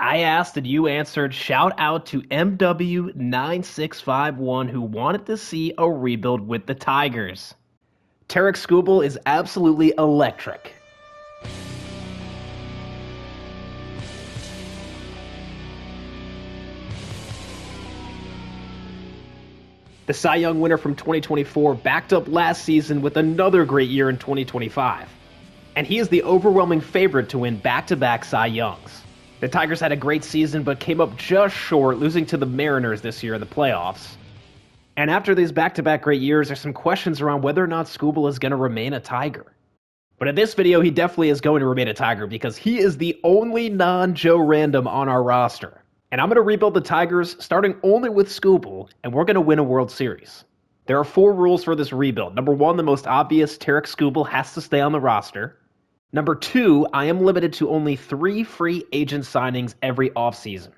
I asked and you answered. Shout out to MW9651 who wanted to see a rebuild with the Tigers. Tarik Skubal is absolutely electric. The Cy Young winner from 2024 backed up last season with another great year in 2025. And he is the overwhelming favorite to win back-to-back Cy Youngs. The Tigers had a great season but came up just short, losing to the Mariners this year in the playoffs. And after these back-to-back great years, there's some questions around whether or not Skubal is going to remain a Tiger. But in this video, he definitely is going to remain a Tiger because he is the only non-Joe Random on our roster. And I'm going to rebuild the Tigers starting only with Skubal, and we're going to win a World Series. There are 4 rules for this rebuild. Number 1, the most obvious, Tarik Skubal has to stay on the roster. Number 2, I am limited to only 3 free agent signings every offseason.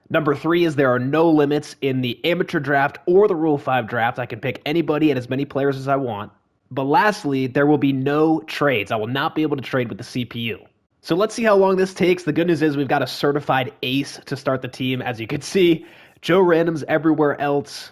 Number 3 is there are no limits in the amateur draft or the Rule 5 draft. I can pick anybody and as many players as I want. But lastly, there will be no trades. I will not be able to trade with the CPU. So let's see how long this takes. The good news is we've got a certified ace to start the team. As you can see, Joe Random's everywhere else.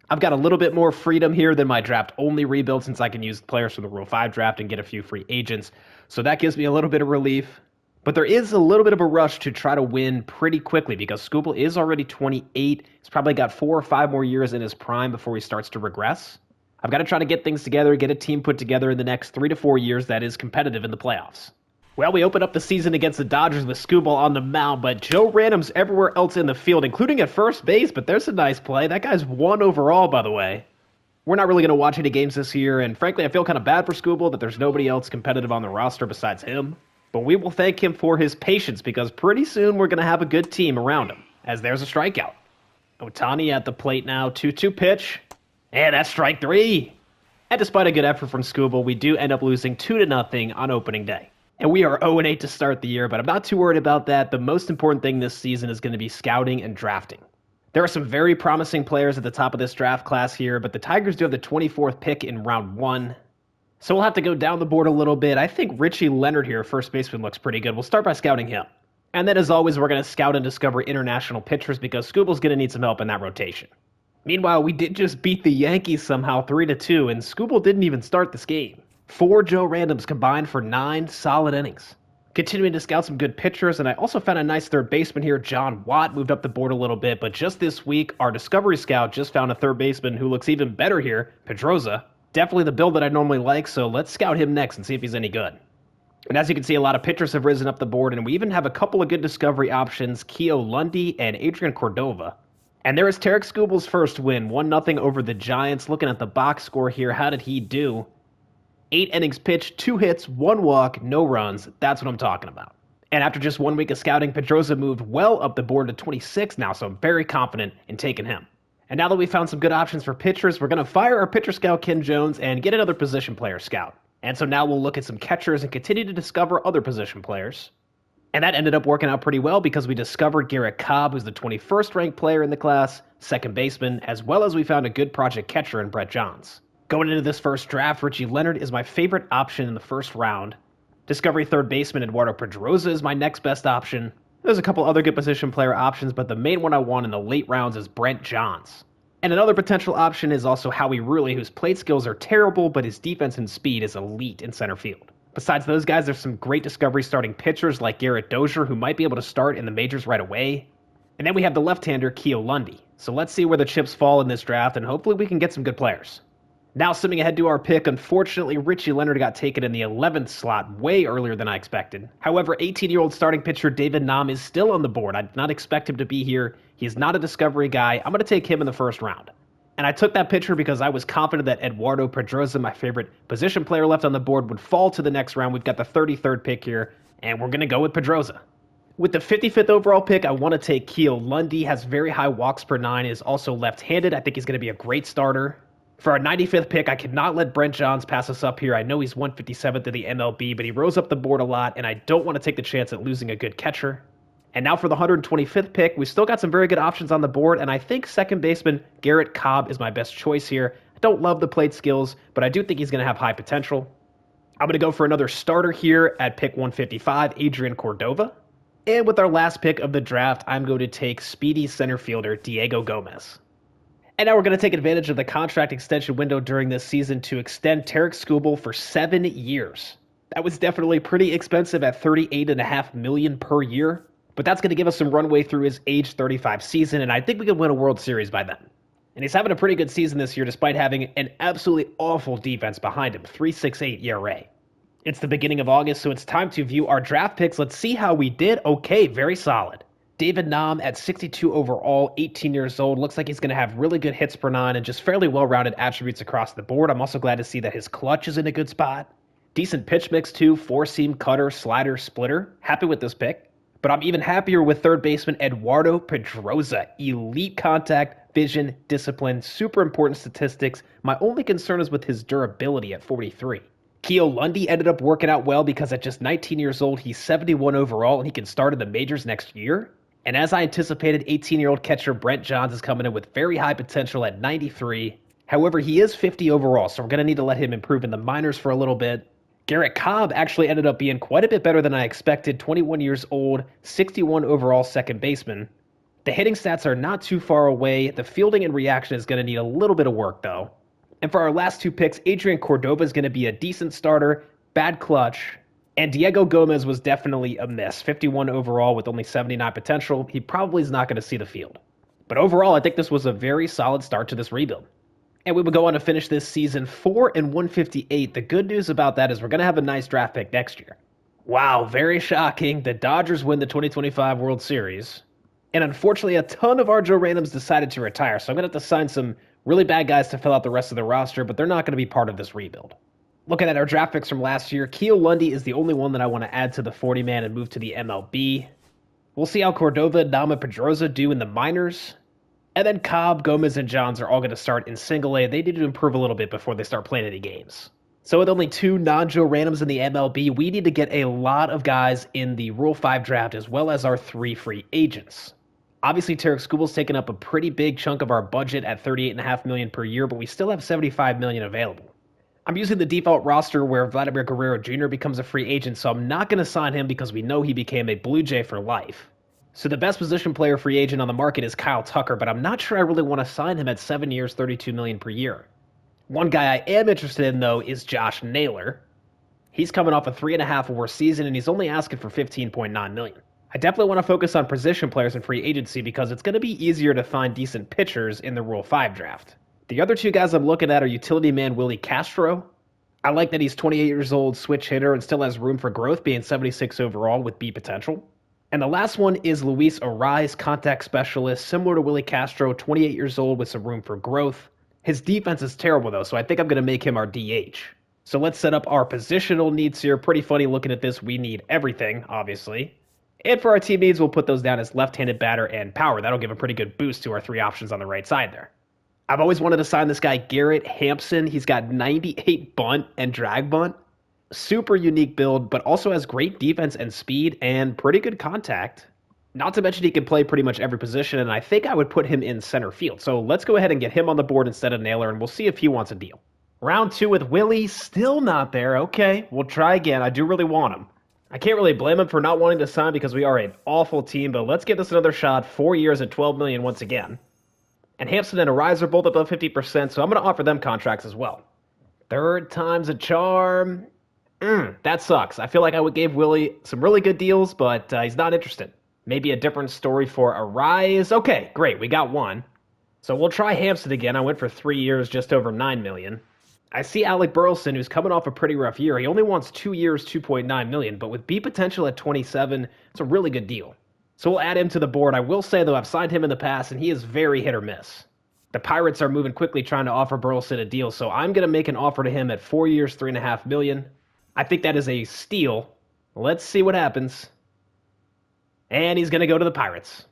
I've got a little bit more freedom here than my draft-only rebuild since I can use players from the Rule 5 draft and get a few free agents. So that gives me a little bit of relief. But there is a little bit of a rush to try to win pretty quickly because Skubal is already 28. He's probably got 4 or 5 more years in his prime before he starts to regress. I've got to try to get things together, get a team put together in the next 3 to 4 years that is competitive in the playoffs. Well, we open up the season against the Dodgers with Skubal on the mound, but Joe Random's everywhere else in the field, including at first base, but there's a nice play. That guy's 1 overall, by the way. We're not really going to watch any games this year, and frankly, I feel kind of bad for Skubal that there's nobody else competitive on the roster besides him. But we will thank him for his patience, because pretty soon we're going to have a good team around him, as there's a strikeout. Ohtani at the plate now, 2-2 pitch, and that's strike 3. And despite a good effort from Skubal, we do end up losing 2-0 on opening day. And we are 0-8 to start the year, but I'm not too worried about that. The most important thing this season is going to be scouting and drafting. There are some very promising players at the top of this draft class here, but the Tigers do have the 24th pick in round 1. So we'll have to go down the board a little bit. I think Richie Leonard here, first baseman, looks pretty good. We'll start by scouting him. And then, as always, we're going to scout and discover international pitchers because Skubal's going to need some help in that rotation. Meanwhile, we did just beat the Yankees somehow 3-2, and Skubal didn't even start this game. 4 Joe Randoms combined for 9 solid innings. Continuing to scout some good pitchers, and I also found a nice third baseman here. John Watt moved up the board a little bit, but just this week, our Discovery Scout just found a third baseman who looks even better here, Pedroza. Definitely the build that I normally like, so let's scout him next and see if he's any good. And as you can see, a lot of pitchers have risen up the board, and we even have a couple of good discovery options, Keo Lundy and Adrian Cordova. And there is Tarik Skubal's first win, 1-0 over the Giants. Looking at the box score here, how did he do? 8 innings pitched, 2 hits, 1 walk, no runs. That's what I'm talking about. And after just 1 week of scouting, Pedroza moved well up the board to 26 now, so I'm very confident in taking him. And now that we found some good options for pitchers, we're going to fire our pitcher scout, Ken Jones, and get another position player scout. And so now we'll look at some catchers and continue to discover other position players. And that ended up working out pretty well because we discovered Garrett Cobb, who's the 21st ranked player in the class, second baseman, as well as we found a good project catcher in Brett Johns. Going into this first draft, Richie Leonard is my favorite option in the first round. Discovery third baseman Eduardo Pedroza is my next best option. There's a couple other good position player options, but the main one I want in the late rounds is Brent Johns. And another potential option is also Howie Rooley, whose plate skills are terrible, but his defense and speed is elite in center field. Besides those guys, there's some great discovery starting pitchers like Garrett Dozier, who might be able to start in the majors right away. And then we have the left-hander Keo Lundy. So let's see where the chips fall in this draft, and hopefully we can get some good players. Now, skimming ahead to our pick, unfortunately, Richie Leonard got taken in the 11th slot way earlier than I expected. However, 18-year-old starting pitcher David Nam is still on the board. I did not expect him to be here. He's not a discovery guy. I'm going to take him in the first round. And I took that pitcher because I was confident that Eduardo Pedroza, my favorite position player left on the board, would fall to the next round. We've got the 33rd pick here, and we're going to go with Pedroza. With the 55th overall pick, I want to take Keo Lundy. Has very high walks per 9, is also left-handed. I think he's going to be a great starter. For our 95th pick, I could not let Brent Johns pass us up here. I know he's 157th in the MLB, but he rose up the board a lot, and I don't want to take the chance at losing a good catcher. And now for the 125th pick, we still got some very good options on the board, and I think second baseman Garrett Cobb is my best choice here. I don't love the plate skills, but I do think he's going to have high potential. I'm going to go for another starter here at pick 155, Adrian Cordova. And with our last pick of the draft, I'm going to take speedy center fielder Diego Gomez. And now we're going to take advantage of the contract extension window during this season to extend Tarik Skubal for 7 years. That was definitely pretty expensive at $38.5 million per year, but that's going to give us some runway through his age 35 season, and I think we can win a World Series by then. And he's having a pretty good season this year despite having an absolutely awful defense behind him, 3.68 ERA. It's the beginning of August, so it's time to view our draft picks. Let's see how we did. Okay, very solid. David Nahm at 62 overall, 18 years old. Looks like he's going to have really good hits per nine and just fairly well-rounded attributes across the board. I'm also glad to see that his clutch is in a good spot. Decent pitch mix too, four-seam, cutter, slider, splitter. Happy with this pick. But I'm even happier with third baseman Eduardo Pedroza. Elite contact, vision, discipline, super important statistics. My only concern is with his durability at 43. Keo Lundy ended up working out well because at just 19 years old, he's 71 overall and he can start in the majors next year. And as I anticipated, 18-year-old catcher Brent Johns is coming in with very high potential at 93. However, he is 50 overall, so we're going to need to let him improve in the minors for a little bit. Garrett Cobb actually ended up being quite a bit better than I expected. 21 years old, 61 overall second baseman. The hitting stats are not too far away. The fielding and reaction is going to need a little bit of work, though. And for our last two picks, Adrian Cordova is going to be a decent starter, bad clutch. And Diego Gomez was definitely a miss. 51 overall with only 79 potential. He probably is not going to see the field. But overall, I think this was a very solid start to this rebuild. And we will go on to finish this season 4-158. The good news about that is we're going to have a nice draft pick next year. Wow, very shocking. The Dodgers win the 2025 World Series. And unfortunately, a ton of our Joe Randoms decided to retire. So I'm going to have to sign some really bad guys to fill out the rest of the roster, but they're not going to be part of this rebuild. Looking at our draft picks from last year, Keo Lundy is the only one that I want to add to the 40-man and move to the MLB. We'll see how Cordova, Nahm, and Pedroza do in the minors. And then Cobb, Gomez, and Johns are all going to start in single A. They need to improve a little bit before they start playing any games. So with only 2 non-Joe Randoms in the MLB, we need to get a lot of guys in the Rule 5 draft as well as our 3 free agents. Obviously, Tarik Skubal's taken up a pretty big chunk of our budget at $38.5 million per year, but we still have $75 million available. I'm using the default roster where Vladimir Guerrero Jr. becomes a free agent, so I'm not going to sign him because we know he became a Blue Jay for life. So the best position player free agent on the market is Kyle Tucker, but I'm not sure I really want to sign him at 7 years, $32 million per year. One guy I am interested in, though, is Josh Naylor. He's coming off a 3.5 WAR season, and he's only asking for $15.9 million. I definitely want to focus on position players in free agency because it's going to be easier to find decent pitchers in the Rule 5 draft. The other 2 guys I'm looking at are utility man Willie Castro. I like that he's 28 years old, switch hitter, and still has room for growth, being 76 overall with B potential. And the last one is Luis Arraez, contact specialist, similar to Willie Castro, 28 years old with some room for growth. His defense is terrible, though, so I think I'm going to make him our DH. So let's set up our positional needs here. Pretty funny looking at this. We need everything, obviously. And for our team needs, we'll put those down as left-handed batter and power. That'll give a pretty good boost to our 3 options on the right side there. I've always wanted to sign this guy, Garrett Hampson. He's got 98 bunt and drag bunt. Super unique build, but also has great defense and speed and pretty good contact. Not to mention he can play pretty much every position, and I think I would put him in center field. So let's go ahead and get him on the board instead of Naylor, and we'll see if he wants a deal. Round 2 with Willie, still not there. Okay, we'll try again. I do really want him. I can't really blame him for not wanting to sign because we are an awful team, but let's give this another shot. 4 years at $12 million once again. And Hampson and Arraez are both above 50%, so I'm going to offer them contracts as well. Third time's a charm. That sucks. I feel like I gave Willie some really good deals, but he's not interested. Maybe a different story for Arraez. Okay, great. We got one. So we'll try Hampson again. I went for 3 years, just over $9 million. I see Alec Burleson, who's coming off a pretty rough year. He only wants 2 years, $2.9 million, but with B potential at 27, it's a really good deal. So we'll add him to the board. I will say, though, I've signed him in the past, and he is very hit or miss. The Pirates are moving quickly trying to offer Burleson a deal, so I'm going to make an offer to him at 4 years, $3.5 million. I think that is a steal. Let's see what happens. And he's going to go to the Pirates.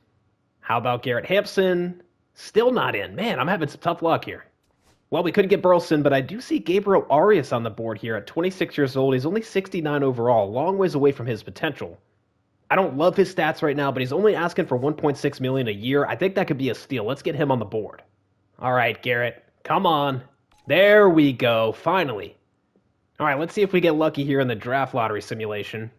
How about Garrett Hampson? Still not in. Man, I'm having some tough luck here. Well, we couldn't get Burleson, but I do see Gabriel Arias on the board here at 26 years old. He's only 69 overall, a long ways away from his potential. I don't love his stats right now, but he's only asking for $1.6 million a year. I think that could be a steal. Let's get him on the board. All right, Garrett, come on. There we go, finally. All right, let's see if we get lucky here in the draft lottery simulation.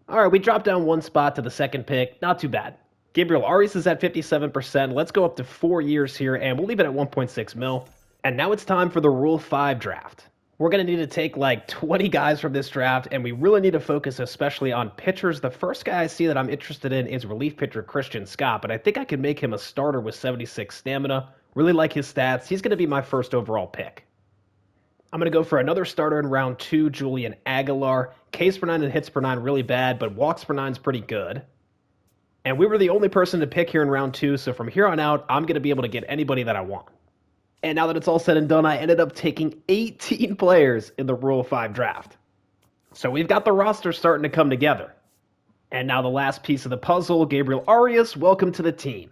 All right, we dropped down one spot to the second pick. Not too bad. Gabriel Arias is at 57%. Let's go up to 4 years here, and we'll leave it at 1.6 mil. And now it's time for the Rule 5 draft. We're going to need to take like 20 guys from this draft, and we really need to focus especially on pitchers. The first guy I see that I'm interested in is relief pitcher Christian Scott, but I think I can make him a starter with 76 stamina. Really like his stats. He's going to be my first overall pick. I'm going to go for another starter in round 2, Julian Aguilar. Ks per 9 and hits per 9 really bad, but walks per 9 is pretty good. And we were the only person to pick here in round 2, so from here on out, I'm going to be able to get anybody that I want. And now that it's all said and done, I ended up taking 18 players in the Rule 5 draft. So we've got the roster starting to come together. And now the last piece of the puzzle, Gabriel Arias, welcome to the team.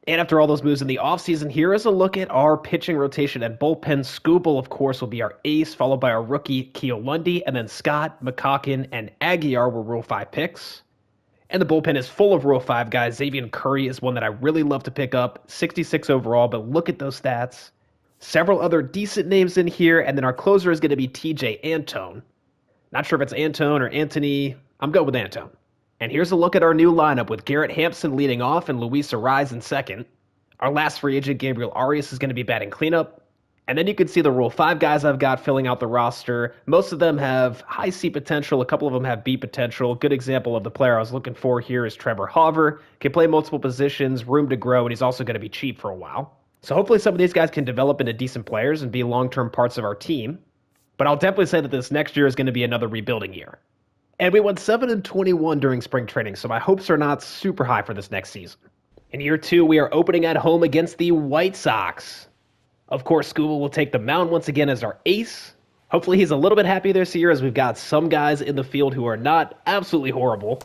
And after all those moves in the offseason, here is a look at our pitching rotation at bullpen. Skubal, of course, will be our ace, followed by our rookie, Keo Lundy, and then Scott, McCocken, and Aguiar were Rule 5 picks. And the bullpen is full of Rule 5 guys. Xavier Curry is one that I really love to pick up, 66 overall, but look at those stats. Several other decent names in here, and then our closer is going to be TJ Antone. Not sure if it's Antone or Anthony. I'm going with Antone. And here's a look at our new lineup with Garrett Hampson leading off and Luis Arraez in second. Our last free agent, Gabriel Arias, is going to be batting cleanup. And then you can see the Rule 5 guys I've got filling out the roster. Most of them have high C potential. A couple of them have B potential. Good example of the player I was looking for here is Trevor Hauver. Can play multiple positions, room to grow, and he's also going to be cheap for a while. So hopefully some of these guys can develop into decent players and be long-term parts of our team. But I'll definitely say that this next year is going to be another rebuilding year. And we went 7-21 during spring training, so my hopes are not super high for this next season. In year 2, we are opening at home against the White Sox. Of course, Skubal will take the mound once again as our ace. Hopefully he's a little bit happy this year as we've got some guys in the field who are not absolutely horrible.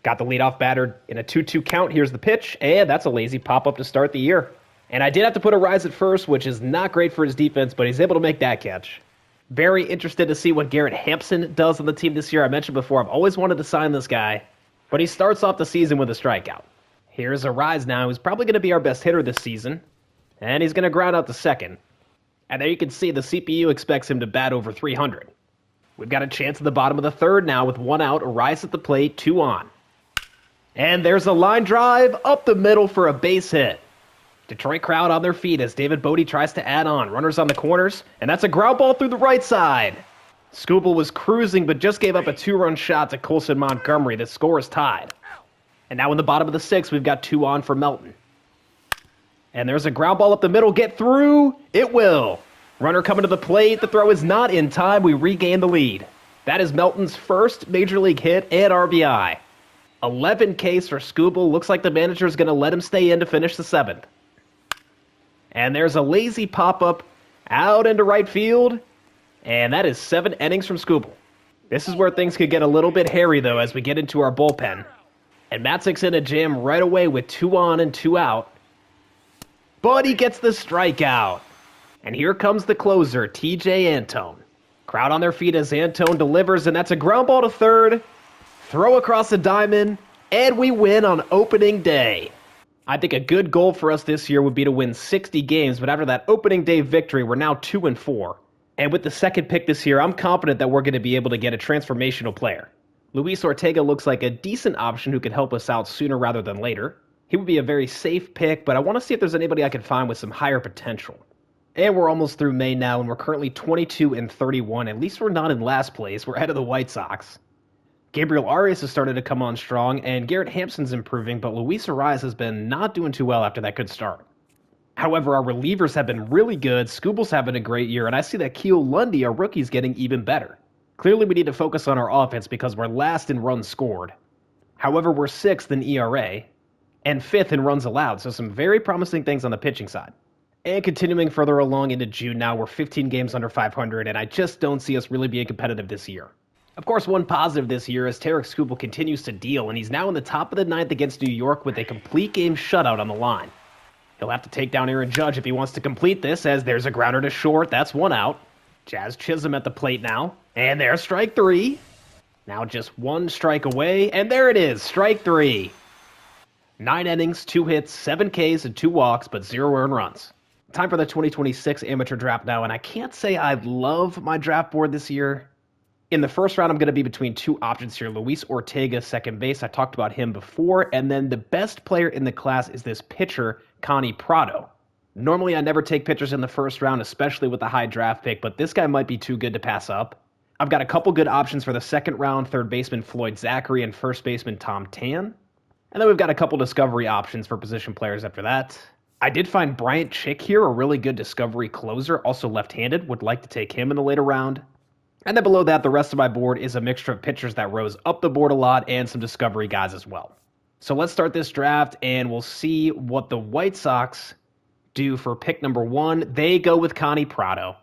Got the leadoff batter in a 2-2 count. Here's the pitch, and that's a lazy pop-up to start the year. And I did have to put Arraez at first, which is not great for his defense, but he's able to make that catch. Very interested to see what Garrett Hampson does on the team this year. I mentioned before, I've always wanted to sign this guy, but he starts off the season with a strikeout. Here's Arraez now, who's probably going to be our best hitter this season, and he's going to ground out to second. And there you can see the CPU expects him to bat over 300. We've got a chance at the bottom of the third now with 1 out, Arraez at the plate, 2 on. And there's a line drive up the middle for a base hit. Detroit crowd on their feet as David Bodie tries to add on. Runners on the corners, and that's a ground ball through the right side. Skubal was cruising, but just gave up a 2-run shot to Colson Montgomery. The score is tied. And now in the bottom of the 6th, we've got 2 on for Melton. And there's a ground ball up the middle. Get through. It will. Runner coming to the plate. The throw is not in time. We regain the lead. That is Melton's first major league hit and RBI. 11 Ks for Skubal. Looks like the manager is going to let him stay in to finish the 7th. And there's a lazy pop-up out into right field. And that is 7 innings from Skubal. This is where things could get a little bit hairy, though, as we get into our bullpen. And Matzek's in a jam right away with 2 on and 2 out. But he gets the strikeout. And here comes the closer, TJ Antone. Crowd on their feet as Antone delivers, and that's a ground ball to third. Throw across the diamond, and we win on opening day. I think a good goal for us this year would be to win 60 games, but after that opening day victory, we're now 2-4. And with the second pick this year, I'm confident that we're going to be able to get a transformational player. Luis Ortega looks like a decent option who could help us out sooner rather than later. He would be a very safe pick, but I want to see if there's anybody I can find with some higher potential. And we're almost through May now, and we're currently 22-31. At least we're not in last place. We're ahead of the White Sox. Gabriel Arias has started to come on strong, and Garrett Hampson's improving, but Luis Arraez has been not doing too well after that good start. However, our relievers have been really good, Skubal's having a great year, and I see that Keo Lundy, our rookie, is getting even better. Clearly we need to focus on our offense because we're last in runs scored. However, we're 6th in ERA, and 5th in runs allowed, so some very promising things on the pitching side. And continuing further along into June now, we're 15 games under 500, and I just don't see us really being competitive this year. Of course, one positive this year is Tarik Skubal continues to deal, and he's now in the top of the 9th against New York with a complete game shutout on the line. He'll have to take down Aaron Judge if he wants to complete this, as there's a grounder to short. That's 1 out. Jazz Chisholm at the plate now, and there's strike 3. Now just 1 strike away, and there it is, strike 3. 9 innings, 2 hits, 7 Ks, and 2 walks, but 0 earned runs. Time for the 2026 amateur draft now, and I can't say I love my draft board this year. In the first round, I'm going to be between two options here. Luis Ortega, second base. I talked about him before. And then the best player in the class is this pitcher, Connie Prado. Normally, I never take pitchers in the first round, especially with a high draft pick, but this guy might be too good to pass up. I've got a couple good options for the second round, third baseman Floyd Zachary and first baseman Tom Tan. And then we've got a couple discovery options for position players after that. I did find Bryant Chick here, a really good discovery closer, also left-handed. Would like to take him in the later round. And then below that, the rest of my board is a mixture of pitchers that rose up the board a lot and some discovery guys as well. So let's start this draft, and we'll see what the White Sox do for pick number 1. They go with Connie Prado.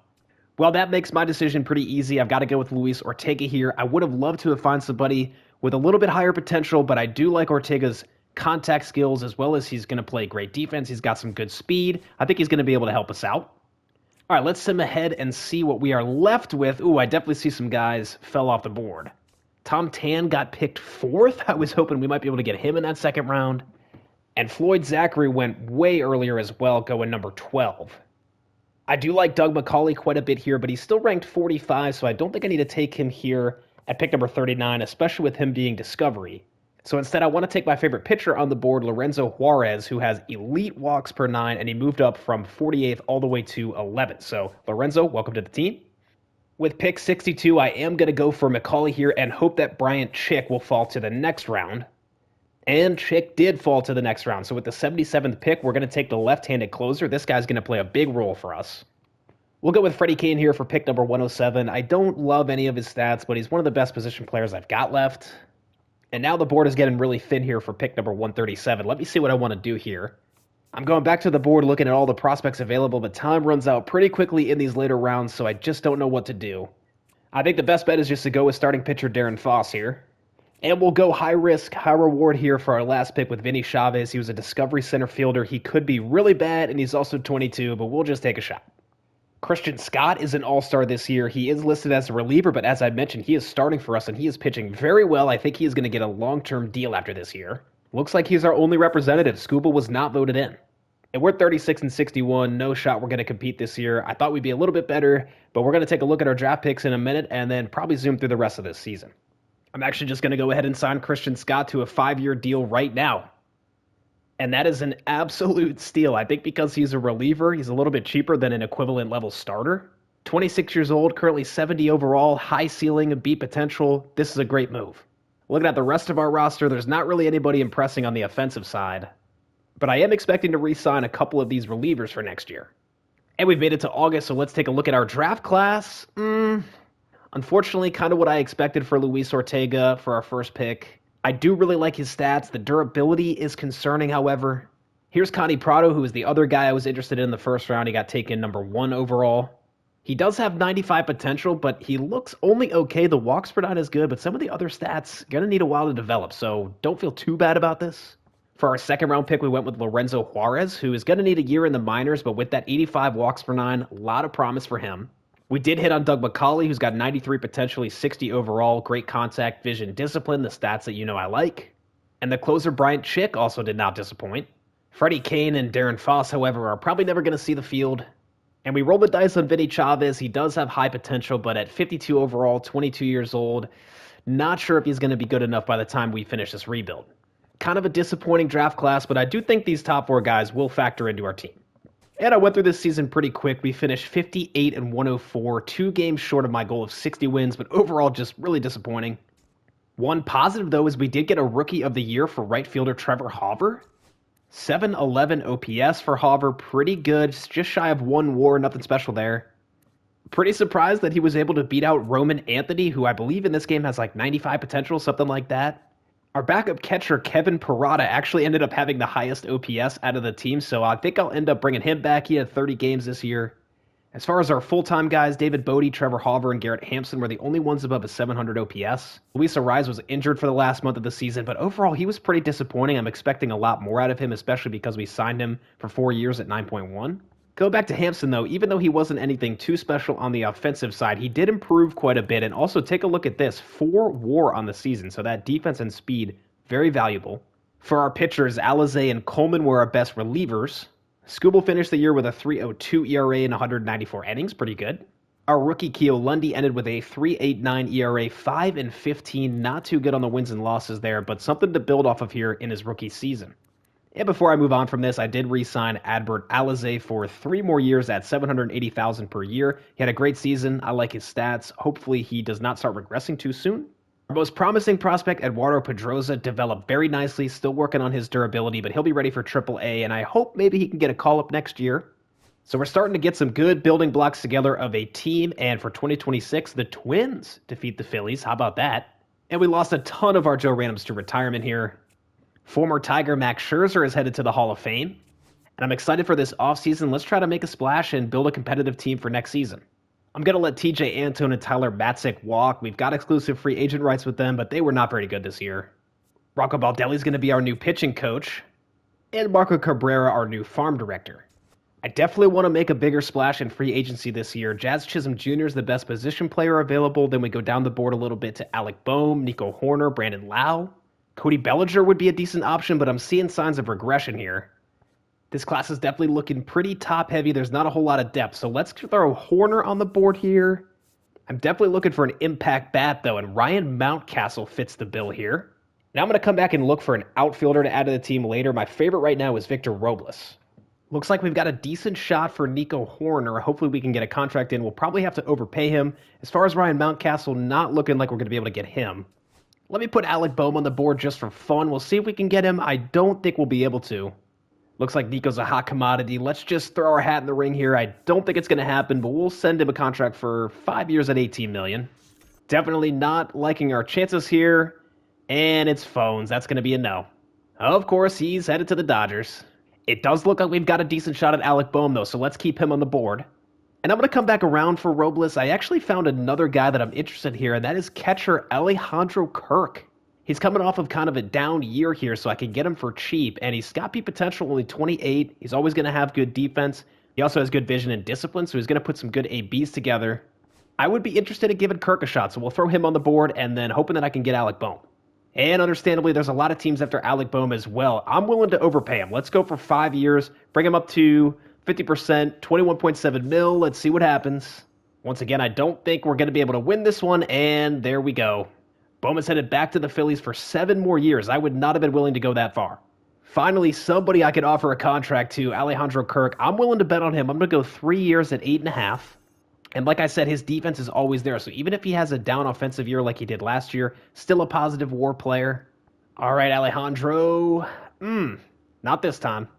Well, that makes my decision pretty easy. I've got to go with Luis Ortega here. I would have loved to have found somebody with a little bit higher potential, but I do like Ortega's contact skills, as well as he's going to play great defense. He's got some good speed. I think he's going to be able to help us out. All right, let's sim ahead and see what we are left with. Ooh, I definitely see some guys fell off the board. Tom Tan got picked 4th. I was hoping we might be able to get him in that second round. And Floyd Zachary went way earlier as well, going number 12. I do like Doug McCauley quite a bit here, but he's still ranked 45, so I don't think I need to take him here at pick number 39, especially with him being discovery. So instead, I want to take my favorite pitcher on the board, Lorenzo Juarez, who has elite walks per 9, and he moved up from 48th all the way to 11th. So, Lorenzo, welcome to the team. With pick 62, I am going to go for McCauley here and hope that Bryant Chick will fall to the next round. And Chick did fall to the next round. So with the 77th pick, we're going to take the left-handed closer. This guy's going to play a big role for us. We'll go with Freddie Kane here for pick number 107. I don't love any of his stats, but he's one of the best position players I've got left. And now the board is getting really thin here for pick number 137. Let me see what I want to do here. I'm going back to the board looking at all the prospects available, but time runs out pretty quickly in these later rounds, so I just don't know what to do. I think the best bet is just to go with starting pitcher Darren Foss here. And we'll go high risk, high reward here for our last pick with Vinny Chavez. He was a discovery center fielder. He could be really bad, and he's also 22, but we'll just take a shot. Christian Scott is an all-star this year. He is listed as a reliever, but as I mentioned, he is starting for us, and he is pitching very well. I think he is going to get a long-term deal after this year. Looks like he's our only representative. Skubal was not voted in. And we're 36 and 61. No shot we're going to compete this year. I thought we'd be a little bit better, but we're going to take a look at our draft picks in a minute and then probably zoom through the rest of this season. I'm actually just going to go ahead and sign Christian Scott to a 5-year deal right now. And that is an absolute steal. I think because he's a reliever, he's a little bit cheaper than an equivalent level starter. 26 years old, currently 70 overall, high ceiling, beat potential. This is a great move. Looking at the rest of our roster, there's not really anybody impressing on the offensive side. But I am expecting to re-sign a couple of these relievers for next year. And we've made it to August, so let's take a look at our draft class. Unfortunately, kind of what I expected for Luis Ortega for our first pick. I do really like his stats. The durability is concerning, however. Here's Connie Prado, who is the other guy I was interested in the first round. He got taken number 1 overall. He does have 95 potential, but he looks only okay. The walks per 9 is good, but some of the other stats going to need a while to develop, so don't feel too bad about this. For our second round pick, we went with Lorenzo Juarez, who is going to need a year in the minors, but with that 85 walks per 9, a lot of promise for him. We did hit on Doug McCauley, who's got 93 potentially, 60 overall, great contact, vision, discipline, the stats that you know I like. And the closer Bryant Chick also did not disappoint. Freddie Kane and Darren Foss, however, are probably never going to see the field. And we rolled the dice on Vinny Chavez. He does have high potential, but at 52 overall, 22 years old, not sure if he's going to be good enough by the time we finish this rebuild. Kind of a disappointing draft class, but I do think these top 4 guys will factor into our team. And I went through this season pretty quick. We finished 58 and 104, 2 games short of my goal of 60 wins, but overall just really disappointing. One positive, though, is we did get a Rookie of the Year for right fielder Trevor Hauver. 711 OPS for Hauver, pretty good, just shy of 1 WAR, nothing special there. Pretty surprised that he was able to beat out Roman Anthony, who I believe in this game has like 95 potential, something like that. Our backup catcher, Kevin Parada, actually ended up having the highest OPS out of the team, so I think I'll end up bringing him back. He had 30 games this year. As far as our full-time guys, David Bodie, Trevor Hauver, and Garrett Hampson were the only ones above a 700 OPS. Luis Arraez was injured for the last month of the season, but overall he was pretty disappointing. I'm expecting a lot more out of him, especially because we signed him for 4 years at 9.1. Go back to Hampson, though. Even though he wasn't anything too special on the offensive side, he did improve quite a bit. And also take a look at this, 4 WAR on the season, so that defense and speed, very valuable. For our pitchers, Alizé and Coleman were our best relievers. Skubal finished the year with a 3.02 ERA and 194 innings, pretty good. Our rookie Keo Lundy ended with a 3.89 ERA, 5-15. Not too good on the wins and losses there, but something to build off of here in his rookie season. And before I move on from this, I did re-sign Adbert Alize for 3 more years at $780,000 per year. He had a great season. I like his stats. Hopefully he does not start regressing too soon. Our most promising prospect, Eduardo Pedroza, developed very nicely, still working on his durability, but he'll be ready for AAA, and I hope maybe he can get a call-up next year. So we're starting to get some good building blocks together of a team, and for 2026, the Twins defeat the Phillies. How about that? And we lost a ton of our Joe Randoms to retirement here. Former Tiger Max Scherzer is headed to the Hall of Fame, and I'm excited for this offseason. Let's try to make a splash and build a competitive team for next season. I'm going to let TJ Antone and Tyler Matzek walk. We've got exclusive free agent rights with them, but they were not very good this year. Rocco Baldelli is going to be our new pitching coach, and Marco Cabrera our new farm director. I definitely want to make a bigger splash in free agency this year. Jazz Chisholm Jr. is the best position player available. Then we go down the board a little bit to Alec Boehm, Nico Horner, Brandon Lau. Cody Bellinger would be a decent option, but I'm seeing signs of regression here. This class is definitely looking pretty top-heavy. There's not a whole lot of depth, so let's throw Horner on the board here. I'm definitely looking for an impact bat, though, and Ryan Mountcastle fits the bill here. Now I'm going to come back and look for an outfielder to add to the team later. My favorite right now is Victor Robles. Looks like we've got a decent shot for Nico Horner. Hopefully we can get a contract in. We'll probably have to overpay him. As far as Ryan Mountcastle, not looking like we're going to be able to get him. Let me put Alec Boehm on the board just for fun. We'll see if we can get him. I don't think we'll be able to. Looks like Nico's a hot commodity. Let's just throw our hat in the ring here. I don't think it's going to happen, but we'll send him a contract for 5 years at $18 million. Definitely not liking our chances here. And it's phones. That's going to be a no. Of course, he's headed to the Dodgers. It does look like we've got a decent shot at Alec Boehm, though, so let's keep him on the board. And I'm going to come back around for Robles. I actually found another guy that I'm interested in here, and that is catcher Alejandro Kirk. He's coming off of kind of a down year here, so I can get him for cheap, and he's got potential, only 28. He's always going to have good defense. He also has good vision and discipline, so he's going to put some good ABs together. I would be interested in giving Kirk a shot, so we'll throw him on the board, and then hoping that I can get Alec Boehm. And understandably, there's a lot of teams after Alec Boehm as well. I'm willing to overpay him. Let's go for 5 years, bring him up to 50%, 21.7 mil. Let's see what happens. Once again, I don't think we're going to be able to win this one, and there we go. Boehm is headed back to the Phillies for 7 more years. I would not have been willing to go that far. Finally, somebody I could offer a contract to, Alejandro Kirk. I'm willing to bet on him. I'm going to go 3 years at 8.5. And like I said, his defense is always there. So even if he has a down offensive year like he did last year, still a positive WAR player. All right, Alejandro. Not this time.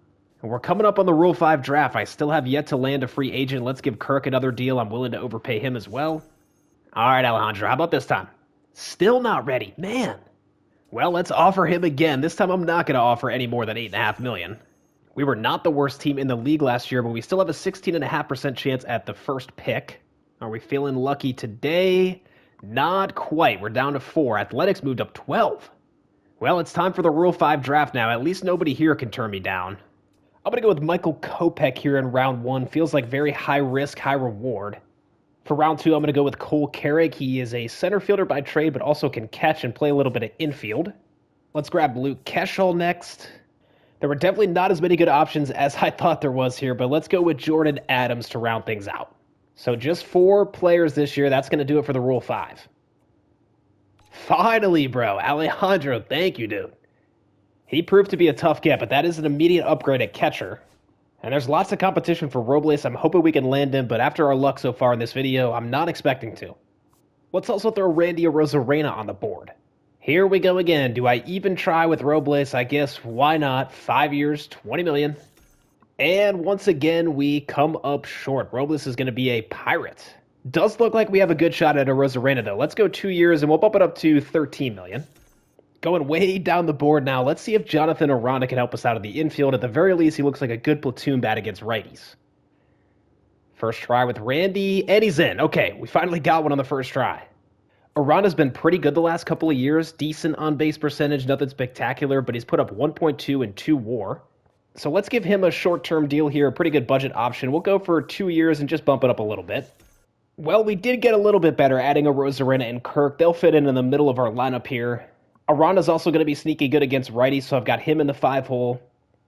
And we're coming up on the Rule 5 draft. I still have yet to land a free agent. Let's give Kirk another deal. I'm willing to overpay him as well. All right, Alejandro. How about this time? Still not ready. Man. Well, let's offer him again. This time I'm not going to offer any more than $8.5 million. We were not the worst team in the league last year, but we still have a 16.5% chance at the first pick. Are we feeling lucky today? Not quite. We're down to 4. Athletics moved up 12. Well, it's time for the Rule 5 draft now. At least nobody here can turn me down. I'm going to go with Michael Kopech here in round 1. Feels like very high risk, high reward. For round 2, I'm going to go with Cole Carrick. He is a center fielder by trade, but also can catch and play a little bit of infield. Let's grab Luke Keschel next. There were definitely not as many good options as I thought there was here, but let's go with Jordan Adams to round things out. So just 4 players this year. That's going to do it for the Rule 5. Finally, bro. Alejandro, thank you, dude. He proved to be a tough get, but that is an immediate upgrade at catcher. And there's lots of competition for Robles. I'm hoping we can land him, but after our luck so far in this video, I'm not expecting to. Let's also throw Randy Arozarena on the board. Here we go again. Do I even try with Robles? I guess, why not? 5 years, $20 million. And once again, we come up short. Robles is going to be a Pirate. Does look like we have a good shot at Arozarena, though. Let's go 2 years, and we'll bump it up to $13 million. Going way down the board now. Let's see if Jonathan Aranda can help us out of the infield. At the very least, he looks like a good platoon bat against righties. First try with Randy, and he's in. Okay, we finally got one on the first try. Aranda's been pretty good the last couple of years. Decent on-base percentage, nothing spectacular, but he's put up 1.2 and 2 WAR. So let's give him a short-term deal here, a pretty good budget option. We'll go for 2 years and just bump it up a little bit. Well, we did get a little bit better adding Arozarena and Kirk. They'll fit in the middle of our lineup here. Aranda's also going to be sneaky good against righties, so I've got him in the 5-hole.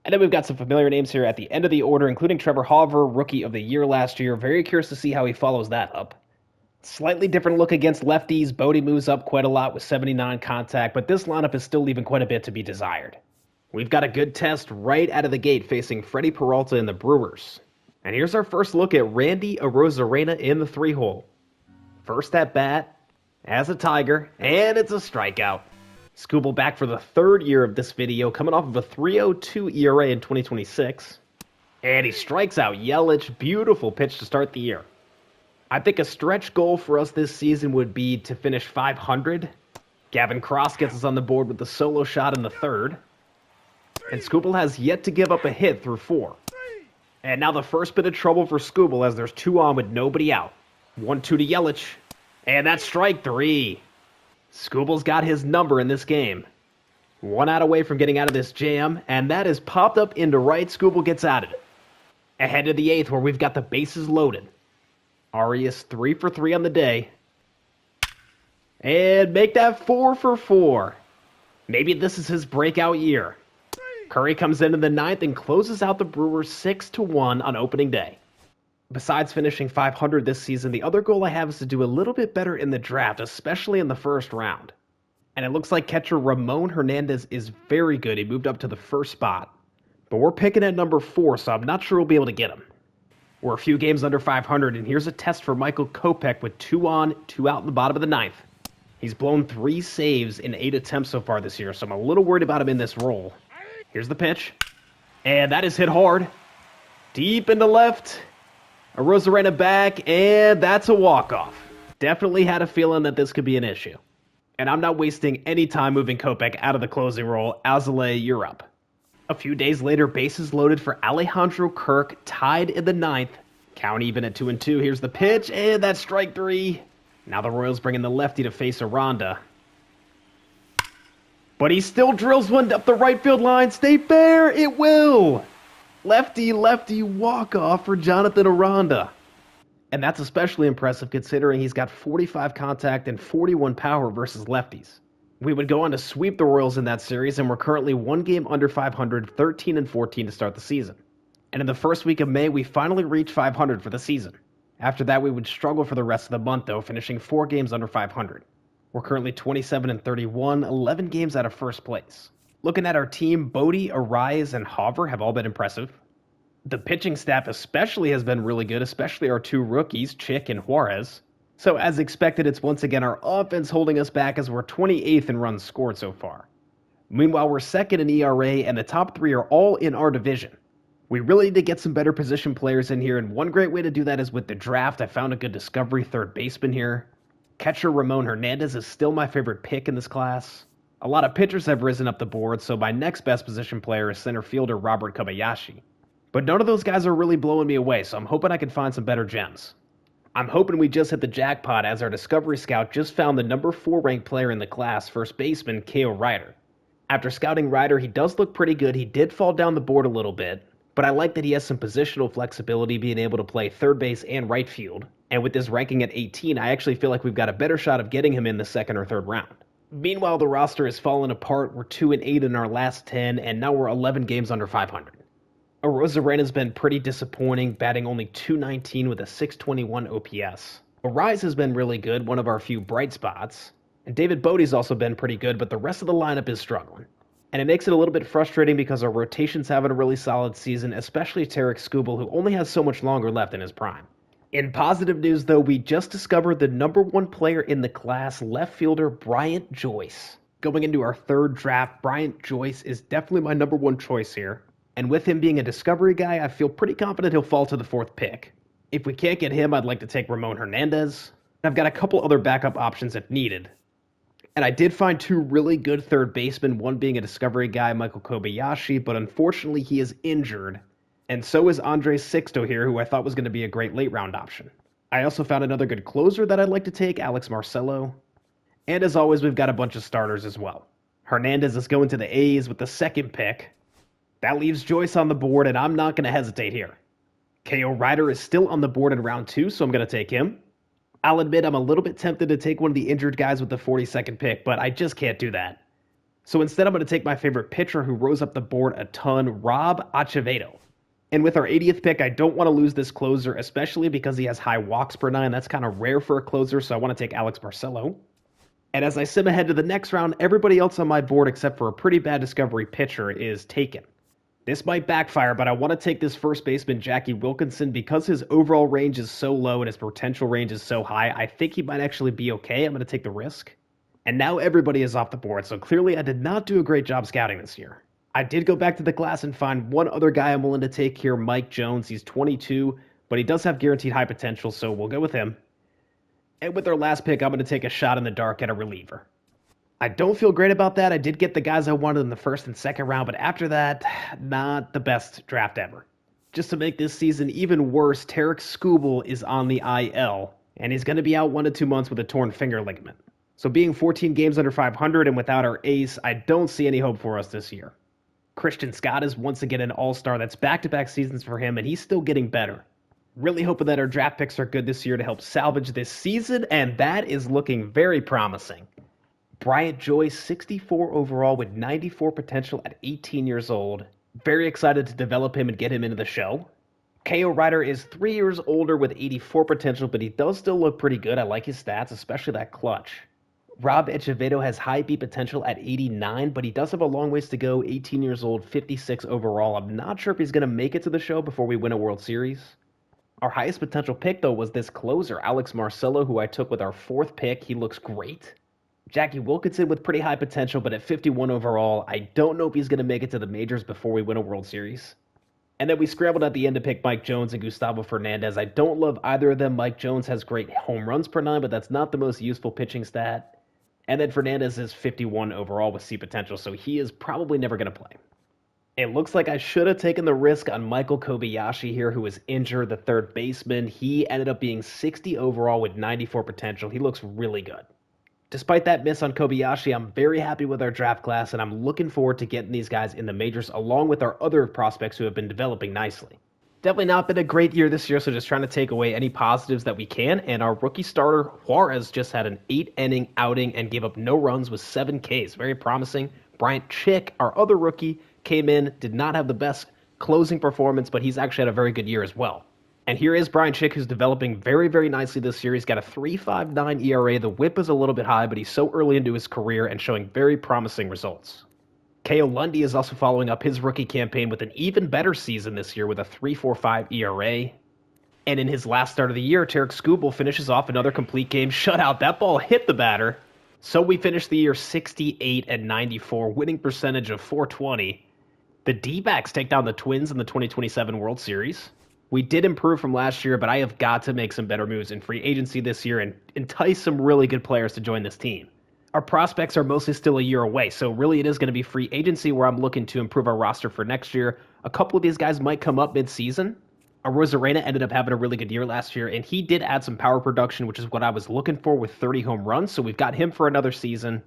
And then we've got some familiar names here at the end of the order, including Trevor Hauver, Rookie of the Year last year. Very curious to see how he follows that up. Slightly different look against lefties. Bodie moves up quite a lot with 79 contact, but this lineup is still leaving quite a bit to be desired. We've got a good test right out of the gate facing Freddie Peralta and the Brewers. And here's our first look at Randy Arozarena in the 3-hole. First at bat, as a Tiger, and it's a strikeout. Skubal back for the third year of this video, coming off of a 3.02 ERA in 2026. And he strikes out Yelich. Beautiful pitch to start the year. I think a stretch goal for us this season would be to finish 500. Gavin Cross gets us on the board with the solo shot in the third. And Skubal has yet to give up a hit through 4. And now the first bit of trouble for Skubal as there's 2 on with nobody out. 1-2 to Yelich. And that's strike 3. Skubal's got his number in this game. 1 out away from getting out of this jam, and that is popped up into right. Skubal gets out of it. Ahead to the 8th where we've got the bases loaded. Arias 3 for 3 on the day. And make that 4 for 4. Maybe this is his breakout year. Curry comes in the 9th and closes out the Brewers 6-1 on opening day. Besides finishing 500 this season, the other goal I have is to do a little bit better in the draft, especially in the first round. And it looks like catcher Ramon Hernandez is very good. He moved up to the first spot. But we're picking at number 4, so I'm not sure we'll be able to get him. We're a few games under 500, and here's a test for Michael Kopech with 2 on, 2 out in the bottom of the 9th. He's blown 3 saves in 8 attempts so far this year, so I'm a little worried about him in this role. Here's the pitch. And that is hit hard. Deep into left. Arozarena back, and that's a walk-off. Definitely had a feeling that this could be an issue. And I'm not wasting any time moving Kopech out of the closing role. Alzolay, you're up. A few days later, bases loaded for Alejandro Kirk, tied in the 9th. Count even at 2-2. Here's the pitch, and that's strike 3. Now the Royals bring in the lefty to face Aranda. But he still drills one up the right field line. Stay fair, it will. Lefty walk-off for Jonathan Aranda. And that's especially impressive considering he's got 45 contact and 41 power versus lefties. We would go on to sweep the Royals in that series, and we're currently 1 game under 500, 13-14 to start the season. And in the first week of May, we finally reached 500 for the season. After that, we would struggle for the rest of the month, though, finishing 4 games under 500. We're currently 27-31, 11 games out of first place. Looking at our team, Bodie, Arias, and Hauver have all been impressive. The pitching staff especially has been really good, especially our 2 rookies, Chick and Juarez. So as expected, it's once again our offense holding us back as we're 28th in runs scored so far. Meanwhile, we're 2nd in ERA, and the top 3 are all in our division. We really need to get some better position players in here, and one great way to do that is with the draft. I found a good discovery third baseman here. Catcher Ramon Hernandez is still my favorite pick in this class. A lot of pitchers have risen up the board, so my next best position player is center fielder Robert Kobayashi. But none of those guys are really blowing me away, so I'm hoping I can find some better gems. I'm hoping we just hit the jackpot as our Discovery Scout just found the number 4 ranked player in the class, first baseman K.O. Ryder. After scouting Ryder, he does look pretty good. He did fall down the board a little bit, but I like that he has some positional flexibility, being able to play third base and right field. And with this ranking at 18, I actually feel like we've got a better shot of getting him in the 2nd or 3rd round. Meanwhile, the roster has fallen apart. We're 2-8 in our last 10, and now we're 11 games under 500. Arozarena's been pretty disappointing, batting only .219 with a .621 OPS. Arias has been really good, one of our few bright spots. And David Bodie's also been pretty good, but the rest of the lineup is struggling. And it makes it a little bit frustrating because our rotation's having a really solid season, especially Tarik Skubal, who only has so much longer left in his prime. In positive news, though, we just discovered the number 1 player in the class, left fielder Bryant Joyce. Going into our 3rd draft, Bryant Joyce is definitely my number 1 choice here. And with him being a discovery guy, I feel pretty confident he'll fall to the 4th pick. If we can't get him, I'd like to take Ramon Hernandez. I've got a couple other backup options if needed. And I did find 2 really good third basemen, one being a discovery guy, Michael Kobayashi, but unfortunately he is injured. And so is Andres Sixto here, who I thought was going to be a great late round option. I also found another good closer that I'd like to take, Alex Marcelo. And as always, we've got a bunch of starters as well. Hernandez is going to the A's with the 2nd pick. That leaves Joyce on the board, and I'm not going to hesitate here. K.O. Ryder is still on the board in round 2, so I'm going to take him. I'll admit I'm a little bit tempted to take one of the injured guys with the 42nd pick, but I just can't do that. So instead, I'm going to take my favorite pitcher who rose up the board a ton, Rob Acevedo. And with our 80th pick, I don't want to lose this closer, especially because he has high walks per nine. That's kind of rare for a closer, so I want to take Alex Barcelo. And as I sim ahead to the next round, everybody else on my board except for a pretty bad discovery pitcher is taken. This might backfire, but I want to take this first baseman, Jackie Wilkinson, because his overall range is so low and his potential range is so high. I think he might actually be okay. I'm going to take the risk. And now everybody is off the board, so clearly I did not do a great job scouting this year. I did go back to the class and find one other guy I'm willing to take here, Mike Jones. He's 22, but he does have guaranteed high potential, so we'll go with him. And with our last pick, I'm going to take a shot in the dark at a reliever. I don't feel great about that. I did get the guys I wanted in the first and second round, but after that, not the best draft ever. Just to make this season even worse, Tarik Skubal is on the IL, and he's going to be out 1 to 2 months with a torn finger ligament. So being 14 games under 500 and without our ace, I don't see any hope for us this year. Christian Scott is once again an all-star. That's back-to-back seasons for him, and he's still getting better. Really hoping that our draft picks are good this year to help salvage this season, and that is looking very promising. Bryant Joyce, 64 overall with 94 potential at 18 years old. Very excited to develop him and get him into the show. K.O. Ryder is 3 years older with 84 potential, but he does still look pretty good. I like his stats, especially that clutch. Rob Echevedo has high B potential at 89, but he does have a long ways to go, 18 years old, 56 overall. I'm not sure if he's going to make it to the show before we win a World Series. Our highest potential pick, though, was this closer, Alex Marcelo, who I took with our 4th pick. He looks great. Jackie Wilkinson with pretty high potential, but at 51 overall, I don't know if he's going to make it to the majors before we win a World Series. And then we scrambled at the end to pick Mike Jones and Gustavo Fernandez. I don't love either of them. Mike Jones has great home runs per nine, but that's not the most useful pitching stat. And then Fernandez is 51 overall with C potential, so he is probably never going to play. It looks like I should have taken the risk on Michael Kobayashi here, who was injured, the third baseman. He ended up being 60 overall with 94 potential. He looks really good. Despite that miss on Kobayashi, I'm very happy with our draft class, and I'm looking forward to getting these guys in the majors along with our other prospects who have been developing nicely. Definitely not been a great year this year, so just trying to take away any positives that we can. And our rookie starter, Juarez, just had an 8-inning outing and gave up no runs with 7 Ks. Very promising. Bryant Chick, our other rookie, came in, did not have the best closing performance, but he's actually had a very good year as well. And here is Bryant Chick, who's developing very, very nicely this year. He's got a 3.59 ERA. The whip is a little bit high, but he's so early into his career and showing very promising results. K.O. Lundy is also following up his rookie campaign with an even better season this year with a 3.45 ERA. And in his last start of the year, Tarik Skubal finishes off another complete game shutout. That ball hit the batter. So we finished the year 68-94, winning percentage of .420. The D-backs take down the Twins in the 2027 World Series. We did improve from last year, but I have got to make some better moves in free agency this year and entice some really good players to join this team. Our prospects are mostly still a year away, so really it is going to be free agency where I'm looking to improve our roster for next year. A couple of these guys might come up mid-season. Arozarena ended up having a really good year last year, and he did add some power production, which is what I was looking for with 30 home runs, so we've got him for another season.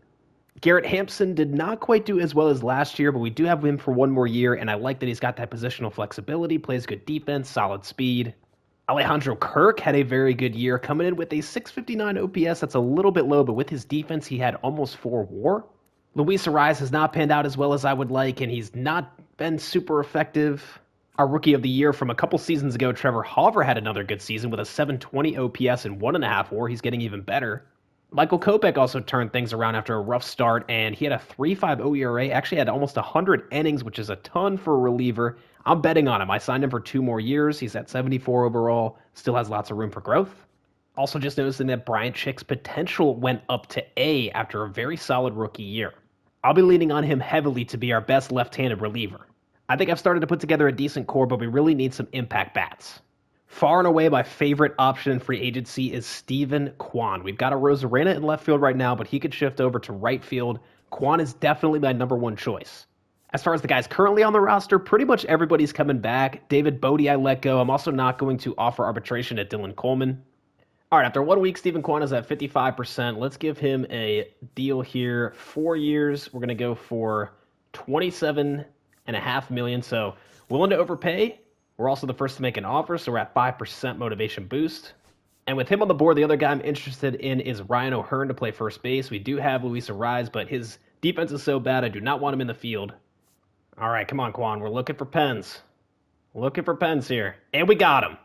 Garrett Hampson did not quite do as well as last year, but we do have him for one more year, and I like that he's got that positional flexibility, plays good defense, solid speed. Alejandro Kirk had a very good year, coming in with a 659 OPS. That's a little bit low, but with his defense, he had almost 4 WAR. Luis Ariz has not panned out as well as I would like, and he's not been super effective. Our rookie of the year from a couple seasons ago, Trevor Hauver, had another good season with a 720 OPS and 1.5 WAR. He's getting even better. Michael Kopech also turned things around after a rough start, and he had a 3.50 ERA, actually had almost 100 innings, which is a ton for a reliever. I'm betting on him. I signed him for 2 more years. He's at 74 overall, still has lots of room for growth. Also just noticing that Bryant Chick's potential went up to A after a very solid rookie year. I'll be leaning on him heavily to be our best left-handed reliever. I think I've started to put together a decent core, but we really need some impact bats. Far and away, my favorite option in free agency is Steven Kwan. We've got a Arozarena in left field right now, but he could shift over to right field. Kwan is definitely my number 1 choice. As far as the guys currently on the roster, pretty much everybody's coming back. David Bodie I let go. I'm also not going to offer arbitration at Dylan Coleman. All right, after 1 week, Steven Kwan is at 55%. Let's give him a deal here. 4 years, we're going to go for $27.5 million. So willing to overpay. We're also the first to make an offer, so we're at 5% motivation boost. And with him on the board, the other guy I'm interested in is Ryan O'Hearn to play first base. We do have Luis Ariz, but his defense is so bad, I do not want him in the field. All right, come on, Kwan. We're looking for pens. Looking for pens here. And we got him.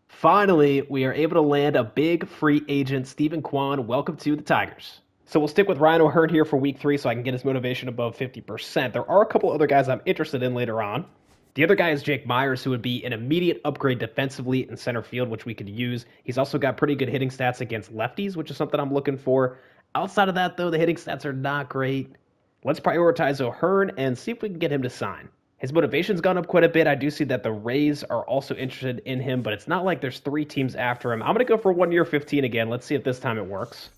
Finally, we are able to land a big free agent, Stephen Kwan. Welcome to the Tigers. So we'll stick with Ryan O'Hearn here for week 3 so I can get his motivation above 50%. There are a couple other guys I'm interested in later on. The other guy is Jake Myers, who would be an immediate upgrade defensively in center field, which we could use. He's also got pretty good hitting stats against lefties, which is something I'm looking for. Outside of that, though, the hitting stats are not great. Let's prioritize O'Hearn and see if we can get him to sign. His motivation's gone up quite a bit. I do see that the Rays are also interested in him, but it's not like there's 3 teams after him. I'm going to go for 1 year 15 again. Let's see if this time it works.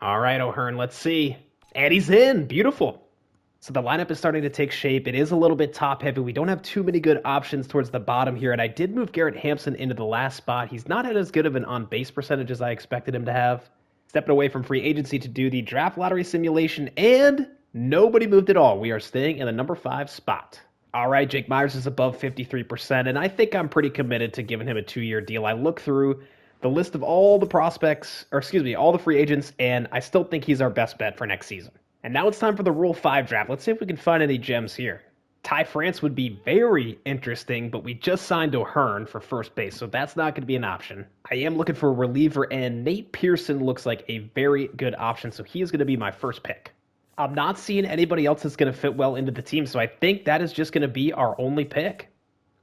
All right, O'Hearn, let's see. And he's in. Beautiful. So the lineup is starting to take shape. It is a little bit top-heavy. We don't have too many good options towards the bottom here, and I did move Garrett Hampson into the last spot. He's not had as good of an on-base percentage as I expected him to have. Stepping away from free agency to do the draft lottery simulation, and nobody moved at all. We are staying in the number 5 spot. All right, Jake Myers is above 53%, and I think I'm pretty committed to giving him a 2-year deal. I look through the list of all the prospects, all the free agents, and I still think he's our best bet for next season. And now it's time for the Rule 5 draft. Let's see if we can find any gems here. Ty France would be very interesting, but we just signed O'Hearn for first base, so that's not going to be an option. I am looking for a reliever, and Nate Pearson looks like a very good option, so he is going to be my first pick. I'm not seeing anybody else that's going to fit well into the team, so I think that is just going to be our only pick.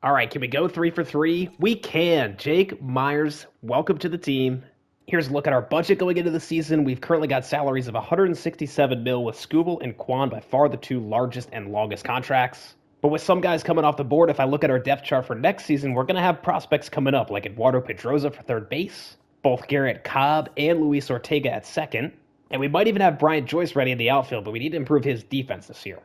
All right, can we go 3 for 3? We can. Jake Myers, welcome to the team. Here's a look at our budget going into the season. We've currently got salaries of $167 million with Skubal and Kwan by far the 2 largest and longest contracts. But with some guys coming off the board, if I look at our depth chart for next season, we're going to have prospects coming up like Eduardo Pedroza for third base, both Garrett Cobb and Luis Ortega at second, and we might even have Bryant Joyce ready in the outfield, but we need to improve his defense this year.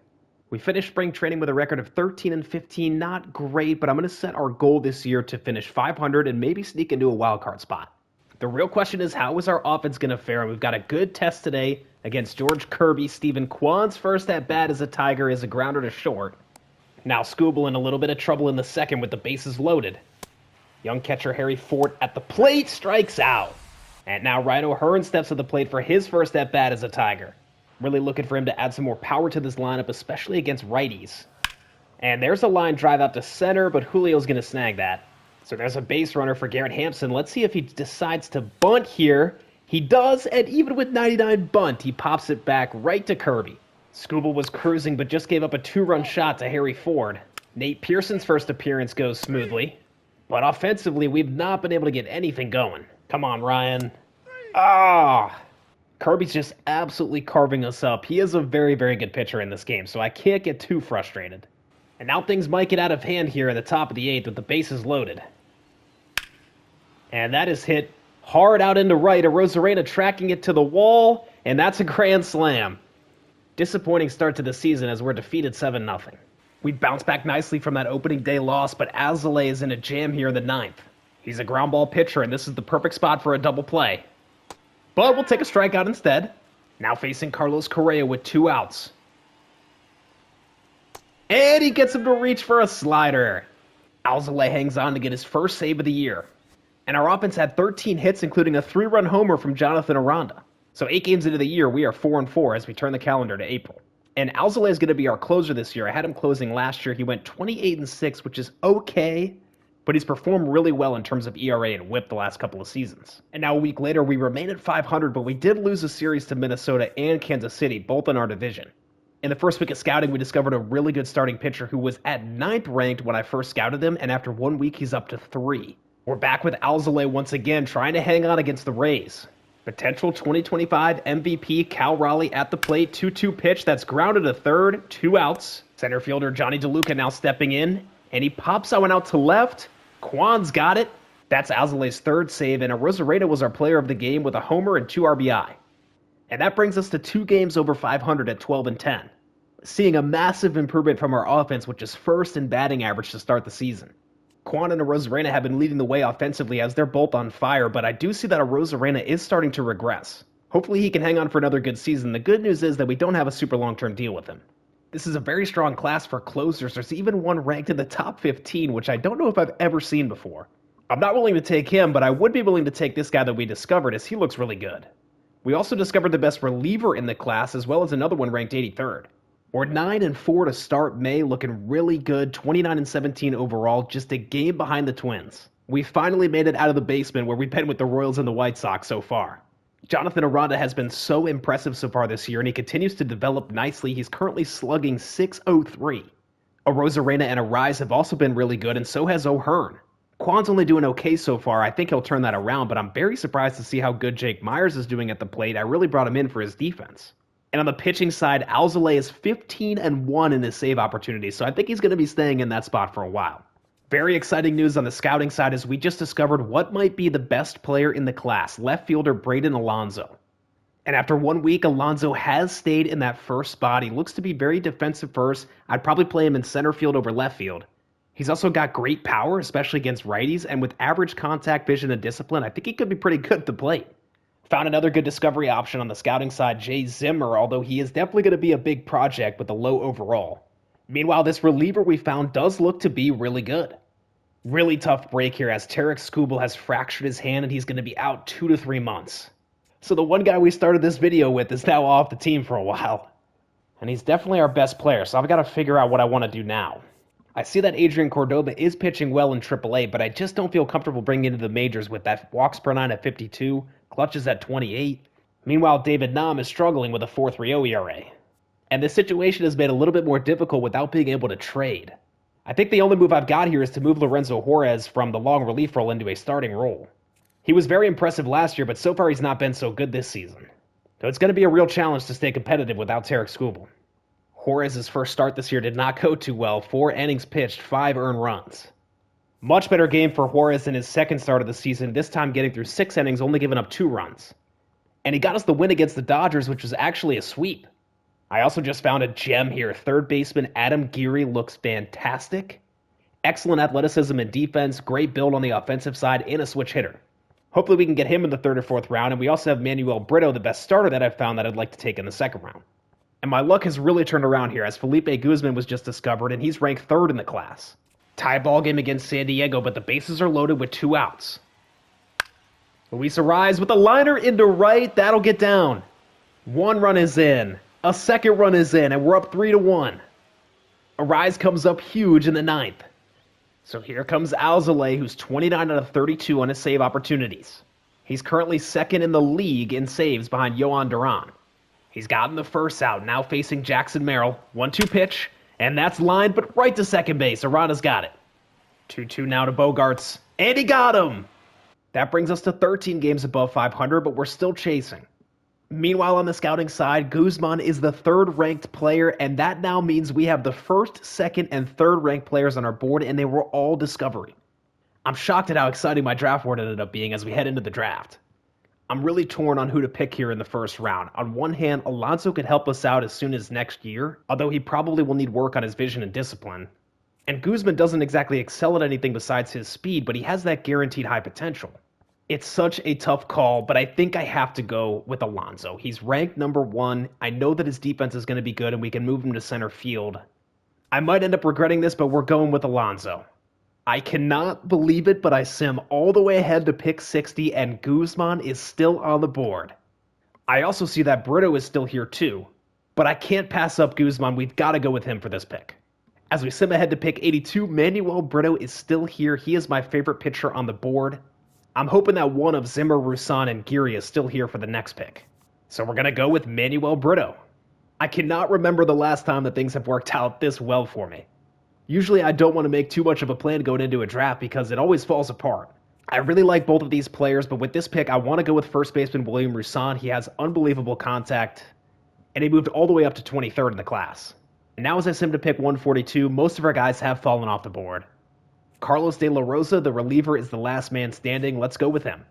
We finished spring training with a record of 13-15, not great, but I'm going to set our goal this year to finish 500 and maybe sneak into a wild card spot. The real question is, how is our offense going to fare? And we've got a good test today against George Kirby. Stephen Kwan's first at bat as a Tiger is a grounder to short. Now Skubal in a little bit of trouble in the second with the bases loaded. Young catcher Harry Ford at the plate strikes out. And now Ryan O'Hearn steps to the plate for his first at bat as a Tiger. Really looking for him to add some more power to this lineup, especially against righties. And there's a line drive out to center, but Julio's going to snag that. So there's a base runner for Garrett Hampson. Let's see if he decides to bunt here. He does, and even with 99 bunt, he pops it back right to Kirby. Skubal was cruising, but just gave up a 2-run shot to Harry Ford. Nate Pearson's first appearance goes smoothly. But offensively, we've not been able to get anything going. Come on, Ryan. Kirby's just absolutely carving us up. He is a very, very good pitcher in this game, so I can't get too frustrated. And now things might get out of hand here at the top of the 8th with the bases loaded. And that is hit hard out into right. Arozarena tracking it to the wall, and that's a grand slam. Disappointing start to the season as we're defeated 7-0. We bounced back nicely from that opening day loss, but Alzolay is in a jam here in the 9th. He's a ground ball pitcher, and this is the perfect spot for a double play. But we'll take a strikeout instead. Now facing Carlos Correa with 2 outs. And he gets him to reach for a slider. Alzolay hangs on to get his first save of the year. And our offense had 13 hits, including a 3-run homer from Jonathan Aranda. So 8 games into the year, we are 4-4 as we turn the calendar to April. And Alzolay is going to be our closer this year. I had him closing last year. He went 28-6, which is okay, but he's performed really well in terms of ERA and WHIP the last couple of seasons. And now a week later, we remain at 500, but we did lose a series to Minnesota and Kansas City, both in our division. In the first week of scouting, we discovered a really good starting pitcher who was at 9th ranked when I first scouted him, and after 1 week, he's up to 3. We're back with Alzolay once again, trying to hang on against the Rays. Potential 2025 MVP Cal Raleigh at the plate, 2-2 pitch that's grounded to third, 2 outs. Center fielder Johnny DeLuca now stepping in, and he pops that one out to left. Kwan's got it. That's Alzolay's 3rd save, and Arozarena was our player of the game with a homer and 2 RBI. And that brings us to 2 games over 500 at 12-10. Seeing a massive improvement from our offense, which is 1st in batting average to start the season. Kwan and Arozarena have been leading the way offensively as they're both on fire, but I do see that Arozarena is starting to regress. Hopefully he can hang on for another good season. The good news is that we don't have a super long-term deal with him. This is a very strong class for closers. There's even one ranked in the top 15, which I don't know if I've ever seen before. I'm not willing to take him, but I would be willing to take this guy that we discovered as he looks really good. We also discovered the best reliever in the class, as well as another one ranked 83rd. We're 9-4 to start May, looking really good, 29-17 overall, just a game behind the Twins. We finally made it out of the basement where we've been with the Royals and the White Sox so far. Jonathan Aranda has been so impressive so far this year, and he continues to develop nicely. He's currently slugging .603. Arozarena and Arise have also been really good, and so has O'Hearn. Kwan's only doing okay so far. I think he'll turn that around, but I'm very surprised to see how good Jake Myers is doing at the plate. I really brought him in for his defense. And on the pitching side, Alzolay is 15-1 in his save opportunities, so I think he's going to be staying in that spot for a while. Very exciting news on the scouting side is we just discovered what might be the best player in the class, left fielder Braden Alonso. And after 1 week, Alonso has stayed in that first spot. He looks to be very defensive first. I'd probably play him in center field over left field. He's also got great power, especially against righties, and with average contact vision and discipline, I think he could be pretty good at the plate. Found another good discovery option on the scouting side, Jay Zimmer, although he is definitely going to be a big project with a low overall. Meanwhile, this reliever we found does look to be really good. Really tough break here as Tarik Skubal has fractured his hand and he's going to be out 2 to 3 months. So the one guy we started this video with is now off the team for a while. And he's definitely our best player, so I've got to figure out what I want to do now. I see that Adrian Cordoba is pitching well in AAA, but I just don't feel comfortable bringing him into the majors with that walks per nine at 52, clutches at 28. Meanwhile, David Nam is struggling with a 4.30 ERA. And this situation has made it a little bit more difficult without being able to trade. I think the only move I've got here is to move Lorenzo Juarez from the long relief role into a starting role. He was very impressive last year, but so far he's not been so good this season. So it's going to be a real challenge to stay competitive without Tarik Skubal. Juarez's first start this year did not go too well. 4 innings pitched, 5 earned runs. Much better game for Juarez in his second start of the season, this time getting through 6 innings, only giving up 2 runs. And he got us the win against the Dodgers, which was actually a sweep. I also just found a gem here. Third baseman Adam Geary looks fantastic. Excellent athleticism and defense, great build on the offensive side, and a switch hitter. Hopefully we can get him in the 3rd or 4th round, and we also have Manuel Brito, the best starter that I've found that I'd like to take in the 2nd round. And my luck has really turned around here as Felipe Guzman was just discovered, and he's ranked 3rd in the class. Tie ball game against San Diego, but the bases are loaded with 2 outs. Luis Arise with a liner into right, that'll get down. 1 run is in. A 2nd run is in, and we're up 3-1. Arise comes up huge in the 9th. So here comes Alzolay, who's 29 out of 32 on his save opportunities. He's currently 2nd in the league in saves behind Yohan Duran. He's gotten the first out, now facing Jackson Merrill. 1-2 pitch, and that's lined, but right to second base. Aranda's got it. 2-2 now to Bogarts, and he got him! That brings us to 13 games above 500, but we're still chasing. Meanwhile, on the scouting side, Guzman is the 3rd-ranked player, and that now means we have the 1st, 2nd, and 3rd-ranked players on our board, and they were all discovery. I'm shocked at how exciting my draft board ended up being as we head into the draft. I'm really torn on who to pick here in the 1st round. On one hand, Alonso could help us out as soon as next year, although he probably will need work on his vision and discipline. And Guzman doesn't exactly excel at anything besides his speed, but he has that guaranteed high potential. It's such a tough call, but I think I have to go with Alonso. He's ranked number 1. I know that his defense is going to be good and we can move him to center field. I might end up regretting this, but we're going with Alonso. I cannot believe it, but I sim all the way ahead to pick 60 and Guzman is still on the board. I also see that Brito is still here too, but I can't pass up Guzman. We've got to go with him for this pick. As we sim ahead to pick 82, Manuel Brito is still here. He is my favorite pitcher on the board. I'm hoping that one of Zimmer, Roussan, and Geary is still here for the next pick. So we're going to go with Manuel Brito. I cannot remember the last time that things have worked out this well for me. Usually I don't want to make too much of a plan going into a draft because it always falls apart. I really like both of these players, but with this pick, I want to go with first baseman William Roussan. He has unbelievable contact, and he moved all the way up to 23rd in the class. And now as I sim to pick 142, most of our guys have fallen off the board. Carlos De La Rosa, the reliever, is the last man standing. Let's go with him.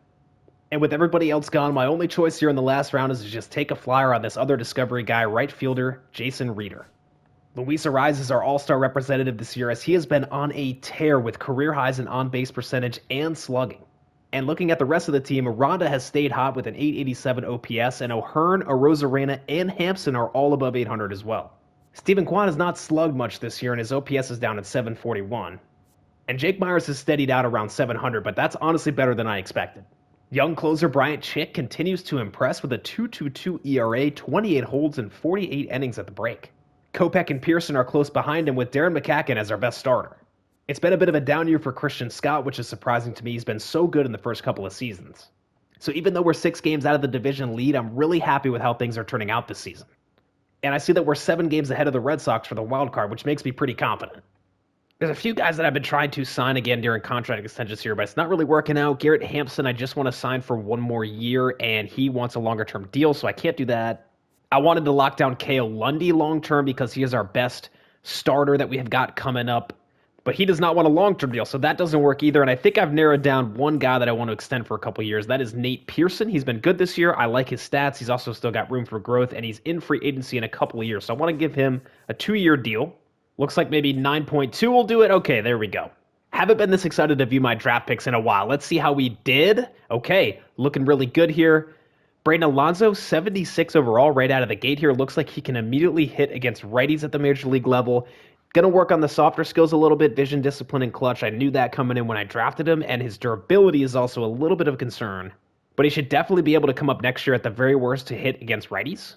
And with everybody else gone, my only choice here in the last round is to just take a flyer on this other discovery guy, right fielder Jason Reeder. Luis Arise is our all-star representative this year as he has been on a tear with career highs in on-base percentage and slugging. And looking at the rest of the team, Aranda has stayed hot with an 887 OPS, and O'Hearn, Arozarena, and Hampson are all above 800 as well. Steven Kwan has not slugged much this year, and his OPS is down at 741. And Jake Myers has steadied out around 700, but that's honestly better than I expected. Young closer Bryant Chick continues to impress with a 2.22 ERA, 28 holds, and 48 innings at the break. Kopech and Pearson are close behind him with Darren McCacken as our best starter. It's been a bit of a down year for Christian Scott, which is surprising to me. He's been so good in the first couple of seasons. So even though we're 6 games out of the division lead, I'm really happy with how things are turning out this season. And I see that we're 7 games ahead of the Red Sox for the wild card, which makes me pretty confident. There's a few guys that I've been trying to sign again during contract extensions here, but it's not really working out. Garrett Hampson, I just want to sign for 1 more year, and he wants a longer-term deal, so I can't do that. I wanted to lock down Kale Lundy long-term because he is our best starter that we have got coming up, but he does not want a long-term deal, so that doesn't work either, and I think I've narrowed down one guy that I want to extend for a couple years. That is Nate Pearson. He's been good this year. I like his stats. He's also still got room for growth, and he's in free agency in a couple of years, so I want to give him a 2-year deal. Looks like maybe 9.2 will do it. Okay, there we go. Haven't been this excited to view my draft picks in a while. Let's see how we did. Okay, looking really good here. Braden Alonso, 76 overall right out of the gate here. Looks like he can immediately hit against righties at the major league level. Gonna work on the softer skills a little bit, vision, discipline, and clutch. I knew that coming in when I drafted him, and his durability is also a little bit of a concern. But he should definitely be able to come up next year at the very worst to hit against righties.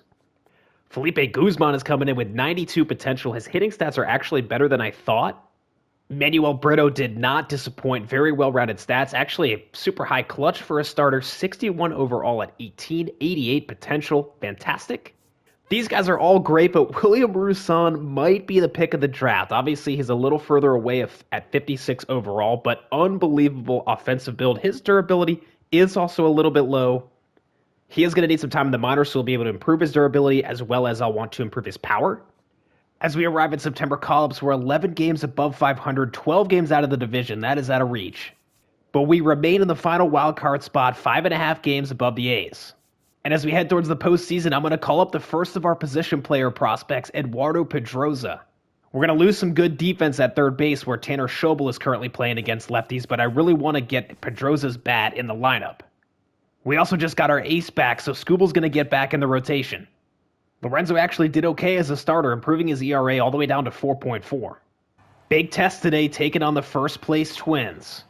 Felipe Guzman is coming in with 92 potential. His hitting stats are actually better than I thought. Manuel Brito did not disappoint. Very well-rounded stats. Actually, a super high clutch for a starter. 61 overall at 18. 88 potential. Fantastic. These guys are all great, but William Roussan might be the pick of the draft. Obviously, he's a little further away at 56 overall, but unbelievable offensive build. His durability is also a little bit low. He is going to need some time in the minors, so he'll be able to improve his durability as well as I'll want to improve his power. As we arrive at September call-ups, we're 11 games above 500, 12 games out of the division. That is out of reach. But we remain in the final wildcard spot, 5.5 games above the A's. And as we head towards the postseason, I'm going to call up the first of our position player prospects, Eduardo Pedroza. We're going to lose some good defense at third base where Tanner Schobel is currently playing against lefties, but I really want to get Pedroza's bat in the lineup. We also just got our ace back, so Skubal's going to get back in the rotation. Lorenzo actually did okay as a starter, improving his ERA all the way down to 4.4. Big test today, taking on the first-place Twins.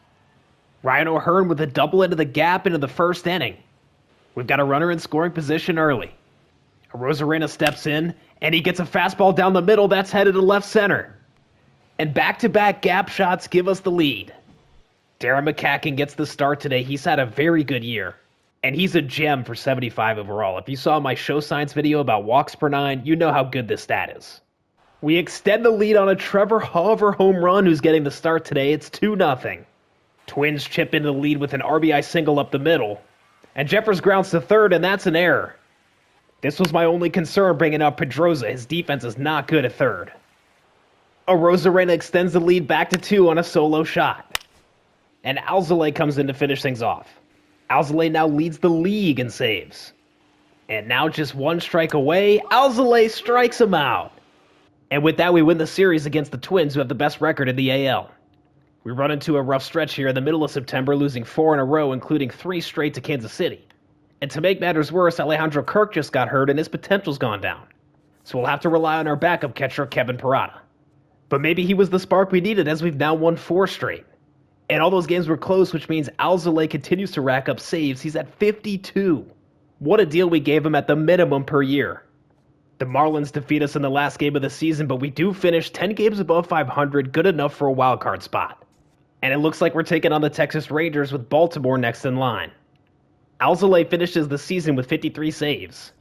Ryan O'Hearn with a double into the gap into the first inning. We've got a runner in scoring position early. Rosarena steps in, and he gets a fastball down the middle that's headed to left center. And back-to-back gap shots give us the lead. Darren McCacken gets the start today. He's had a very good year. And he's a gem for 75 overall. If you saw my show science video about walks per 9, you know how good this stat is. We extend the lead on a Trevor Hauver home run who's getting the start today. It's 2-0. Twins chip into the lead with an RBI single up the middle. And Jeffers grounds to third, and that's an error. This was my only concern bringing up Pedroza. His defense is not good at third. Rosarena extends the lead back to 2 on a solo shot. And Alzolay comes in to finish things off. Alzolay now leads the league in saves. And now just 1 strike away, Alzolay strikes him out. And with that, we win the series against the Twins, who have the best record in the AL. We run into a rough stretch here in the middle of September, losing 4 in a row, including 3 straight to Kansas City. And to make matters worse, Alejandro Kirk just got hurt and his potential's gone down. So we'll have to rely on our backup catcher, Kevin Parada. But maybe he was the spark we needed, as we've now won 4 straight. And all those games were close, which means Alzolay continues to rack up saves. He's at 52. What a deal we gave him at the minimum per year. The Marlins defeat us in the last game of the season, but we do finish 10 games above 500, good enough for a wildcard spot. And it looks like we're taking on the Texas Rangers with Baltimore next in line. Alzolay finishes the season with 53 saves.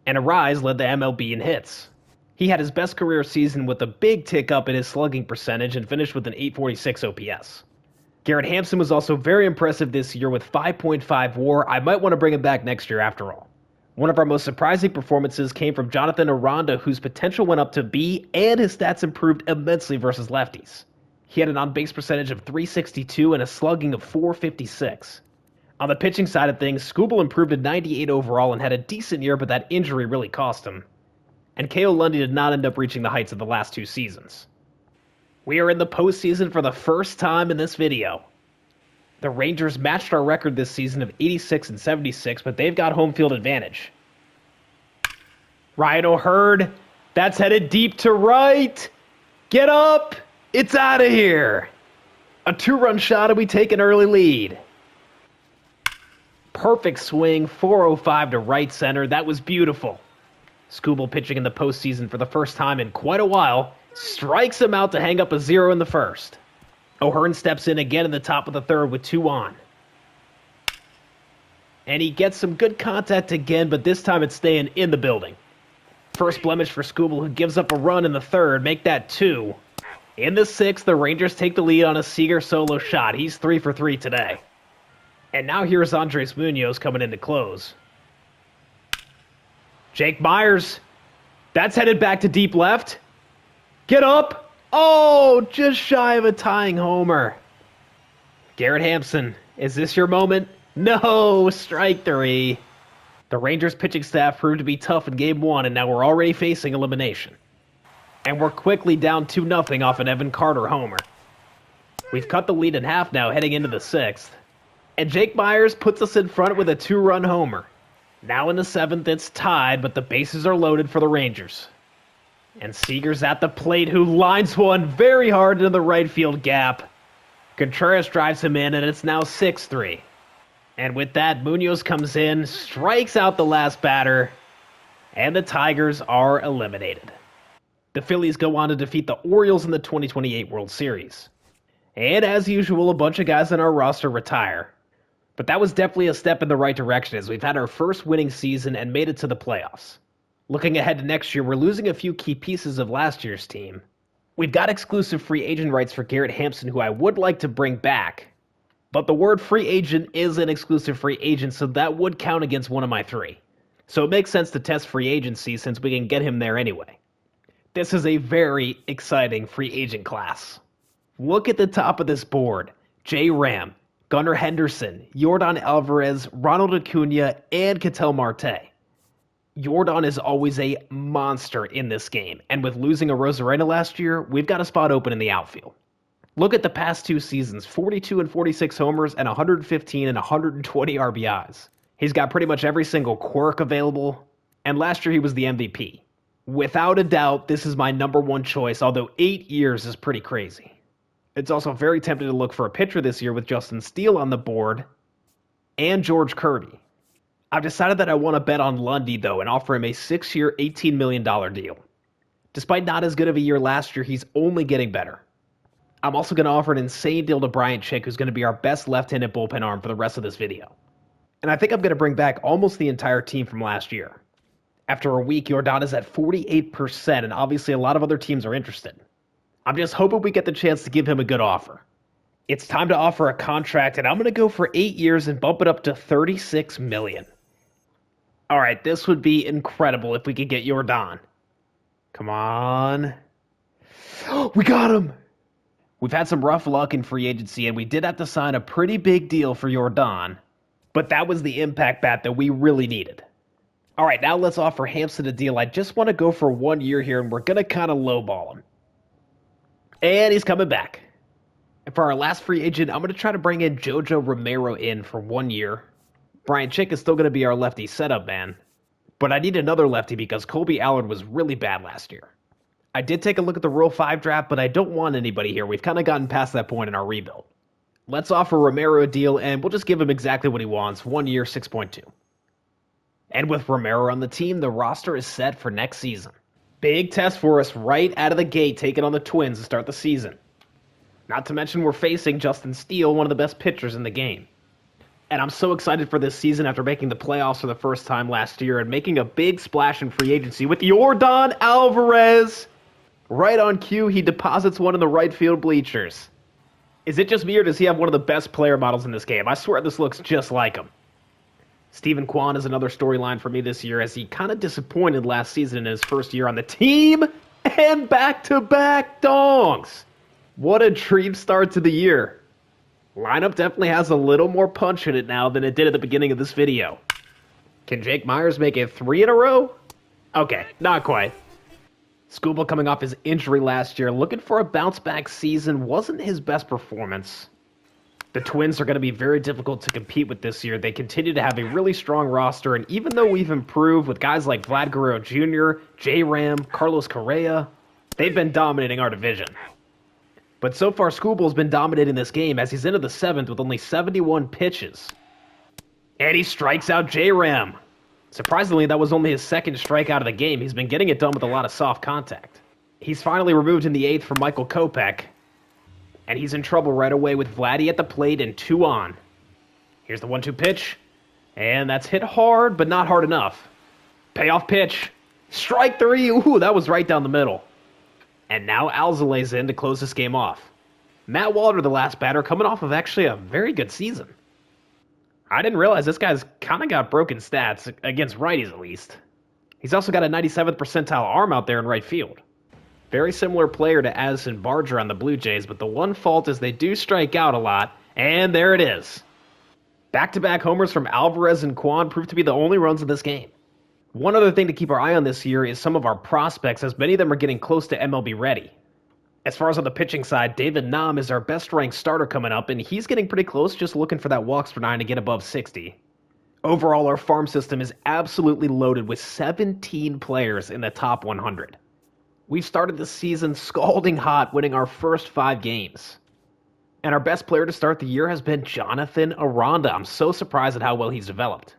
And Arise led the MLB in hits. He had his best career season with a big tick up in his slugging percentage and finished with an .846 OPS. Garrett Hampson was also very impressive this year with 5.5 WAR. I might want to bring him back next year after all. One of our most surprising performances came from Jonathan Aranda, whose potential went up to B, and his stats improved immensely versus lefties. He had an on-base percentage of .362 and a slugging of .456. On the pitching side of things, Skubal improved to 98 overall and had a decent year, but that injury really cost him. And Kale Lundy did not end up reaching the heights of the last 2 seasons. We are in the postseason for the first time in this video. The Rangers matched our record this season of 86 and 76, but they've got home field advantage. Ryan O'Hearn, that's headed deep to right. Get up. It's out of here. A 2-run shot and we take an early lead. Perfect swing, 405 to right center. That was beautiful. Skubal pitching in the postseason for the first time in quite a while, strikes him out to hang up a 0 in the first. O'Hearn steps in again in the top of the third with 2 on. And he gets some good contact again, but this time it's staying in the building. First blemish for Skubal, who gives up a run in the third, make that 2. In the sixth, the Rangers take the lead on a Seager solo shot. He's 3 for 3 today. And now here's Andres Munoz coming in to close. Jake Myers, that's headed back to deep left. Get up. Oh, just shy of a tying homer. Garrett Hampson, is this your moment? No, strike 3. The Rangers pitching staff proved to be tough in game 1, and now we're already facing elimination. And we're quickly down 2-0 off an Evan Carter homer. We've cut the lead in half now, heading into the 6th. And Jake Myers puts us in front with a 2-run homer. Now in the 7th, it's tied, but the bases are loaded for the Rangers. And Seager's at the plate, who lines one very hard into the right field gap. Contreras drives him in, and it's now 6-3. And with that, Munoz comes in, strikes out the last batter, and the Tigers are eliminated. The Phillies go on to defeat the Orioles in the 2028 World Series. And as usual, a bunch of guys on our roster retire. But that was definitely a step in the right direction, as we've had our first winning season and made it to the playoffs. Looking ahead to next year, we're losing a few key pieces of last year's team. We've got exclusive free agent rights for Garrett Hampson, who I would like to bring back. But the word free agent is an exclusive free agent, so that would count against one of my 3. So it makes sense to test free agency since we can get him there anyway. This is a very exciting free agent class. Look at the top of this board. J. Ram, Gunnar Henderson, Yordan Alvarez, Ronald Acuna, and Ketel Marte. Yordan is always a monster in this game, and with losing a Rosarena last year, we've got a spot open in the outfield. Look at the past 2 seasons, 42 and 46 homers and 115 and 120 RBIs. He's got pretty much every single quirk available, and last year he was the MVP. Without a doubt, this is my number 1 choice, although 8 years is pretty crazy. It's also very tempting to look for a pitcher this year with Justin Steele on the board and George Kirby. I've decided that I want to bet on Lundy, though, and offer him a 6-year, $18 million deal. Despite not as good of a year last year, he's only getting better. I'm also going to offer an insane deal to Brian Chick, who's going to be our best left-handed bullpen arm for the rest of this video. And I think I'm going to bring back almost the entire team from last year. After a week, Yordan is at 48%, and obviously a lot of other teams are interested. I'm just hoping we get the chance to give him a good offer. It's time to offer a contract, and I'm going to go for 8 years and bump it up to $36 million. All right, this would be incredible if we could get Yordan. Come on. We got him! We've had some rough luck in free agency, and we did have to sign a pretty big deal for Yordan, but that was the impact bat that we really needed. All right, now let's offer Hampson a deal. I just want to go for 1 year here, and we're going to kind of lowball him. And he's coming back. And for our last free agent, I'm going to try to bring in Jojo Romero in for 1 year. Brian Chick is still going to be our lefty setup man. But I need another lefty because Colby Allard was really bad last year. I did take a look at the Rule 5 draft, but I don't want anybody here. We've kind of gotten past that point in our rebuild. Let's offer Romero a deal, and we'll just give him exactly what he wants. 1 year, 6.2. And with Romero on the team, the roster is set for next season. Big test for us right out of the gate, taking on the Twins to start the season. Not to mention we're facing Justin Steele, one of the best pitchers in the game. And I'm so excited for this season after making the playoffs for the first time last year and making a big splash in free agency with Yordan Alvarez. Right on cue, he deposits one in the right field bleachers. Is it just me, or does he have one of the best player models in this game? I swear this looks just like him. Stephen Kwan is another storyline for me this year, as he kind of disappointed last season in his first year on the team, and back-to-back dongs. What a dream start to the year. Lineup definitely has a little more punch in it now than it did at the beginning of this video. Can Jake Myers make it 3 in a row? Okay, not quite. Skubal coming off his injury last year, looking for a bounce-back season, wasn't his best performance. The Twins are going to be very difficult to compete with this year. They continue to have a really strong roster, and even though we've improved with guys like Vlad Guerrero Jr., J-Ram, Carlos Correa, they've been dominating our division. But so far, Skubal's been dominating this game as he's into the 7th with only 71 pitches. And he strikes out J-Ram. Surprisingly, that was only his second strikeout of the game. He's been getting it done with a lot of soft contact. He's finally removed in the 8th for Michael Kopech, and he's in trouble right away with Vladdy at the plate and 2 on. Here's the 1-2 pitch, and that's hit hard, but not hard enough. Payoff pitch. Strike 3. Ooh, that was right down the middle. And now Alzolay's in to close this game off. Matt Walter, the last batter, coming off of actually a very good season. I didn't realize this guy's kind of got broken stats, against righties at least. He's also got a 97th percentile arm out there in right field. Very similar player to Addison Barger on the Blue Jays, but the one fault is they do strike out a lot, and there it is. Back-to-back homers from Alvarez and Kwan proved to be the only runs in this game. One other thing to keep our eye on this year is some of our prospects, as many of them are getting close to MLB ready. As far as on the pitching side, David Nam is our best-ranked starter coming up, and he's getting pretty close, just looking for that walks per 9 to get above 60. Overall, our farm system is absolutely loaded with 17 players in the top 100. We've started the season scalding hot, winning our first 5 games. And our best player to start the year has been Jonathan Aranda. I'm so surprised at how well he's developed.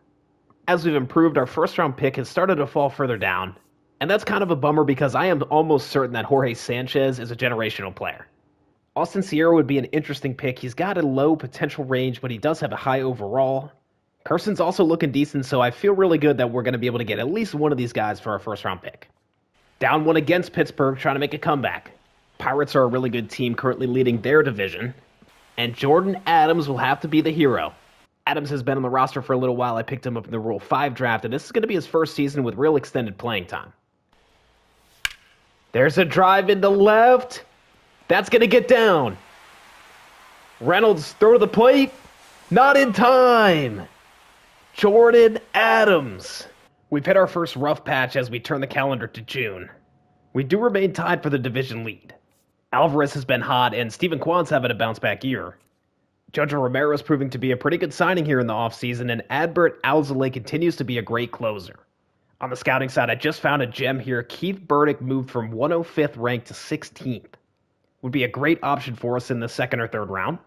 As we've improved, our first-round pick has started to fall further down. And that's kind of a bummer because I am almost certain that Jorge Sanchez is a generational player. Austin Sierra would be an interesting pick. He's got a low potential range, but he does have a high overall. Carson's also looking decent, so I feel really good that we're going to be able to get at least one of these guys for our first-round pick. Down 1 against Pittsburgh, trying to make a comeback. Pirates are a really good team, currently leading their division. And Jordan Adams will have to be the hero. Adams has been on the roster for a little while. I picked him up in the Rule 5 draft, and this is going to be his first season with real extended playing time. There's a drive into left. That's going to get down. Reynolds throw to the plate. Not in time. Jordan Adams. We've hit our first rough patch as we turn the calendar to June. We do remain tied for the division lead. Alvarez has been hot, and Stephen Kwan's having a bounce-back year. Jojo Romero is proving to be a pretty good signing here in the offseason, and Adbert Alzolay continues to be a great closer. On the scouting side, I just found a gem here. Keith Burdick moved from 105th rank to 16th. Would be a great option for us in the 2nd or 3rd round.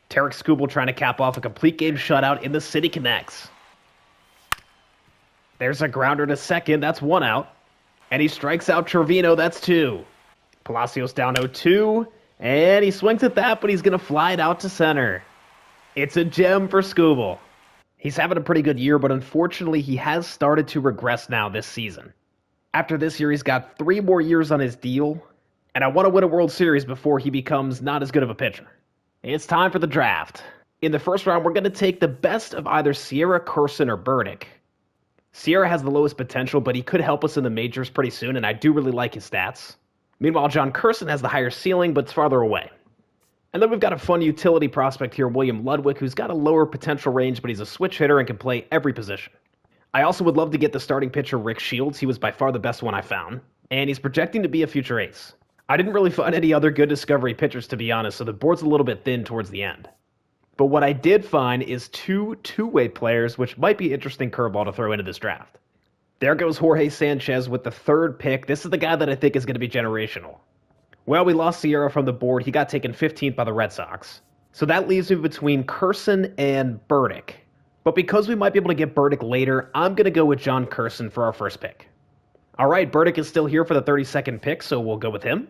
Tarik Skubal trying to cap off a complete game shutout in the City Connects. There's a grounder to second. That's 1 out. And he strikes out Trevino. That's 2. Palacios down 0-2. And he swings at that, but he's going to fly it out to center. It's a gem for Skubal. He's having a pretty good year, but unfortunately he has started to regress now this season. After this year, he's got 3 more years on his deal, and I want to win a World Series before he becomes not as good of a pitcher. It's time for the draft. In the first round, we're going to take the best of either Sierra, Carson, or Burdick. Sierra has the lowest potential, but he could help us in the majors pretty soon, and I do really like his stats. Meanwhile, John Carson has the higher ceiling, but it's farther away. And then we've got a fun utility prospect here, William Ludwig, who's got a lower potential range, but he's a switch hitter and can play every position. I also would love to get the starting pitcher, Rick Shields. He was by far the best one I found, and he's projecting to be a future ace. I didn't really find any other good discovery pitchers, to be honest, so the board's a little bit thin towards the end. But what I did find is 2 two-way players, which might be an interesting curveball to throw into this draft. There goes Jorge Sanchez with the 3rd pick. This is the guy that I think is going to be generational. Well, we lost Sierra from the board. He got taken 15th by the Red Sox. So that leaves me between Carson and Burdick. But because we might be able to get Burdick later, I'm going to go with John Carson for our first pick. All right, Burdick is still here for the 32nd pick, so we'll go with him.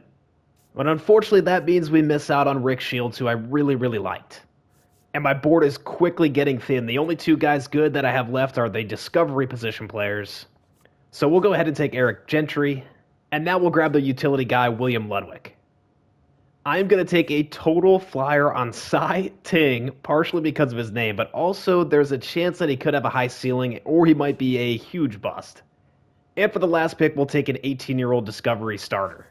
But unfortunately, that means we miss out on Rick Shields, who I really, really liked. And my board is quickly getting thin. The only 2 guys good that I have left are the discovery position players. So we'll go ahead and take Eric Gentry. And now we'll grab the utility guy, William Ludwig. I'm going to take a total flyer on Cy Ting, partially because of his name, but also there's a chance that he could have a high ceiling, or he might be a huge bust. And for the last pick, we'll take an 18-year-old discovery starter.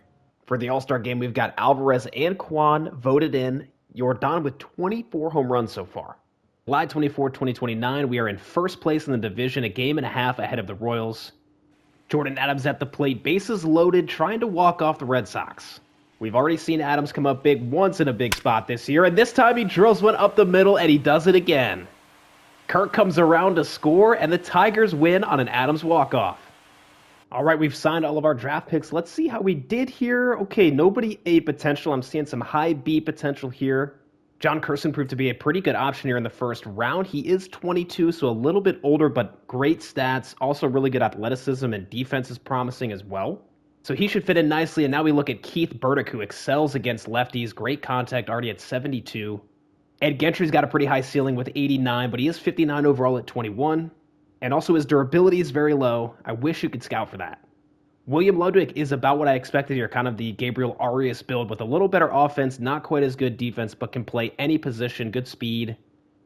For the All-Star game, we've got Alvarez and Kwan voted in. Jordan with 24 home runs so far. July 24, 2029, we are in first place in the division, a game and a half ahead of the Royals. Jordan Adams at the plate, bases loaded, trying to walk off the Red Sox. We've already seen Adams come up big once in a big spot this year, and this time he drills one up the middle, and he does it again. Kirk comes around to score, and the Tigers win on an Adams walk-off. All right, we've signed all of our draft picks. Let's see how we did here. Okay, nobody A potential. I'm seeing some high B potential here. John Curson proved to be a pretty good option here in the first round. He is 22, so a little bit older, but great stats. Also really good athleticism, and defense is promising as well. So he should fit in nicely. And now we look at Keith Burdick, who excels against lefties. Great contact, already at 72. Ed Gentry's got a pretty high ceiling with 89, but he is 59 overall at 21. And also his durability is very low. I wish you could scout for that. William Ludwig is about what I expected here, kind of the Gabriel Arias build with a little better offense, not quite as good defense, but can play any position, good speed.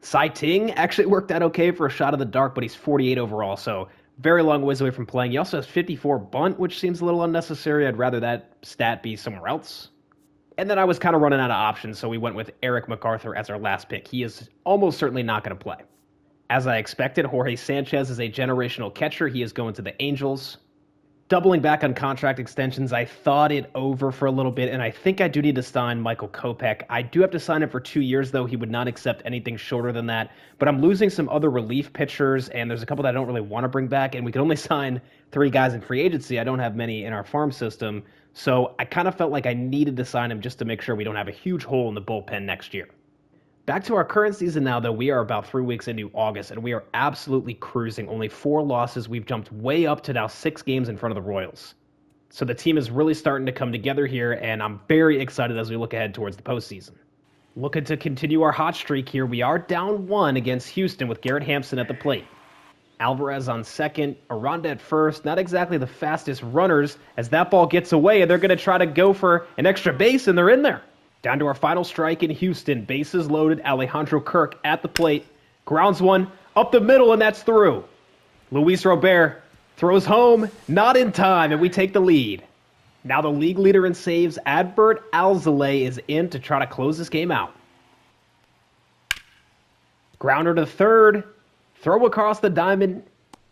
Sai Ting actually worked out okay for a shot in the dark, but he's 48 overall, so very long ways away from playing. He also has 54 bunt, which seems a little unnecessary. I'd rather that stat be somewhere else. And then I was kind of running out of options, so we went with Eric MacArthur as our last pick. He is almost certainly not going to play. As I expected, Jorge Sanchez is a generational catcher. He is going to the Angels. Doubling back on contract extensions, I thought it over for a little bit, and I think I do need to sign Michael Kopech. I do have to sign him for 2 years, though. He would not accept anything shorter than that. But I'm losing some other relief pitchers, and there's a couple that I don't really want to bring back, and we can only sign 3 guys in free agency. I don't have many in our farm system, so I kind of felt like I needed to sign him just to make sure we don't have a huge hole in the bullpen next year. Back to our current season now, though. We are about 3 weeks into August, and we are absolutely cruising. Only 4 losses. We've jumped way up to now 6 games in front of the Royals. So the team is really starting to come together here, and I'm very excited as we look ahead towards the postseason. Looking to continue our hot streak here. We are down 1 against Houston with Garrett Hampson at the plate. Alvarez on second, Aranda at first. Not exactly the fastest runners as that ball gets away, and they're going to try to go for an extra base, and they're in there. Down to our final strike in Houston. Bases loaded. Alejandro Kirk at the plate. Grounds one up the middle, and that's through. Luis Robert throws home, not in time, and we take the lead. Now the league leader in saves, Adbert Alzolay, is in to try to close this game out. Grounder to third. Throw across the diamond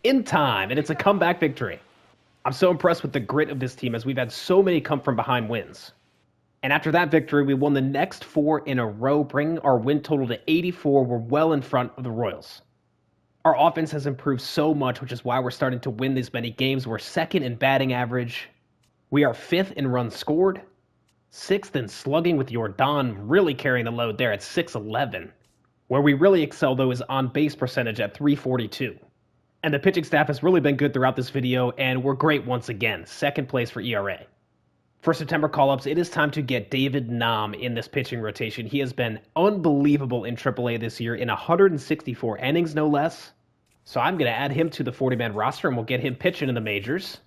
in time, and it's a comeback victory. I'm so impressed with the grit of this team as we've had so many come from behind wins. And after that victory, we won the next 4 in a row, bringing our win total to 84. We're well in front of the Royals. Our offense has improved so much, which is why we're starting to win these many games. We're 2nd in batting average. We are 5th in runs scored. 6th in slugging, with Jordan really carrying the load there at 611. Where we really excel, though, is on base percentage at 342. And the pitching staff has really been good throughout this video, and we're great once again. 2nd place for ERA. For September call-ups, it is time to get David Nam in this pitching rotation. He has been unbelievable in AAA this year in 164 innings, no less. So I'm going to add him to the 40-man roster, and we'll get him pitching in the majors.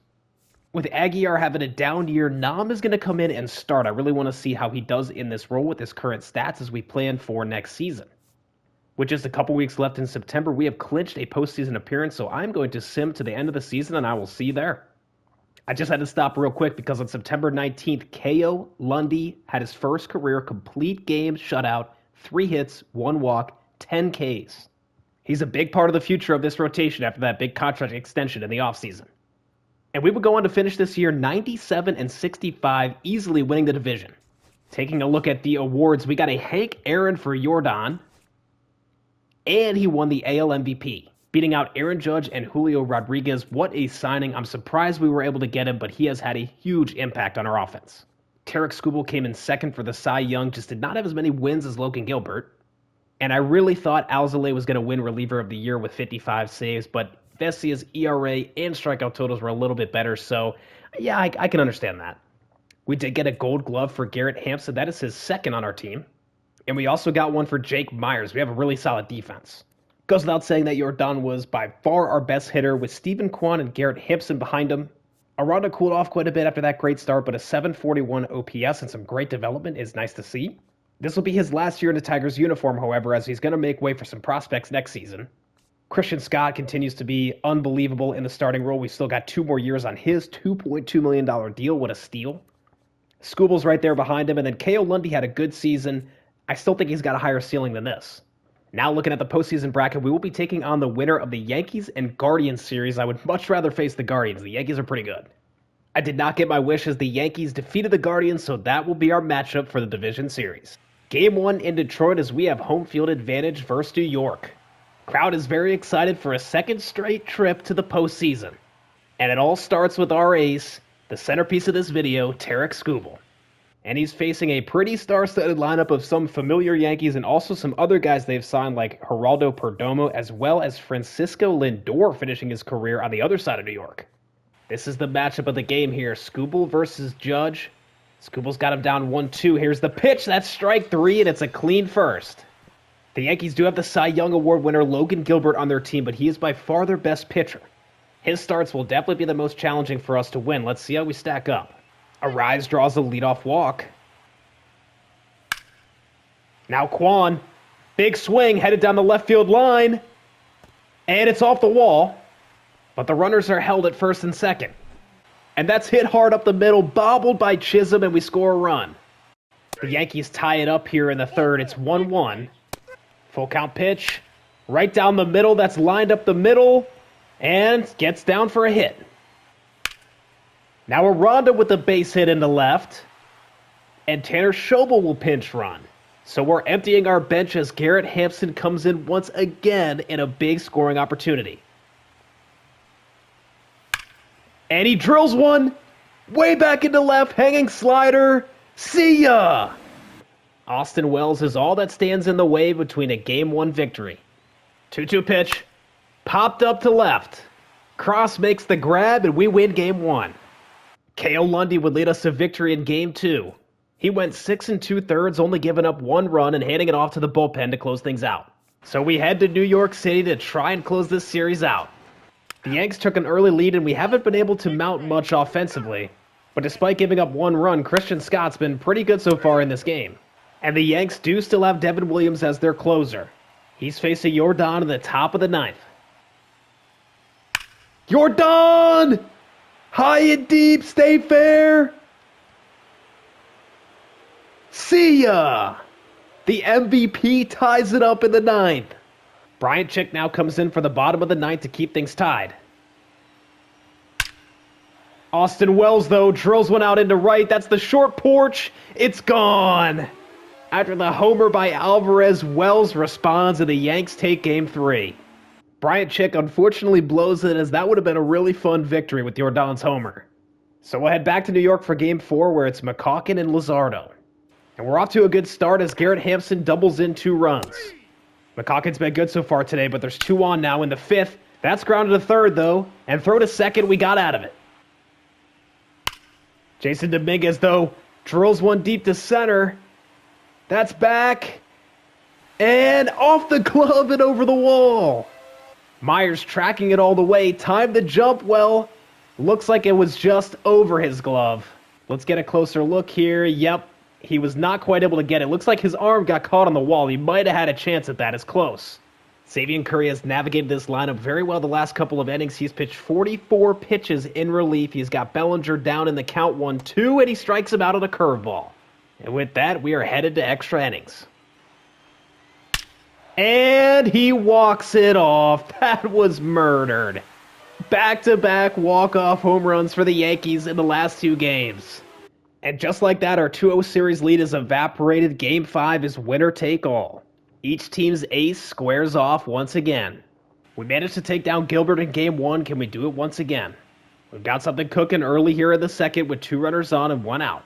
With Aguiar having a down year, Nam is going to come in and start. I really want to see how he does in this role with his current stats as we plan for next season. With just a couple weeks left in September, we have clinched a postseason appearance, so I'm going to sim to the end of the season, and I will see you there. I just had to stop real quick because on September 19th, K.O. Lundy had his first career complete game shutout, 3 hits, 1 walk, 10 Ks. He's a big part of the future of this rotation after that big contract extension in the offseason. And we would go on to finish this year 97-65, easily winning the division. Taking a look at the awards, we got a Hank Aaron for Jordan, and he won the AL MVP. Beating out Aaron Judge and Julio Rodriguez. What a signing. I'm surprised we were able to get him, but he has had a huge impact on our offense. Tarik Skubal came in 2nd for the Cy Young, just did not have as many wins as Logan Gilbert. And I really thought Alzolay was going to win reliever of the year with 55 saves, but Vesia's ERA and strikeout totals were a little bit better, so yeah, I can understand that. We did get a gold glove for Garrett Hampson. That is his 2nd on our team. And we also got one for Jake Myers. We have a really solid defense. Goes without saying that Jordan was by far our best hitter, with Stephen Kwan and Garrett Hampson behind him. Aranda cooled off quite a bit after that great start, but a 741 OPS and some great development is nice to see. This will be his last year in the Tigers uniform, however, as he's going to make way for some prospects next season. Christian Scott continues to be unbelievable in the starting role. We still got 2 more years on his $2.2 million deal. What a steal. Skubal's right there behind him, and then K.O. Lundy had a good season. I still think he's got a higher ceiling than this. Now looking at the postseason bracket, we will be taking on the winner of the Yankees and Guardians series. I would much rather face the Guardians. The Yankees are pretty good. I did not get my wish as the Yankees defeated the Guardians, so that will be our matchup for the division series. Game 1 in Detroit as we have home field advantage versus New York. Crowd is very excited for a 2nd straight trip to the postseason. And it all starts with our ace, the centerpiece of this video, Tarik Skubal. And he's facing a pretty star-studded lineup of some familiar Yankees and also some other guys they've signed like Geraldo Perdomo, as well as Francisco Lindor finishing his career on the other side of New York. This is the matchup of the game here. Skubal versus Judge. Skubal's got him down 1-2. Here's the pitch. That's strike 3, and it's a clean first. The Yankees do have the Cy Young Award winner Logan Gilbert on their team, but he is by far their best pitcher. His starts will definitely be the most challenging for us to win. Let's see how we stack up. Arise draws a leadoff walk. Now Kwan. Big swing headed down the left field line. And it's off the wall. But the runners are held at first and second. And that's hit hard up the middle, bobbled by Chisholm, and we score a run. The Yankees tie it up here in the third. It's 1-1. Full count pitch. Right down the middle. That's lined up the middle. And gets down for a hit. Now Aranda with the base hit into left. And Tanner Schobel will pinch run. So we're emptying our bench as Garrett Hampson comes in once again in a big scoring opportunity. And he drills one way back into left, hanging slider. See ya! Austin Wells is all that stands in the way between a Game 1 victory. 2-2 pitch. Popped up to left. Cross makes the grab, and we win Game 1. Cale Lundy would lead us to victory in Game 2. He went 6 2/3, only giving up 1 run and handing it off to the bullpen to close things out. So we head to New York City to try and close this series out. The Yanks took an early lead, and we haven't been able to mount much offensively. But despite giving up 1 run, Christian Scott's been pretty good so far in this game. And the Yanks do still have Devin Williams as their closer. He's facing Yordan in the top of the 9th. Yordan! High and deep, stay fair! See ya! The MVP ties it up in the 9th. Bryant Chick now comes in for the bottom of the 9th to keep things tied. Austin Wells, though, drills one out into right. That's the short porch. It's gone. After the homer by Alvarez, Wells responds and the Yanks take Game 3. Bryant Chick unfortunately blows it, as that would have been a really fun victory with Yordan's homer. So we'll head back to New York for Game 4, where it's McCawkin and Luzardo. And we're off to a good start as Garrett Hampson doubles in 2 runs. McCawkin's been good so far today, but there's 2 on now in the 5th. That's grounded to third, though, and throw to second, we got out of it. Jason Dominguez, though, drills one deep to center. That's back. And off the glove and over the wall. Myers tracking it all the way. Timed the jump well. Looks like it was just over his glove. Let's get a closer look here. Yep, he was not quite able to get it. Looks like his arm got caught on the wall. He might have had a chance at that. It's close. Savian Curry has navigated this lineup very well the last couple of innings. He's pitched 44 pitches in relief. He's got Bellinger down in the count 1-2, and he strikes him out on a curveball. And with that, we are headed to extra innings. And he walks it off. That was murdered. Back-to-back walk-off home runs for the Yankees in the last 2 games. And just like that, our 2-0 series lead is evaporated. Game 5 is winner-take-all. Each team's ace squares off once again. We managed to take down Gilbert in Game 1. Can we do it once again? We've got something cooking early here in the second with 2 runners on and 1 out.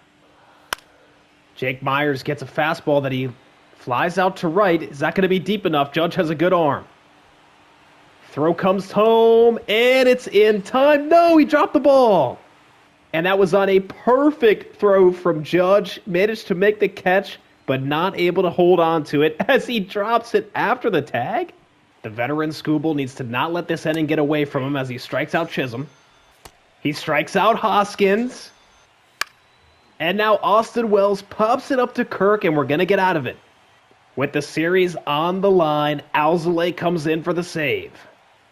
Jake Myers gets a fastball that he flies out to right. Is that going to be deep enough? Judge has a good arm. Throw comes home, and it's in time. No, he dropped the ball. And that was on a perfect throw from Judge. Managed to make the catch, but not able to hold on to it as he drops it after the tag. The veteran Skubal needs to not let this inning get away from him as he strikes out Chisholm. He strikes out Hoskins. And now Austin Wells pops it up to Kirk, and we're going to get out of it. With the series on the line, Alzolay comes in for the save.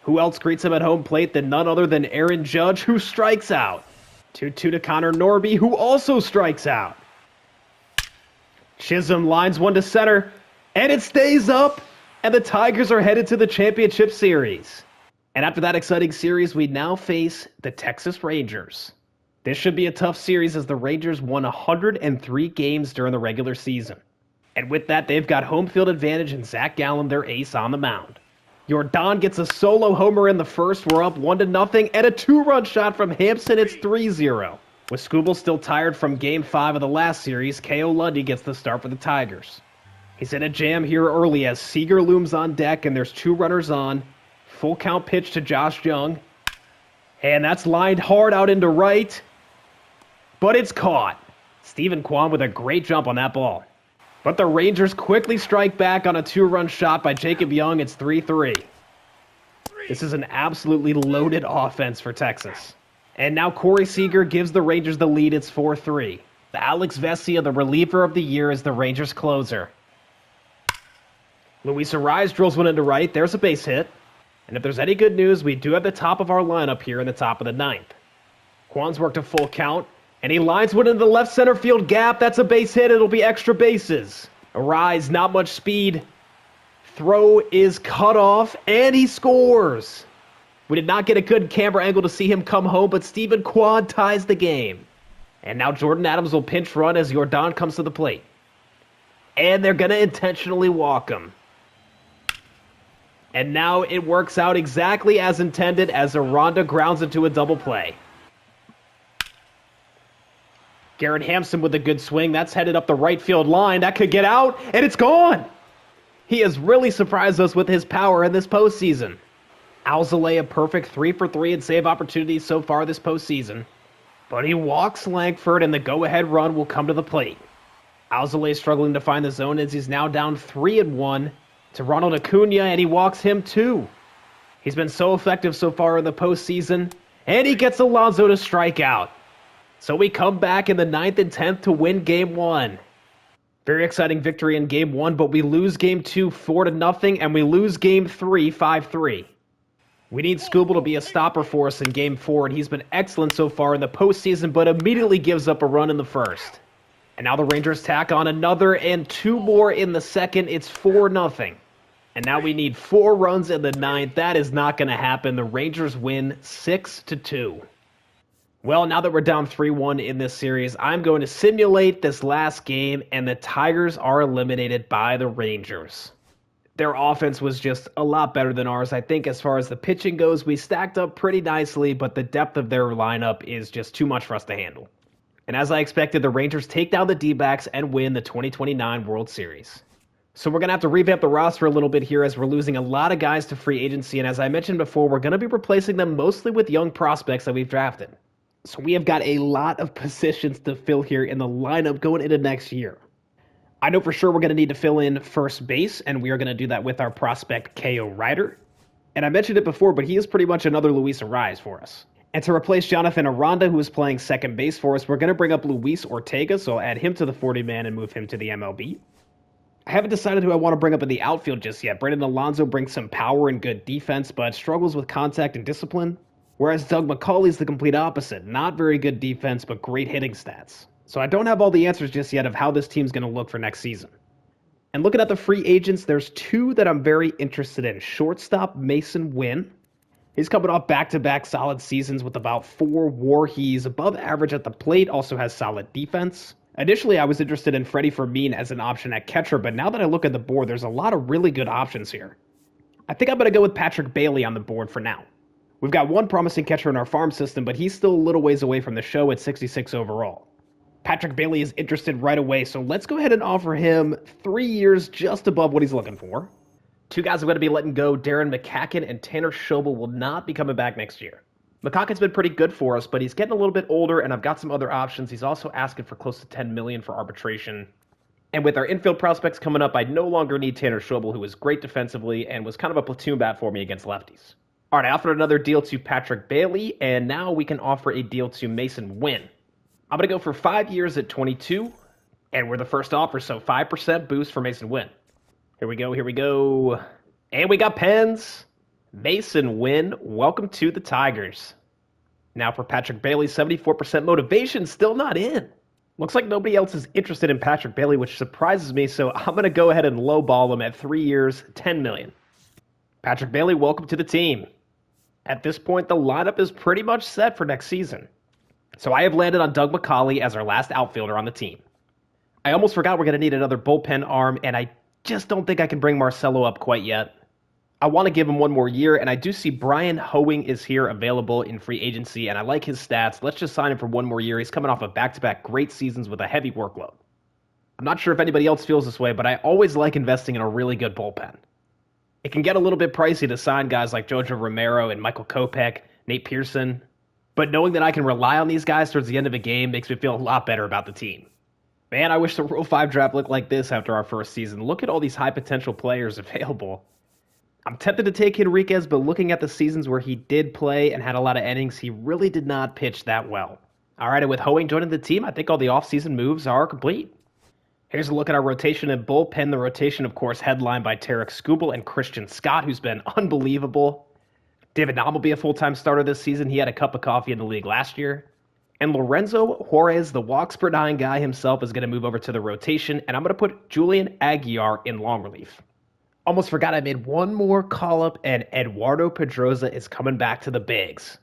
Who else greets him at home plate than none other than Aaron Judge, who strikes out. 2-2 to Connor Norby, who also strikes out. Chisholm lines one to center, and it stays up, and the Tigers are headed to the championship series. And after that exciting series, we now face the Texas Rangers. This should be a tough series as the Rangers won 103 games during the regular season. And with that, they've got home field advantage and Zach Gallen, their ace, on the mound. Yordan gets a solo homer in the first. We're up 1-0, and a 2-run shot from Hampson. It's 3-0. With Skubal still tired from Game 5 of the last series, K.O. Lundy gets the start for the Tigers. He's in a jam here early as Seager looms on deck and there's 2 runners on. Full count pitch to Josh Jung. And that's lined hard out into right. But it's caught. Stephen Kwan with a great jump on that ball. But the Rangers quickly strike back on a 2-run shot by Jacob Young. It's 3-3. This is an absolutely loaded offense for Texas. And now Corey Seager gives the Rangers the lead. It's 4-3. Alex Vesia, the reliever of the year, is the Rangers' closer. Luis Arraez drills one into right. There's a base hit. And if there's any good news, we do have the top of our lineup here in the top of the 9th. Kwan's worked a full count, and he lines one into the left center field gap. That's a base hit. It'll be extra bases. Arraez, not much speed. Throw is cut off, and he scores. We did not get a good camera angle to see him come home, but Stephen Kwan ties the game. And now Jordan Adams will pinch run as Jordan comes to the plate. And they're going to intentionally walk him. And now it works out exactly as intended as Aranda grounds into a double play. Garrett Hampson with a good swing. That's headed up the right field line. That could get out, and it's gone. He has really surprised us with his power in this postseason. Alzolay a perfect 3 for 3 in save opportunities so far this postseason. But he walks Langford, and the go-ahead run will come to the plate. Alzolay struggling to find the zone as he's now down 3-1 to Ronald Acuna, and he walks him too. He's been so effective so far in the postseason, and he gets Alonso to strike out. So we come back in the 9th and 10th to win Game 1. Very exciting victory in Game 1, but we lose Game 2 4-0, and we lose Game 3 5-3. We need Skubal to be a stopper for us in Game 4, and he's been excellent so far in the postseason, but immediately gives up a run in the first. And now the Rangers tack on another and 2 more in the second. It's 4-0. And now we need 4 runs in the 9th. That is not going to happen. The Rangers win 6-2. Well, now that we're down 3-1 in this series, I'm going to simulate this last game, and the Tigers are eliminated by the Rangers. Their offense was just a lot better than ours. I think as far as the pitching goes, we stacked up pretty nicely, but the depth of their lineup is just too much for us to handle. And as I expected, the Rangers take down the D-backs and win the 2029 World Series. So we're going to have to revamp the roster a little bit here as we're losing a lot of guys to free agency, and as I mentioned before, we're going to be replacing them mostly with young prospects that we've drafted. So we have got a lot of positions to fill here in the lineup going into next year. I know for sure we're going to need to fill in first base, and we are going to do that with our prospect K.O. Ryder. And I mentioned it before, but he is pretty much another Luis Arraez for us. And to replace Jonathan Aranda, who is playing second base for us, we're going to bring up Luis Ortega, so I'll add him to the 40-man and move him to the MLB. I haven't decided who I want to bring up in the outfield just yet. Brendan Alonso brings some power and good defense, but struggles with contact and discipline. Whereas Doug McCauley's the complete opposite. Not very good defense, but great hitting stats. So I don't have all the answers just yet of how this team's going to look for next season. And looking at the free agents, there's 2 that I'm very interested in. Shortstop Mason Wynn. He's coming off back-to-back solid seasons with about 4 WAR. He's above average at the plate, also has solid defense. Initially, I was interested in Freddie Fermin as an option at catcher, but now that I look at the board, there's a lot of really good options here. I think I'm going to go with Patrick Bailey on the board for now. We've got one promising catcher in our farm system, but he's still a little ways away from the show at 66 overall. Patrick Bailey is interested right away, so let's go ahead and offer him 3 years just above what he's looking for. 2 guys are going to be letting go. Darren McCacken and Tanner Schobel will not be coming back next year. McCacken's been pretty good for us, but he's getting a little bit older, and I've got some other options. He's also asking for close to $10 million for arbitration. And with our infield prospects coming up, I no longer need Tanner Schobel, who was great defensively and was kind of a platoon bat for me against lefties. All right, I offered another deal to Patrick Bailey, and now we can offer a deal to Mason Wynn. I'm going to go for 5 years at 22, and we're the first offer, so 5% boost for Mason Wynn. Here we go. And we got pens. Mason Wynn, welcome to the Tigers. Now for Patrick Bailey, 74% motivation, still not in. Looks like nobody else is interested in Patrick Bailey, which surprises me, so I'm going to go ahead and lowball him at 3 years, $10 million. Patrick Bailey, welcome to the team. At this point, the lineup is pretty much set for next season. So I have landed on Doug McCauley as our last outfielder on the team. I almost forgot we're going to need another bullpen arm, and I just don't think I can bring Marcelo up quite yet. I want to give him one more year, and I do see Brian Hoeing is here available in free agency, and I like his stats. Let's just sign him for one more year. He's coming off of back-to-back great seasons with a heavy workload. I'm not sure if anybody else feels this way, but I always like investing in a really good bullpen. It can get a little bit pricey to sign guys like Jojo Romero and Michael Kopech, Nate Pearson, but knowing that I can rely on these guys towards the end of a game makes me feel a lot better about the team. Man, I wish the Rule 5 draft looked like this after our first season. Look at all these high-potential players available. I'm tempted to take Henriquez, but looking at the seasons where he did play and had a lot of innings, he really did not pitch that well. All right, and with Hoeing joining the team, I think all the offseason moves are complete. Here's a look at our rotation and bullpen. The rotation, of course, headlined by Tarik Skubal and Christian Scott, who's been unbelievable. David Nam will be a full-time starter this season. He had a cup of coffee in the league last year. And Lorenzo Juarez, the walks per nine guy himself, is going to move over to the rotation, and I'm going to put Julian Aguiar in long relief. Almost forgot I made one more call-up, and Eduardo Pedroza is coming back to the bigs.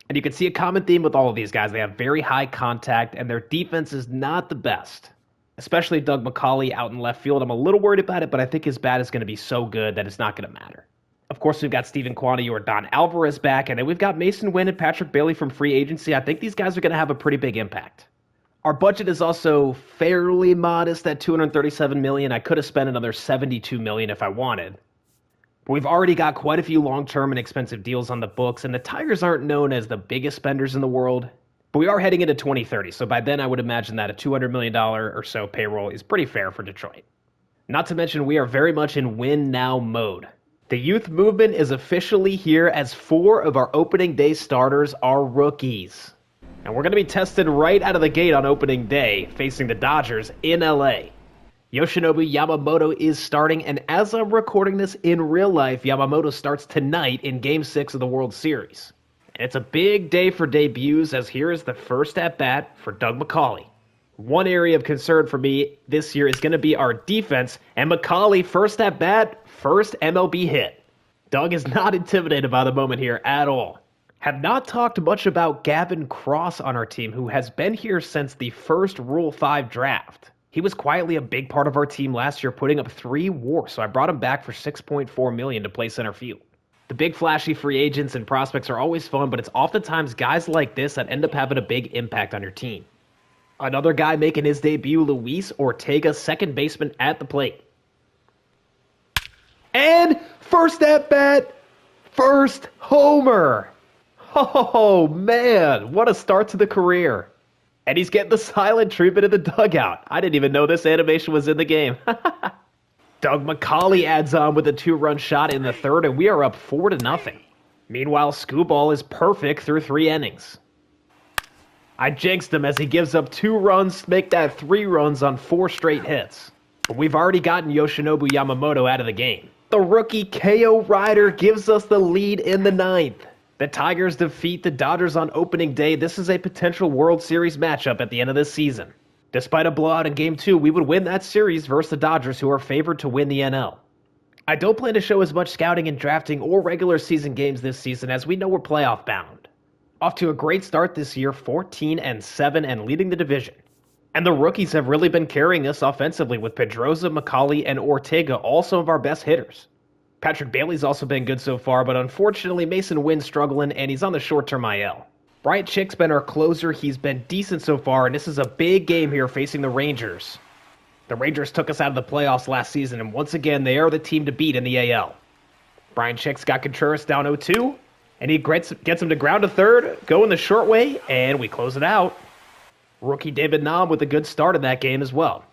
And you can see a common theme with all of these guys. They have very high contact, and their defense is not the best. Especially Doug McCauley out in left field. I'm a little worried about it, but I think his bat is going to be so good that it's not going to matter. Of course, we've got Steven Kwan or Don Alvarez back, and then we've got Mason Wynn and Patrick Bailey from free agency. I think these guys are going to have a pretty big impact. Our budget is also fairly modest at $237 million. I could have spent another $72 million if I wanted. But we've already got quite a few long-term and expensive deals on the books, and the Tigers aren't known as the biggest spenders in the world. But we are heading into 2030, so by then I would imagine that a $200 million or so payroll is pretty fair for Detroit. Not to mention we are very much in win-now mode. The youth movement is officially here as 4 of our opening day starters are rookies. And we're going to be tested right out of the gate on opening day, facing the Dodgers in LA. Yoshinobu Yamamoto is starting, and as I'm recording this in real life, Yamamoto starts tonight in Game 6 of the World Series. And it's a big day for debuts, as here is the first at-bat for Doug McCauley. One area of concern for me this year is going to be our defense, and McCauley, first at-bat, first MLB hit. Doug is not intimidated by the moment here at all. Have not talked much about Gavin Cross on our team, who has been here since the first Rule 5 draft. He was quietly a big part of our team last year, putting up 3 WAR, so I brought him back for $6.4 million to play center field. The big flashy free agents and prospects are always fun, but it's oftentimes guys like this that end up having a big impact on your team. Another guy making his debut, Luis Ortega, second baseman at the plate. And first at bat, first homer. Oh, man, what a start to the career. And he's getting the silent treatment in the dugout. I didn't even know this animation was in the game. Doug McCauley adds on with a 2-run shot in the third, and we are up 4-0. Meanwhile, Skubal is perfect through 3 innings. I jinxed him as he gives up 2 runs to make that 3 runs on 4 straight hits. But we've already gotten Yoshinobu Yamamoto out of the game. The rookie KO Rider gives us the lead in the 9th. The Tigers defeat the Dodgers on opening day. This is a potential World Series matchup at the end of this season. Despite a blowout in Game 2, we would win that series versus the Dodgers, who are favored to win the NL. I don't plan to show as much scouting and drafting or regular season games this season, as we know we're playoff bound. Off to a great start this year, 14-7 and leading the division. And the rookies have really been carrying us offensively, with Pedroza, McCauley, and Ortega all some of our best hitters. Patrick Bailey's also been good so far, but unfortunately Mason Wynn's struggling, and he's on the short-term IL. Bryant Chick's been our closer. He's been decent so far, and this is a big game here facing the Rangers. The Rangers took us out of the playoffs last season, and once again, they are the team to beat in the AL. Bryant Chick's got Contreras down 0-2, and he gets him to ground to third, going the short way, and we close it out. Rookie David Nam with a good start in that game as well.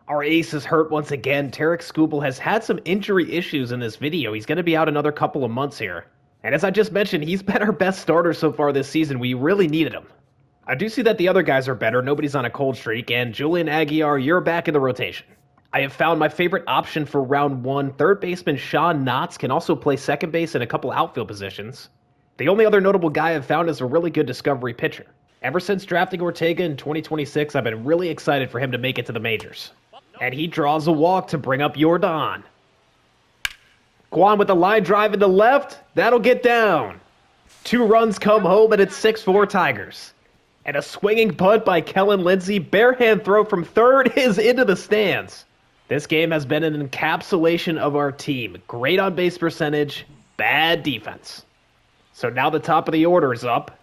Our ace is hurt once again. Tarik Skubal has had some injury issues in this video. He's going to be out another couple of months here. And as I just mentioned, he's been our best starter so far this season. We really needed him. I do see that the other guys are better. Nobody's on a cold streak. And Julian Aguiar, you're back in the rotation. I have found my favorite option for round 1. Third baseman Sean Knotts can also play second base and a couple outfield positions. The only other notable guy I've found is a really good discovery pitcher. Ever since drafting Ortega in 2026, I've been really excited for him to make it to the majors. And he draws a walk to bring up Yordan. Kwan with a line drive into left. That'll get down. 2 runs come home, and it's 6-4 Tigers. And a swinging bunt by Kellen Lindsey. Bare hand throw from third is into the stands. This game has been an encapsulation of our team. Great on base percentage, bad defense. So now the top of the order is up.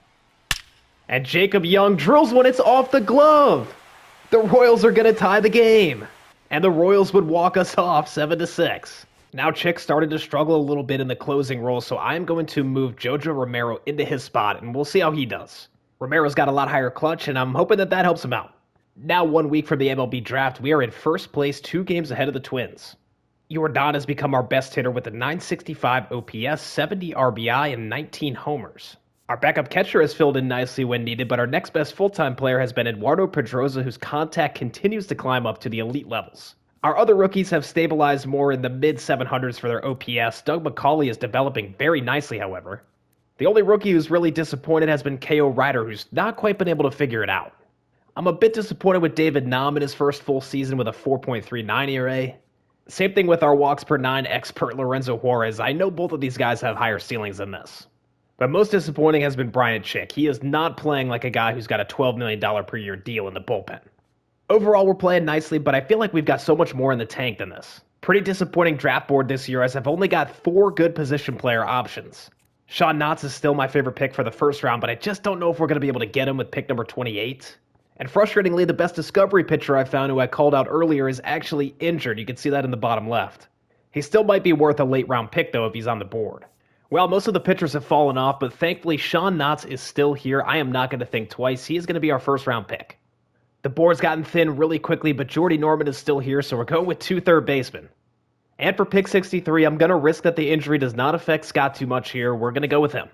And Jacob Young drills one, it's off the glove. The Royals are going to tie the game. And the Royals would walk us off 7-6. Now Chick started to struggle a little bit in the closing role, so I'm going to move Jojo Romero into his spot, and we'll see how he does. Romero's got a lot higher clutch, and I'm hoping that helps him out. Now 1 week from the MLB draft, we are in first place 2 games ahead of the Twins. Jordan has become our best hitter with a 965 OPS, 70 RBI, and 19 homers. Our backup catcher has filled in nicely when needed, but our next best full-time player has been Eduardo Pedroza, whose contact continues to climb up to the elite levels. Our other rookies have stabilized more in the mid-700s for their OPS. Doug McCauley is developing very nicely, however. The only rookie who's really disappointed has been K.O. Ryder, who's not quite been able to figure it out. I'm a bit disappointed with David Nam in his first full season with a 4.39 ERA. Same thing with our walks per 9 expert Lorenzo Juarez. I know both of these guys have higher ceilings than this. But most disappointing has been Brian Chick. He is not playing like a guy who's got a $12 million per year deal in the bullpen. Overall, we're playing nicely, but I feel like we've got so much more in the tank than this. Pretty disappointing draft board this year, as I've only got 4 good position player options. Sean Knotts is still my favorite pick for the first round, but I just don't know if we're going to be able to get him with pick number 28. And frustratingly, the best discovery pitcher I found who I called out earlier is actually injured. You can see that in the bottom left. He still might be worth a late round pick, though, if he's on the board. Well, most of the pitchers have fallen off, but thankfully Sean Knotts is still here. I am not going to think twice. He is going to be our first round pick. The board's gotten thin really quickly, but Jordy Norman is still here, so we're going with 2 third basemen. And for pick 63, I'm going to risk that the injury does not affect Scott too much here. We're going to go with him.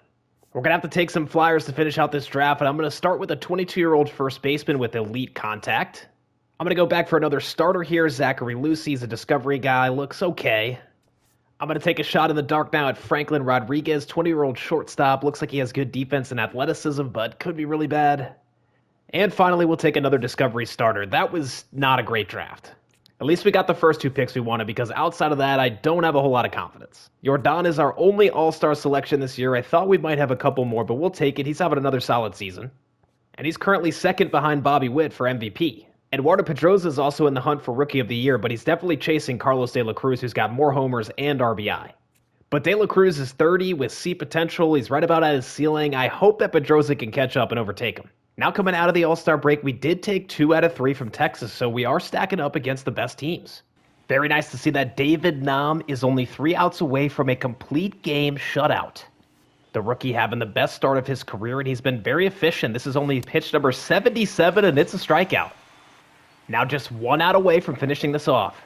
We're going to have to take some flyers to finish out this draft, and I'm going to start with a 22-year-old first baseman with elite contact. I'm going to go back for another starter here. Zachary Lucie's a discovery guy. Looks okay. I'm going to take a shot in the dark now at Franklin Rodriguez, 20-year-old shortstop. Looks like he has good defense and athleticism, but could be really bad. And finally, we'll take another discovery starter. That was not a great draft. At least we got the first 2 picks we wanted, because outside of that, I don't have a whole lot of confidence. Jordan is our only all-star selection this year. I thought we might have a couple more, but we'll take it. He's having another solid season. And he's currently second behind Bobby Witt for MVP. Eduardo Pedroza is also in the hunt for Rookie of the Year, but he's definitely chasing Carlos De La Cruz, who's got more homers and RBI. But De La Cruz is 30 with C potential. He's right about at his ceiling. I hope that Pedroza can catch up and overtake him. Now coming out of the All-Star break, we did take 2 out of 3 from Texas, so we are stacking up against the best teams. Very nice to see that David Nam is only 3 outs away from a complete game shutout. The rookie having the best start of his career, and he's been very efficient. This is only pitch number 77, and it's a strikeout. Now just 1 out away from finishing this off.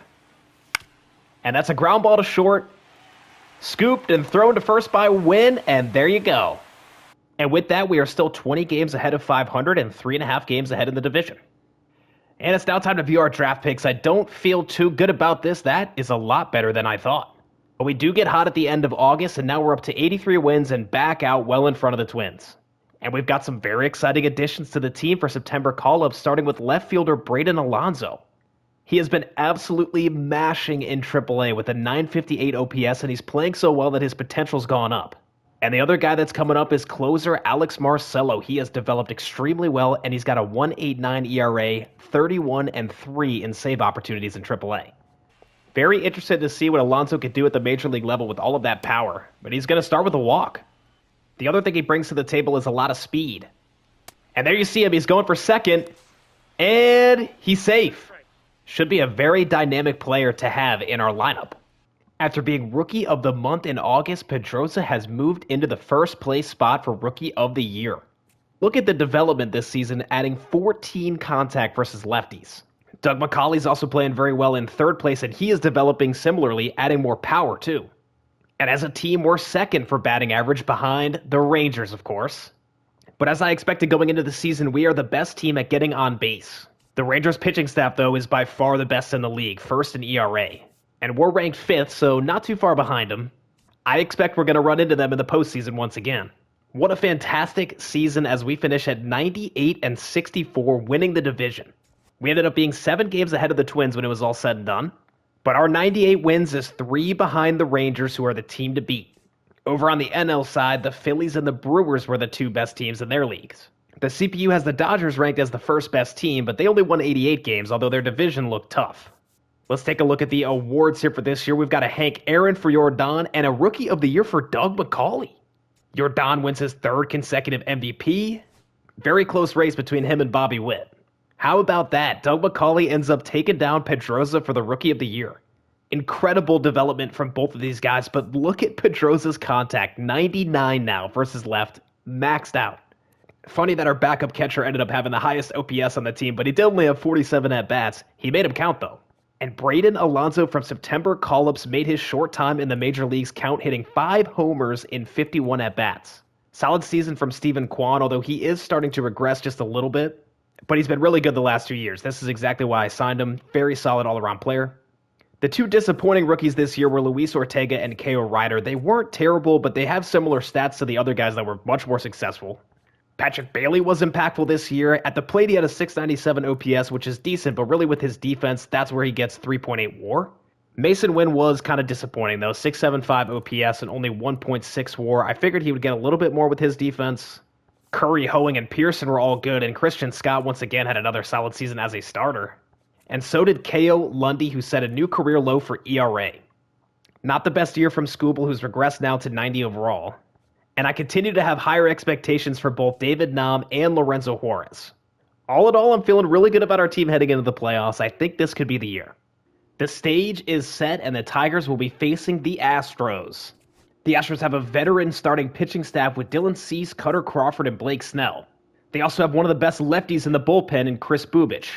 And that's a ground ball to short. Scooped and thrown to first by Wynn, and there you go. And with that, we are still 20 games ahead of 500 and 3.5 games ahead in the division. And it's now time to view our draft picks. I don't feel too good about this. That is a lot better than I thought. But we do get hot at the end of August, and now we're up to 83 wins and back out well in front of the Twins. And we've got some very exciting additions to the team for September call-ups, starting with left fielder Braden Alonso. He has been absolutely mashing in AAA with a 958 OPS, and he's playing so well that his potential's gone up. And the other guy that's coming up is closer Alex Marcelo. He has developed extremely well, and he's got a 1.89 ERA, 31-3 in save opportunities in AAA. Very interested to see what Alonso could do at the major league level with all of that power, but he's going to start with a walk. The other thing he brings to the table is a lot of speed. And there you see him. He's going for second, and he's safe. Should be a very dynamic player to have in our lineup. After being Rookie of the Month in August, Pedroza has moved into the first place spot for Rookie of the Year. Look at the development this season, adding 14 contact versus lefties. Doug McCauley's also playing very well in third place, and he is developing similarly, adding more power too. And as a team, we're second for batting average behind the Rangers, of course. But as I expected going into the season, we are the best team at getting on base. The Rangers pitching staff, though, is by far the best in the league, first in ERA. And we're ranked 5th, so not too far behind them. I expect we're going to run into them in the postseason once again. What a fantastic season as we finish at 98-64, winning the division. We ended up being 7 games ahead of the Twins when it was all said and done. But our 98 wins is 3 behind the Rangers, who are the team to beat. Over on the NL side, the Phillies and the Brewers were the 2 best teams in their leagues. The CPU has the Dodgers ranked as the first best team, but they only won 88 games, although their division looked tough. Let's take a look at the awards here for this year. We've got a Hank Aaron for Jordan and a Rookie of the Year for Doug McCauley. Jordan wins his third consecutive MVP. Very close race between him and Bobby Witt. How about that? Doug McCauley ends up taking down Pedroza for the Rookie of the Year. Incredible development from both of these guys, but look at Pedroza's contact. 99 now versus left, maxed out. Funny that our backup catcher ended up having the highest OPS on the team, but he did only have 47 at-bats. He made him count, though. And Braden Alonso from September call-ups made his short time in the major leagues count, hitting 5 homers in 51 at-bats. Solid season from Steven Kwan, although he is starting to regress just a little bit. But he's been really good the last 2 years. This is exactly why I signed him. Very solid all-around player. The 2 disappointing rookies this year were Luis Ortega and K.O. Ryder. They weren't terrible, but they have similar stats to the other guys that were much more successful. Patrick Bailey was impactful this year. At the plate, he had a 697 OPS, which is decent, but really with his defense, that's where he gets 3.8 WAR. Mason Wynn was kind of disappointing, though. 675 OPS and only 1.6 WAR. I figured he would get a little bit more with his defense. Curry, Hoeing, and Pearson were all good, and Christian Scott once again had another solid season as a starter. And so did K.O. Lundy, who set a new career low for ERA. Not the best year from Skubal, who's regressed now to 90 overall. And I continue to have higher expectations for both David Nam and Lorenzo Juarez. All in all, I'm feeling really good about our team heading into the playoffs. I think this could be the year. The stage is set, and the Tigers will be facing the Astros. The Astros have a veteran starting pitching staff with Dylan Cease, Cutter Crawford, and Blake Snell. They also have one of the best lefties in the bullpen in Chris Bubich.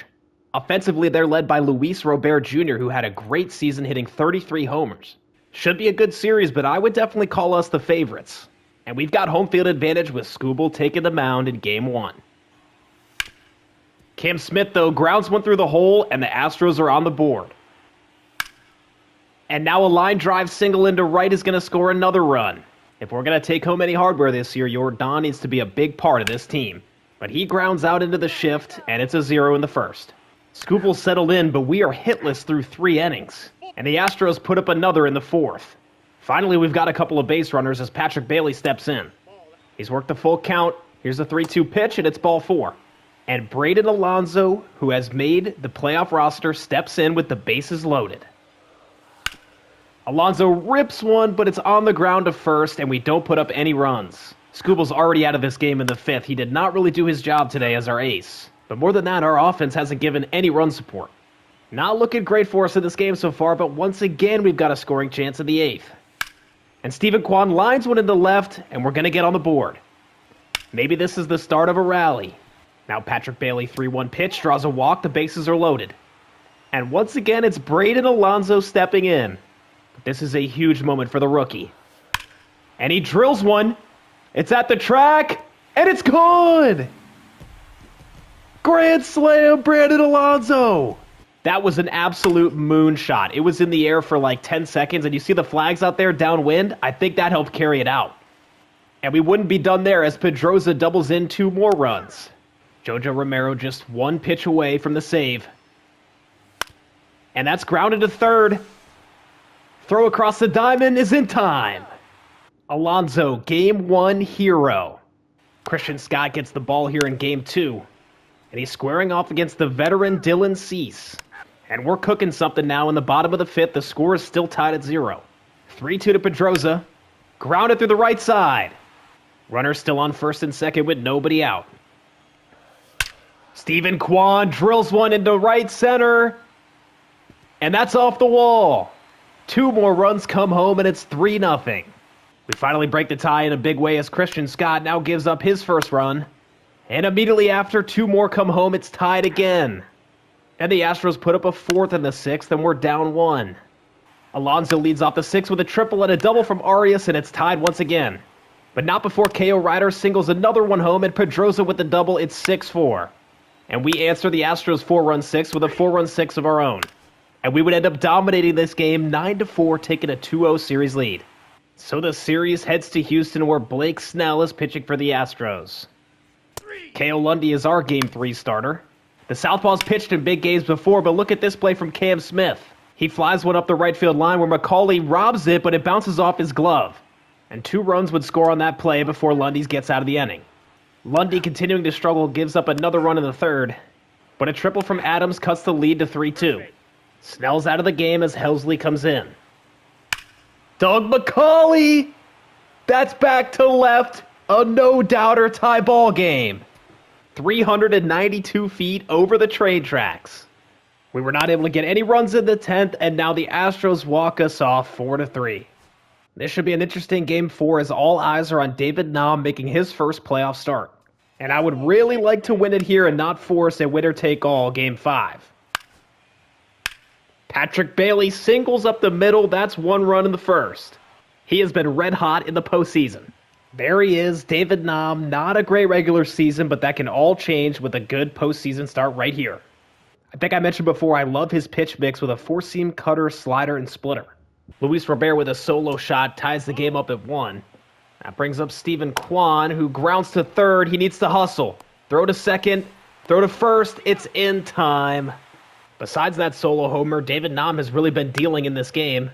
Offensively, they're led by Luis Robert Jr., who had a great season hitting 33 homers. Should be a good series, but I would definitely call us the favorites. And we've got home field advantage with Skubal taking the mound in Game 1. Cam Smith, though, grounds one through the hole, and the Astros are on the board. And now a line drive single into right is going to score another run. If we're going to take home any hardware this year, Jordan needs to be a big part of this team. But he grounds out into the shift, and it's a 0 in the first. Skubal settled in, but we are hitless through 3 innings. And the Astros put up another in the 4th. Finally, we've got a couple of base runners as Patrick Bailey steps in. He's worked the full count. Here's a 3-2 pitch, and it's ball 4. And Braden Alonso, who has made the playoff roster, steps in with the bases loaded. Alonso rips one, but it's on the ground to first, and we don't put up any runs. Skubal's already out of this game in the 5th. He did not really do his job today as our ace. But more than that, our offense hasn't given any run support. Not looking great for us in this game so far, but once again, we've got a scoring chance in the 8th. And Steven Kwan lines one in the left, and we're going to get on the board. Maybe this is the start of a rally. Now Patrick Bailey, 3-1 pitch, draws a walk, the bases are loaded. And once again, it's Braden Alonso stepping in. But this is a huge moment for the rookie. And he drills one. It's at the track, and it's good! Grand slam, Braden Alonso! That was an absolute moonshot. It was in the air for like 10 seconds, and you see the flags out there downwind? I think that helped carry it out. And we wouldn't be done there as Pedroza doubles in 2 more runs. Jojo Romero just 1 pitch away from the save. And that's grounded to third. Throw across the diamond is in time. Alonso, Game 1 hero. Christian Scott gets the ball here in Game 2. And he's squaring off against the veteran Dylan Cease. And we're cooking something now in the bottom of the 5th. The score is still tied at 0. 3-2 to Pedroza. Grounded through the right side. Runner still on first and second with nobody out. Steven Kwan drills one into right center. And that's off the wall. 2 more runs come home, and it's 3-0. We finally break the tie in a big way as Christian Scott now gives up his first run. And immediately after, 2 more come home, it's tied again. And the Astros put up a 4th in the 6th, and we're down 1. Alonso leads off the 6th with a triple and a double from Arias, and it's tied once again. But not before K.O. Ryder singles another one home, and Pedroza with the double, it's 6-4. And we answer the Astros' 4-run 6 with a 4-run 6 of our own. And we would end up dominating this game 9-4, taking a 2-0 series lead. So the series heads to Houston, where Blake Snell is pitching for the Astros. K.O. Lundy is our Game 3 starter. The Southpaw's pitched in big games before, but look at this play from Cam Smith. He flies one up the right field line where McCauley robs it, but it bounces off his glove. And 2 runs would score on that play before Lundy gets out of the inning. Lundy, continuing to struggle, gives up another run in the 3rd, but a triple from Adams cuts the lead to 3-2. Snell's out of the game as Helsley comes in. Doug McCauley! That's back to left. A no-doubter tie ball game. 392 feet over the trade tracks. We were not able to get any runs in the 10th, and now the Astros walk us off 4-3. This should be an interesting Game 4 as all eyes are on David Nahm making his first playoff start. And I would really like to win it here and not force a winner-take-all Game 5. Patrick Bailey singles up the middle. That's 1 run in the first. He has been red hot in the postseason. There he is, David Nahm. Not a great regular season, but that can all change with a good postseason start right here. I think I mentioned before I love his pitch mix with a four-seam cutter, slider, and splitter. Luis Robert with a solo shot ties the game up at 1. That brings up Steven Kwan, who grounds to third. He needs to hustle. Throw to second. Throw to first. It's in time. Besides that solo homer, David Nahm has really been dealing in this game.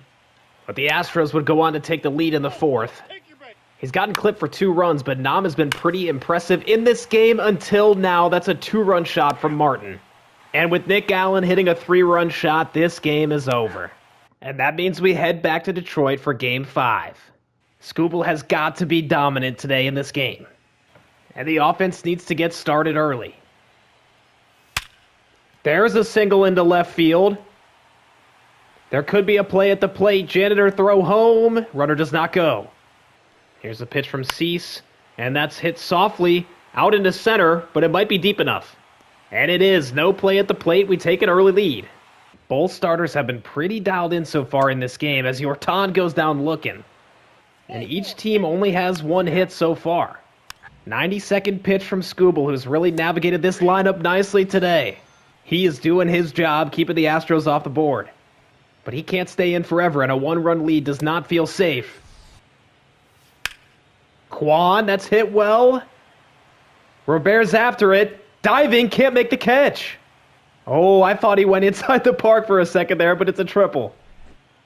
But the Astros would go on to take the lead in the 4th. He's gotten clipped for 2 runs, but Nahm has been pretty impressive in this game until now. That's a 2-run shot from Martin. And with Nick Allen hitting a 3-run shot, this game is over. And that means we head back to Detroit for Game 5. Skubal has got to be dominant today in this game. And the offense needs to get started early. There's a single into left field. There could be a play at the plate. Janitor throw home. Runner does not go. Here's a pitch from Cease. And that's hit softly out into center, but it might be deep enough. And it is. No play at the plate. We take an early lead. Both starters have been pretty dialed in so far in this game as Yortan goes down looking. And each team only has 1 hit so far. 92nd pitch from Skubal, who's really navigated this lineup nicely today. He is doing his job, keeping the Astros off the board. But he can't stay in forever, and a 1-run lead does not feel safe. Kwan, that's hit well. Robert's after it. Diving, can't make the catch. Oh, I thought he went inside the park for a second there, but it's a triple.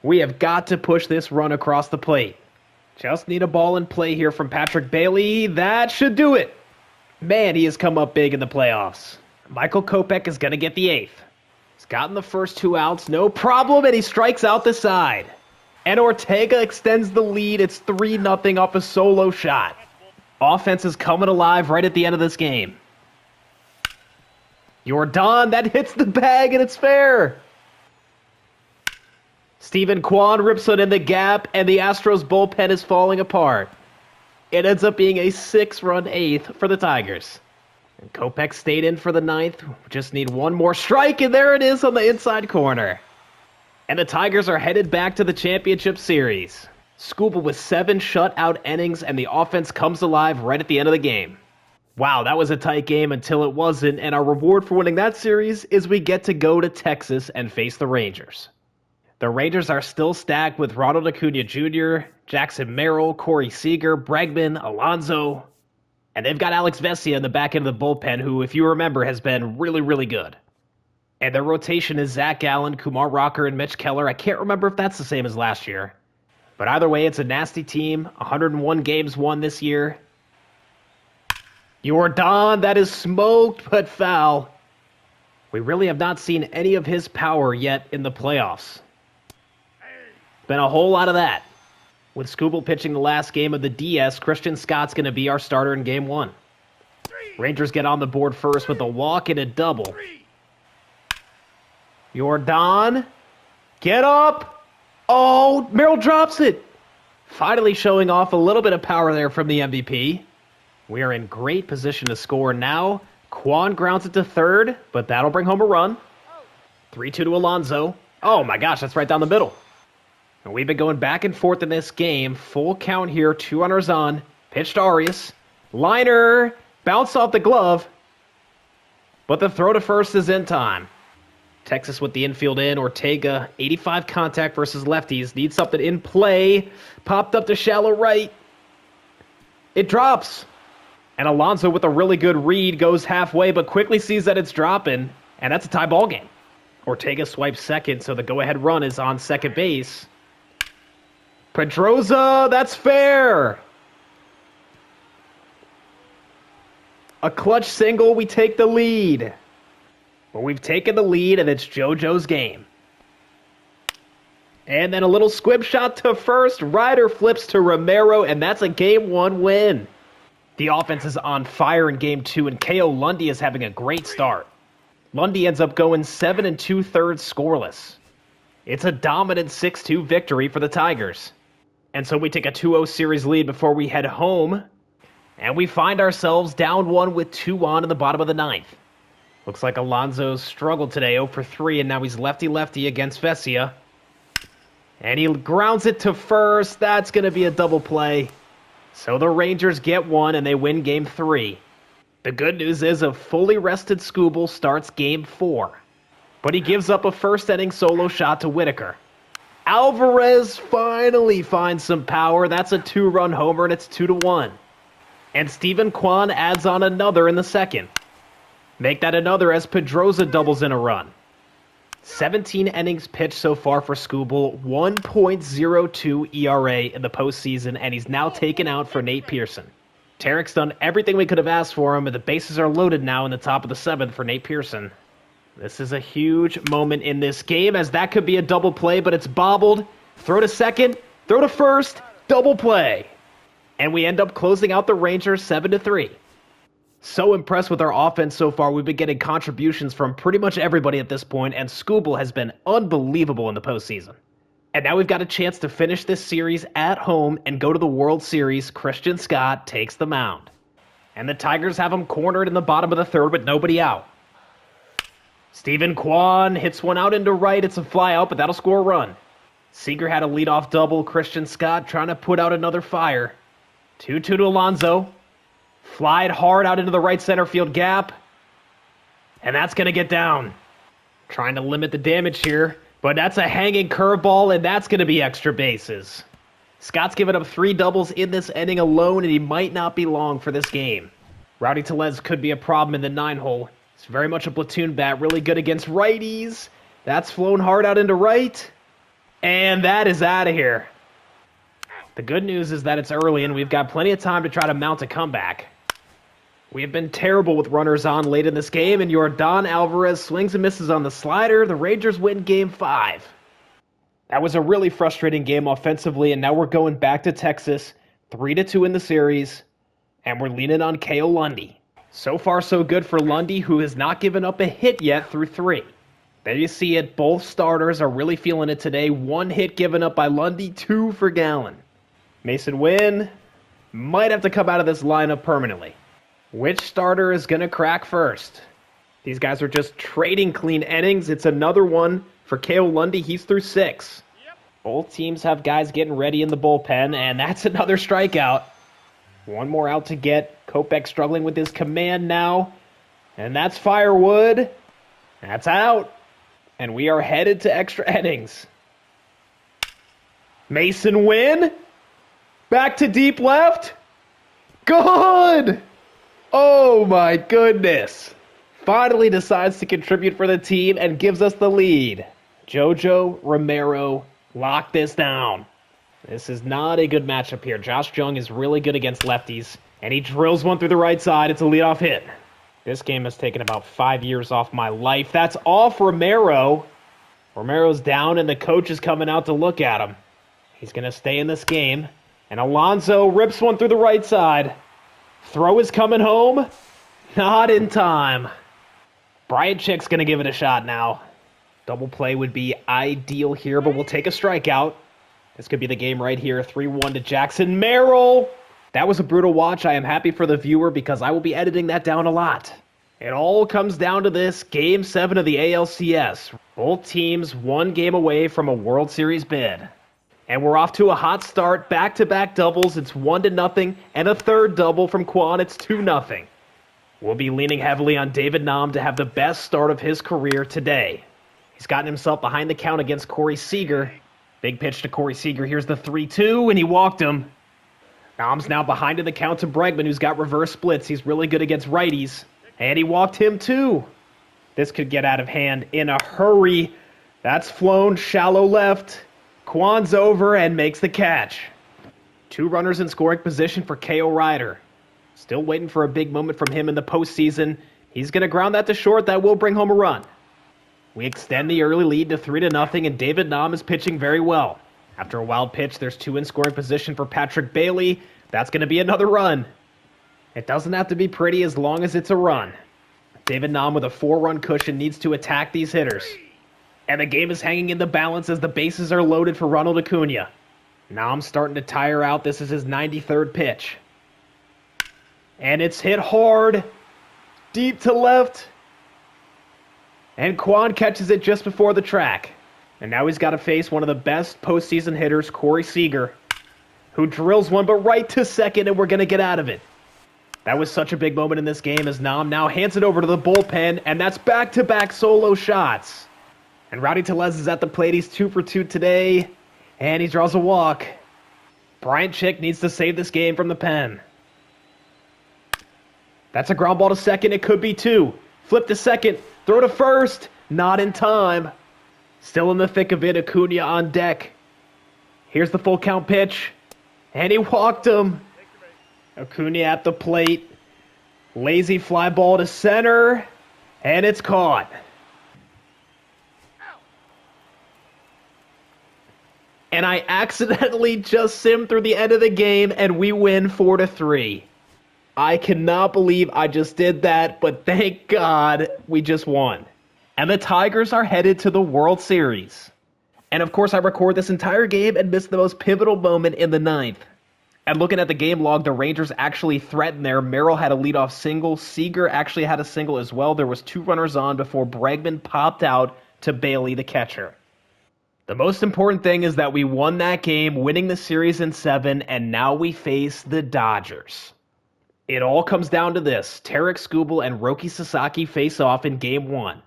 We have got to push this run across the plate. Just need a ball in play here from Patrick Bailey. That should do it. Man, he has come up big in the playoffs. Michael Kopech is going to get the 8th. He's gotten the first 2 outs, no problem, and he strikes out the side. And Ortega extends the lead. It's 3-0 off a solo shot. Offense is coming alive right at the end of this game. Yordan, that hits the bag, and it's fair. Steven Kwan rips it in the gap, and the Astros bullpen is falling apart. It ends up being a 6-run 8th for the Tigers. And Kopech stayed in for the 9th. We just need 1 more strike, and there it is on the inside corner. And the Tigers are headed back to the championship series. Skubal with 7 shutout innings, and the offense comes alive right at the end of the game. Wow, that was a tight game until it wasn't, and our reward for winning that series is we get to go to Texas and face the Rangers. The Rangers are still stacked with Ronald Acuna Jr., Jackson Merrill, Corey Seager, Bregman, Alonso, and they've got Alex Vesia in the back end of the bullpen, who, if you remember, has been really, really good. And their rotation is Zach Allen, Kumar Rocker, and Mitch Keller. I can't remember if that's the same as last year. But either way, it's a nasty team. 101 games won this year. Yordan, that is smoked, but foul. We really have not seen any of his power yet in the playoffs. Been a whole lot of that. With Skubal pitching the last game of the DS, Christian Scott's going to be our starter in Game 1. Rangers get on the board first with a walk and a double. Yordan, get up! Oh, Merrill drops it! Finally showing off a little bit of power there from the MVP. We are in great position to score now. Kwan grounds it to third, but that'll bring home a run. 3-2 to Alonso. Oh my gosh, that's right down the middle. And we've been going back and forth in this game. Full count here, 2 runners on. Pitch to Arias. Liner, bounce off the glove. But the throw to first is in time. Texas with the infield in. Ortega, 85 contact versus lefties. Needs something in play. Popped up to shallow right. It drops. And Alonso with a really good read goes halfway, but quickly sees that it's dropping. And that's a tie ball game. Ortega swipes second, so the go-ahead run is on second base. Pedroza, that's fair. A clutch single, we take the lead. Well, we've taken the lead, and it's JoJo's game. And then a little squib shot to first. Ryder flips to Romero, and that's a Game 1 win. The offense is on fire in Game 2, and K.O. Lundy is having a great start. Lundy ends up going 7 2/3 scoreless. It's a dominant 6-2 victory for the Tigers. And so we take a 2-0 series lead before we head home, and we find ourselves down 1 with 2 on in the bottom of the 9th. Looks like Alonso's struggled today, 0 for 3, and now he's lefty-lefty against Vesia. And he grounds it to first. That's going to be a double play. So the Rangers get 1, and they win Game 3. The good news is a fully rested Skubal starts Game 4. But he gives up a first-inning solo shot to Whitaker. Alvarez finally finds some power. That's a 2-run homer, and it's 2-1. And Steven Kwan adds on another in the second. Make that another as Pedroza doubles in a run. 17 innings pitched so far for Skubal, 1.02 ERA in the postseason, and he's now taken out for Nate Pearson. Tarik's done everything we could have asked for him, and the bases are loaded now in the top of the 7th for Nate Pearson. This is a huge moment in this game, as that could be a double play, but it's bobbled. Throw to second, throw to first, double play. And we end up closing out the Rangers 7-3. So impressed with our offense so far. We've been getting contributions from pretty much everybody at this point, and Skubal has been unbelievable in the postseason. And now we've got a chance to finish this series at home and go to the World Series. Christian Scott takes the mound. And the Tigers have him cornered in the bottom of the 3rd with nobody out. Steven Kwan hits one out into right. It's a fly out, but that'll score a run. Seager had a leadoff double. Christian Scott trying to put out another fire. 2-2 to Alonso. Flied hard out into the right center field gap. And that's going to get down. Trying to limit the damage here. But that's a hanging curveball, and that's going to be extra bases. Scott's given up 3 doubles in this inning alone, and he might not be long for this game. Rowdy Tellez could be a problem in the 9-hole. It's very much a platoon bat, really good against righties. That's flown hard out into right. And that is out of here. The good news is that it's early, and we've got plenty of time to try to mount a comeback. We have been terrible with runners on late in this game, and Yordan Alvarez swings and misses on the slider. The Rangers win Game 5. That was a really frustrating game offensively, and now we're going back to Texas, 3-2 in the series, and we're leaning on K.O. Lundy. So far, so good for Lundy, who has not given up a hit yet through 3. There you see it. Both starters are really feeling it today. 1 hit given up by Lundy, 2 for Gallen. Mason Wynn might have to come out of this lineup permanently. Which starter is going to crack first? These guys are just trading clean innings. It's another one for K.O. Lundy. He's through 6. Both teams have guys getting ready in the bullpen, and that's another strikeout. 1 more out to get. Kopech struggling with his command now. And that's Firewood. That's out. And we are headed to extra innings. Mason Wynn. Back to deep left. Good! Oh my goodness. Finally decides to contribute for the team and gives us the lead. Jojo Romero locked this down. This is not a good matchup here. Josh Jung is really good against lefties, and he drills one through the right side. It's a leadoff hit. This game has taken about 5 years off my life. That's off Romero. Romero's down, and the coach is coming out to look at him. He's going to stay in this game. And Alonso rips one through the right side. Throw is coming home. Not in time. Brian Chick's going to give it a shot now. Double play would be ideal here, but we'll take a strikeout. This could be the game right here. 3-1 to Jackson Merrill. That was a brutal watch. I am happy for the viewer because I will be editing that down a lot. It all comes down to this. Game 7 of the ALCS. Both teams 1 game away from a World Series bid. And we're off to a hot start. Back-to-back doubles. It's 1-0. And a third double from Kwan. It's 2-0. We'll be leaning heavily on David Nam to have the best start of his career today. He's gotten himself behind the count against Corey Seager. Big pitch to Corey Seager. Here's the 3-2, and he walked him. Nam's now behind in the count to Bregman, who's got reverse splits. He's really good against righties. And he walked him, too. This could get out of hand in a hurry. That's flown shallow left. Kwan's over and makes the catch. 2 runners in scoring position for K.O. Ryder. Still waiting for a big moment from him in the postseason. He's going to ground that to short. That will bring home a run. We extend the early lead to 3-0, and David Nam is pitching very well. After a wild pitch, there's two in scoring position for Patrick Bailey. That's going to be another run. It doesn't have to be pretty as long as it's a run. David Nam with a 4-run cushion needs to attack these hitters. And the game is hanging in the balance as the bases are loaded for Ronald Acuna. Nam starting to tire out. This is his 93rd pitch. And it's hit hard. Deep to left. And Kwan catches it just before the track. And now he's got to face one of the best postseason hitters, Corey Seager, who drills one but right to second, and we're going to get out of it. That was such a big moment in this game as Nam now hands it over to the bullpen, and that's back-to-back solo shots. And Rowdy Tellez is at the plate. He's 2 for 2 today, and he draws a walk. Bryant Chick needs to save this game from the pen. That's a ground ball to second. It could be 2. Flip to second. Throw to first. Not in time. Still in the thick of it, Acuna on deck. Here's the full count pitch. And he walked him. Acuna at the plate. Lazy fly ball to center. And it's caught. And I accidentally just simmed through the end of the game, and we win 4-3. I cannot believe I just did that, but thank God we just won. And the Tigers are headed to the World Series. And of course, I record this entire game and miss the most pivotal moment in the 9th. And looking at the game log, the Rangers actually threatened there. Merrill had a leadoff single. Seager actually had a single as well. There was 2 runners on before Bregman popped out to Bailey, the catcher. The most important thing is that we won that game, winning the series in 7, and now we face the Dodgers. It all comes down to this. Tarik Skubal and Roki Sasaki face off in Game 1.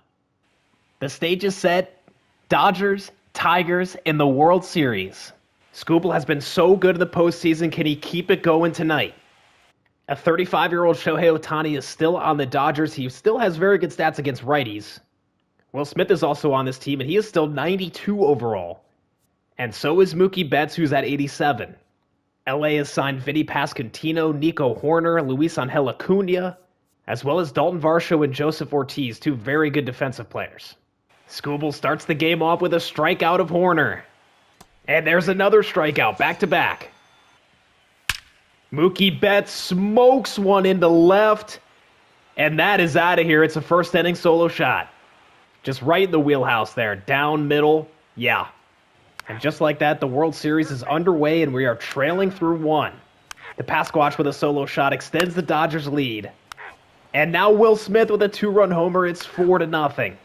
The stage is set. Dodgers, Tigers in the World Series. Skubal has been so good in the postseason. Can he keep it going tonight? A 35-year-old Shohei Ohtani is still on the Dodgers. He still has very good stats against righties. Will Smith is also on this team, and he is still 92 overall. And so is Mookie Betts, who's at 87. LA has signed Vinny Pasquantino, Nico Horner, Luis Angel Acuna, as well as Dalton Varsho and Joseph Ortiz, 2 very good defensive players. Skubal starts the game off with a strikeout of Horner. And there's another strikeout, back-to-back. Mookie Betts smokes one into left, and that is out of here. It's a first-inning solo shot. Just right in the wheelhouse there, down middle, yeah. And just like that, the World Series is underway, and we are trailing through 1. The Pasquatch with a solo shot extends the Dodgers' lead. And now Will Smith with a 2-run homer. It's 4-0.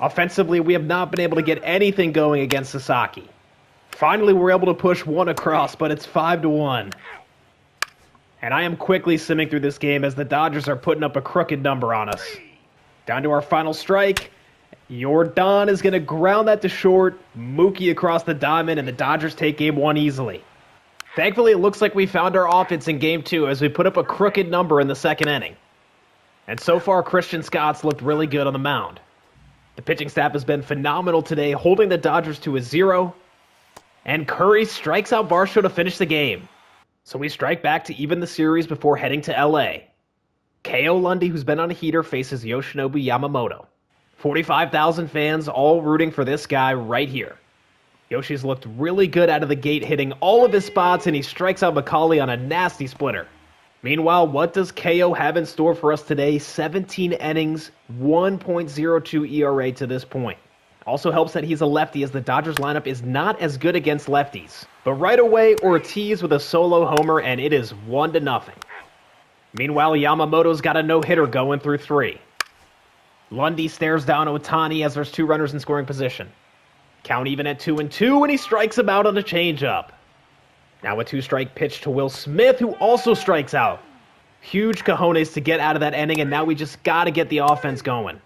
Offensively, we have not been able to get anything going against Sasaki. Finally, we're able to push 1 across, but it's 5-1. And I am quickly simming through this game as the Dodgers are putting up a crooked number on us. Down to our final strike. Jordan is going to ground that to short. Mookie across the diamond, and the Dodgers take Game 1 easily. Thankfully, it looks like we found our offense in Game 2 as we put up a crooked number in the second inning. And so far, Christian Scott's looked really good on the mound. The pitching staff has been phenomenal today, holding the Dodgers to a 0. And Curry strikes out Varsho to finish the game. So we strike back to even the series before heading to LA. K.O. Lundy, who's been on a heater, faces Yoshinobu Yamamoto. 45,000 fans all rooting for this guy right here. Yoshi's looked really good out of the gate, hitting all of his spots, and he strikes out McCauley on a nasty splitter. Meanwhile, what does KO have in store for us today? 17 innings, 1.02 ERA to this point. Also helps that he's a lefty, as the Dodgers lineup is not as good against lefties. But right away, Ortiz with a solo homer, and it is 1-0. Meanwhile, Yamamoto's got a no-hitter going through 3. Lundy stares down Ohtani as there's 2 runners in scoring position. Count even at 2-2, and he strikes him out on a changeup. Now a 2-strike pitch to Will Smith, who also strikes out. Huge cojones to get out of that inning, and now we just got to get the offense going.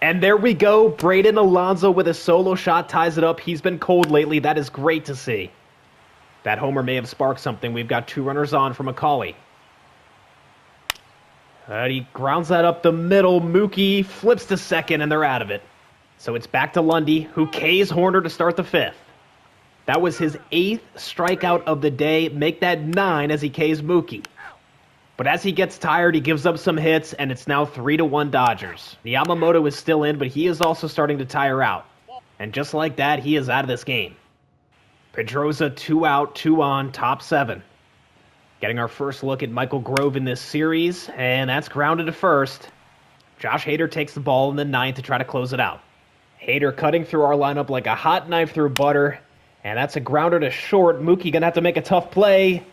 And there we go. Braden Alonso with a solo shot ties it up. He's been cold lately. That is great to see. That homer may have sparked something. We've got 2 runners on for McCauley. He grounds that up the middle. Mookie flips to second, and they're out of it. So it's back to Lundy, who K's Horner to start the 5th. That was his 8th strikeout of the day. Make that 9 as he K's Mookie. But as he gets tired, he gives up some hits, and it's now 3-1 Dodgers. Yamamoto is still in, but he is also starting to tire out. And just like that, he is out of this game. Pedroza 2 out, 2 on, top 7. Getting our first look at Michael Grove in this series, and that's grounded to first. Josh Hader takes the ball in the 9th to try to close it out. Hader cutting through our lineup like a hot knife through butter, and that's a grounder to short. Mookie gonna have to make a tough play,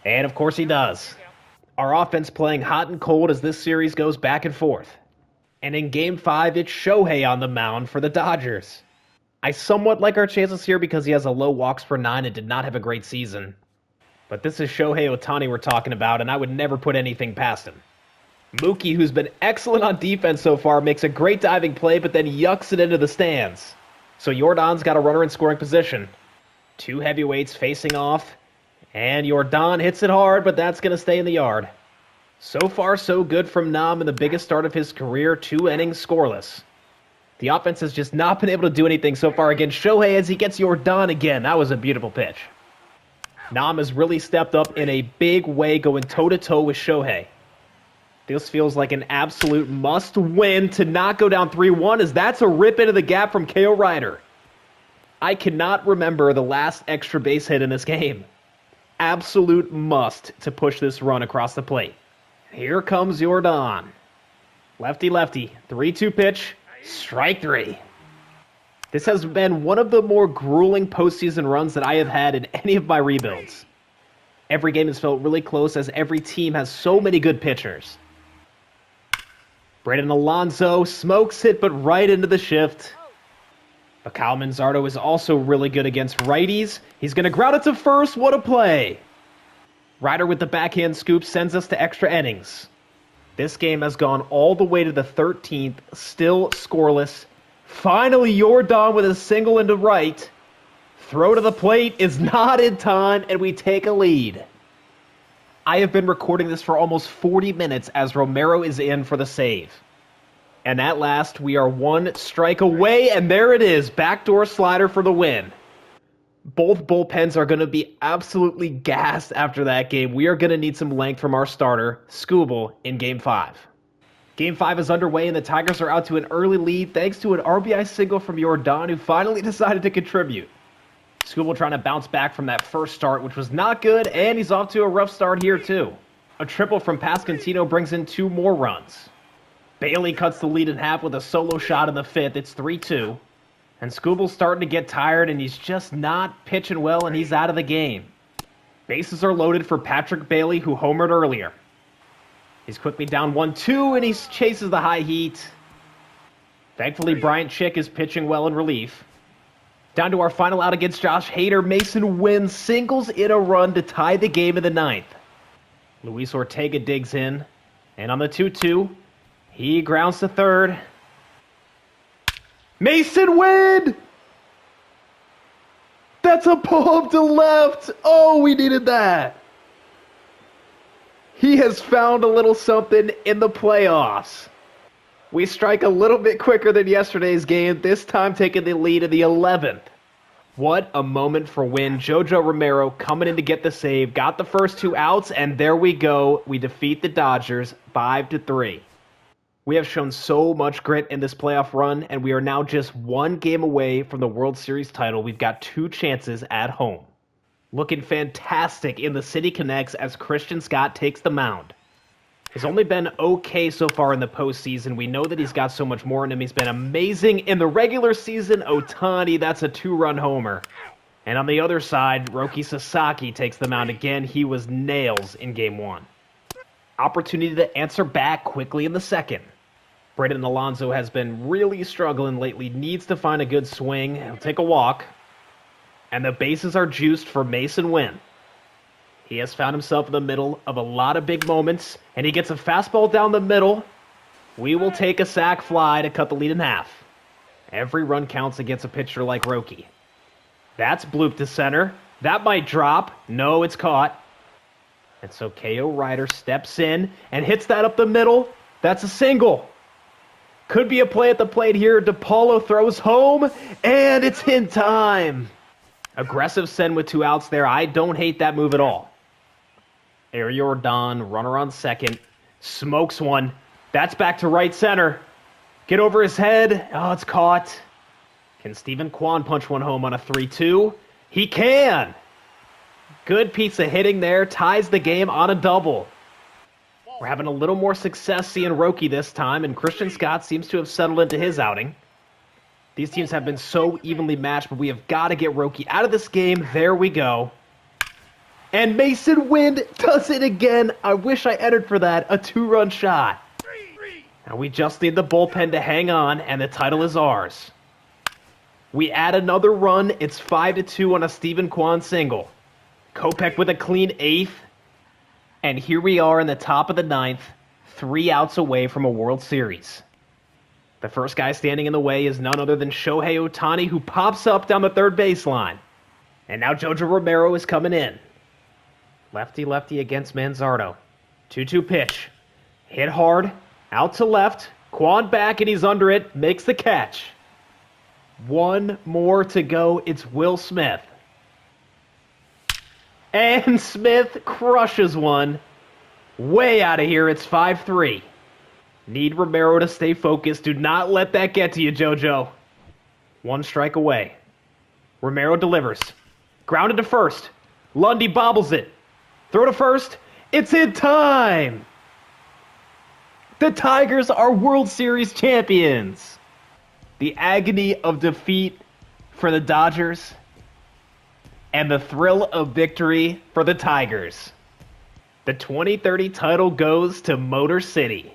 and of course he does. Our offense playing hot and cold as this series goes back and forth. And in Game 5, it's Shohei on the mound for the Dodgers. I somewhat like our chances here because he has a low walks per 9 and did not have a great season. But this is Shohei Ohtani we're talking about, and I would never put anything past him. Mookie, who's been excellent on defense so far, makes a great diving play, but then yucks it into the stands. So Yordan's got a runner in scoring position. 2 heavyweights facing off. And Yordan hits it hard, but that's going to stay in the yard. So far, so good from Nam in the biggest start of his career, 2 innings scoreless. The offense has just not been able to do anything so far against Shohei as he gets Yordan again. That was a beautiful pitch. Nam has really stepped up in a big way, going toe-to-toe with Shohei. This feels like an absolute must-win to not go down 3-1, as that's a rip into the gap from K.O. Ryder. I cannot remember the last extra base hit in this game. Absolute must to push this run across the plate. Here comes Yordan. Lefty-lefty, 3-2 pitch, strike 3. This has been one of the more grueling postseason runs that I have had in any of my rebuilds. Every game has felt really close as every team has so many good pitchers. Brandon Alonso smokes it, but right into the shift. But Kyle Manzardo is also really good against righties. He's going to ground it to first. What a play. Ryder with the backhand scoop sends us to extra innings. This game has gone all the way to the 13th, still scoreless. Finally, Yordan with a single into right. Throw to the plate is not in time, and we take a lead. I have been recording this for almost 40 minutes as Romero is in for the save. And at last, we are 1 strike away, and there it is, backdoor slider for the win. Both bullpens are going to be absolutely gassed after that game. We are going to need some length from our starter, Skubal, in Game 5. Game 5 is underway, and the Tigers are out to an early lead thanks to an RBI single from Yordan, who finally decided to contribute. Skubal trying to bounce back from that first start, which was not good, and he's off to a rough start here, too. A triple from Pasquantino brings in 2 more runs. Bailey cuts the lead in half with a solo shot in the 5th. It's 3-2. And Skubal's starting to get tired, and he's just not pitching well, and he's out of the game. Bases are loaded for Patrick Bailey, who homered earlier. He's quickly down 1-2, and he chases the high heat. Thankfully, Bryant Chick is pitching well in relief. Down to our final out against Josh Hader. Mason wins, singles in a run to tie the game in the 9th. Luis Ortega digs in, and on the 2-2, he grounds to third. Mason win! That's a pull to left. Oh, we needed that. He has found a little something in the playoffs. We strike a little bit quicker than yesterday's game, this time taking the lead in the 11th. What a moment for win. Jojo Romero coming in to get the save, got the first 2 outs, and there we go. We defeat the Dodgers 5-3. We have shown so much grit in this playoff run, and we are now just 1 game away from the World Series title. We've got 2 chances at home. Looking fantastic in the City Connects as Christian Scott takes the mound. He's only been okay so far in the postseason. We know that he's got so much more in him. He's been amazing in the regular season. Ohtani, that's a 2-run homer. And on the other side, Roki Sasaki takes the mound again. He was nails in Game 1. Opportunity to answer back quickly in the 2nd. Brendan Alonso has been really struggling lately, needs to find a good swing. He'll take a walk. And the bases are juiced for Mason Wynn. He has found himself in the middle of a lot of big moments, and he gets a fastball down the middle. We will take a sac fly to cut the lead in half. Every run counts against a pitcher like Roki. That's blooped to center. That might drop. No, it's caught. And so K.O. Ryder steps in and hits that up the middle. That's a single. Could be a play at the plate here. DePaulo throws home, and it's in time. Aggressive send with 2 outs there. I don't hate that move at all. Ariordan, runner on second. Smokes one. That's back to right center. Get over his head. Oh, it's caught. Can Stephen Kwan punch one home on a 3-2? He can! Good piece of hitting there. Ties the game on a double. We're having a little more success seeing Roki this time, and Christian Scott seems to have settled into his outing. These teams have been so evenly matched, but we have got to get Roki out of this game. There we go. And Mason Wind does it again. I wish I entered for that. A 2-run shot. Now we just need the bullpen to hang on, and the title is ours. We add another run. It's 5-2 on a Stephen Kwan single. Kopech with a clean 8th. And here we are in the top of the 9th, 3 outs away from a World Series. The first guy standing in the way is none other than Shohei Ohtani, who pops up down the third baseline. And now Jojo Romero is coming in. Lefty-lefty against Manzardo. 2-2 pitch. Hit hard. Out to left. Kwan back, and he's under it. Makes the catch. One more to go. It's Will Smith. And Smith crushes one. Way out of here. It's 5-3. Need Romero to stay focused. Do not let that get to you, JoJo. 1 strike away. Romero delivers. Grounded to first. Lundy bobbles it. Throw to first. It's in time. The Tigers are World Series champions. The agony of defeat for the Dodgers and the thrill of victory for the Tigers. The 2030 title goes to Motor City.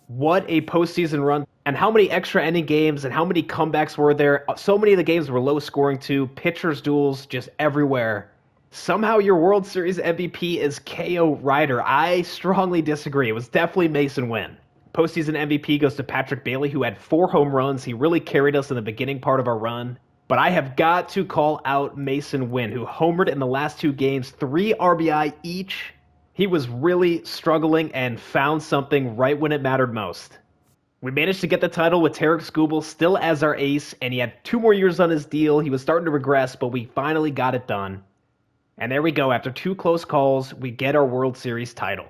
What a postseason run. And how many extra inning games and how many comebacks were there? So many of the games were low scoring too. Pitchers duels just everywhere. Somehow your World Series MVP is KO Ryder. I strongly disagree. It was definitely Mason Wynn. Postseason MVP goes to Patrick Bailey, who had 4 home runs. He really carried us in the beginning part of our run. But I have got to call out Mason Wynn, who homered in the last 2 games, 3 RBI each. He was really struggling and found something right when it mattered most. We managed to get the title with Tarik Skubal still as our ace, and he had 2 more years on his deal. He was starting to regress, but we finally got it done. And there we go. After 2 close calls, we get our World Series title.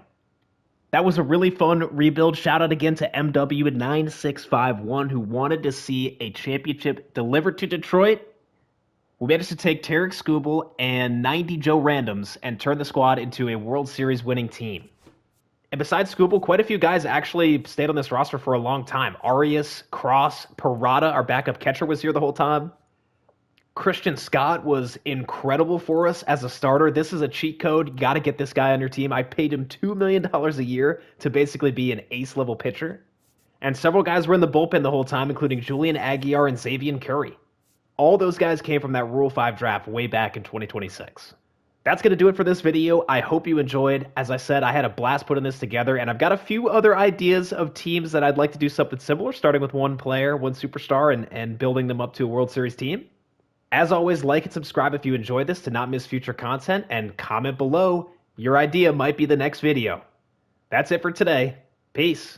That was a really fun rebuild. Shout out again to MW9651, who wanted to see a championship delivered to Detroit. We managed to take Tarik Skubal and 90 Joe Randoms and turn the squad into a World Series winning team. And besides Skubal, quite a few guys actually stayed on this roster for a long time. Arias, Cross, Parada, our backup catcher, was here the whole time. Christian Scott was incredible for us as a starter. This is a cheat code. You got to get this guy on your team. I paid him $2 million a year to basically be an ace-level pitcher. And several guys were in the bullpen the whole time, including Julian Aguiar and Xavier Curry. All those guys came from that Rule 5 draft way back in 2026. That's going to do it for this video. I hope you enjoyed. As I said, I had a blast putting this together, and I've got a few other ideas of teams that I'd like to do something similar, starting with 1 player, 1 superstar, and building them up to a World Series team. As always, like and subscribe if you enjoyed this to not miss future content, and comment below. Your idea might be the next video. That's it for today. Peace.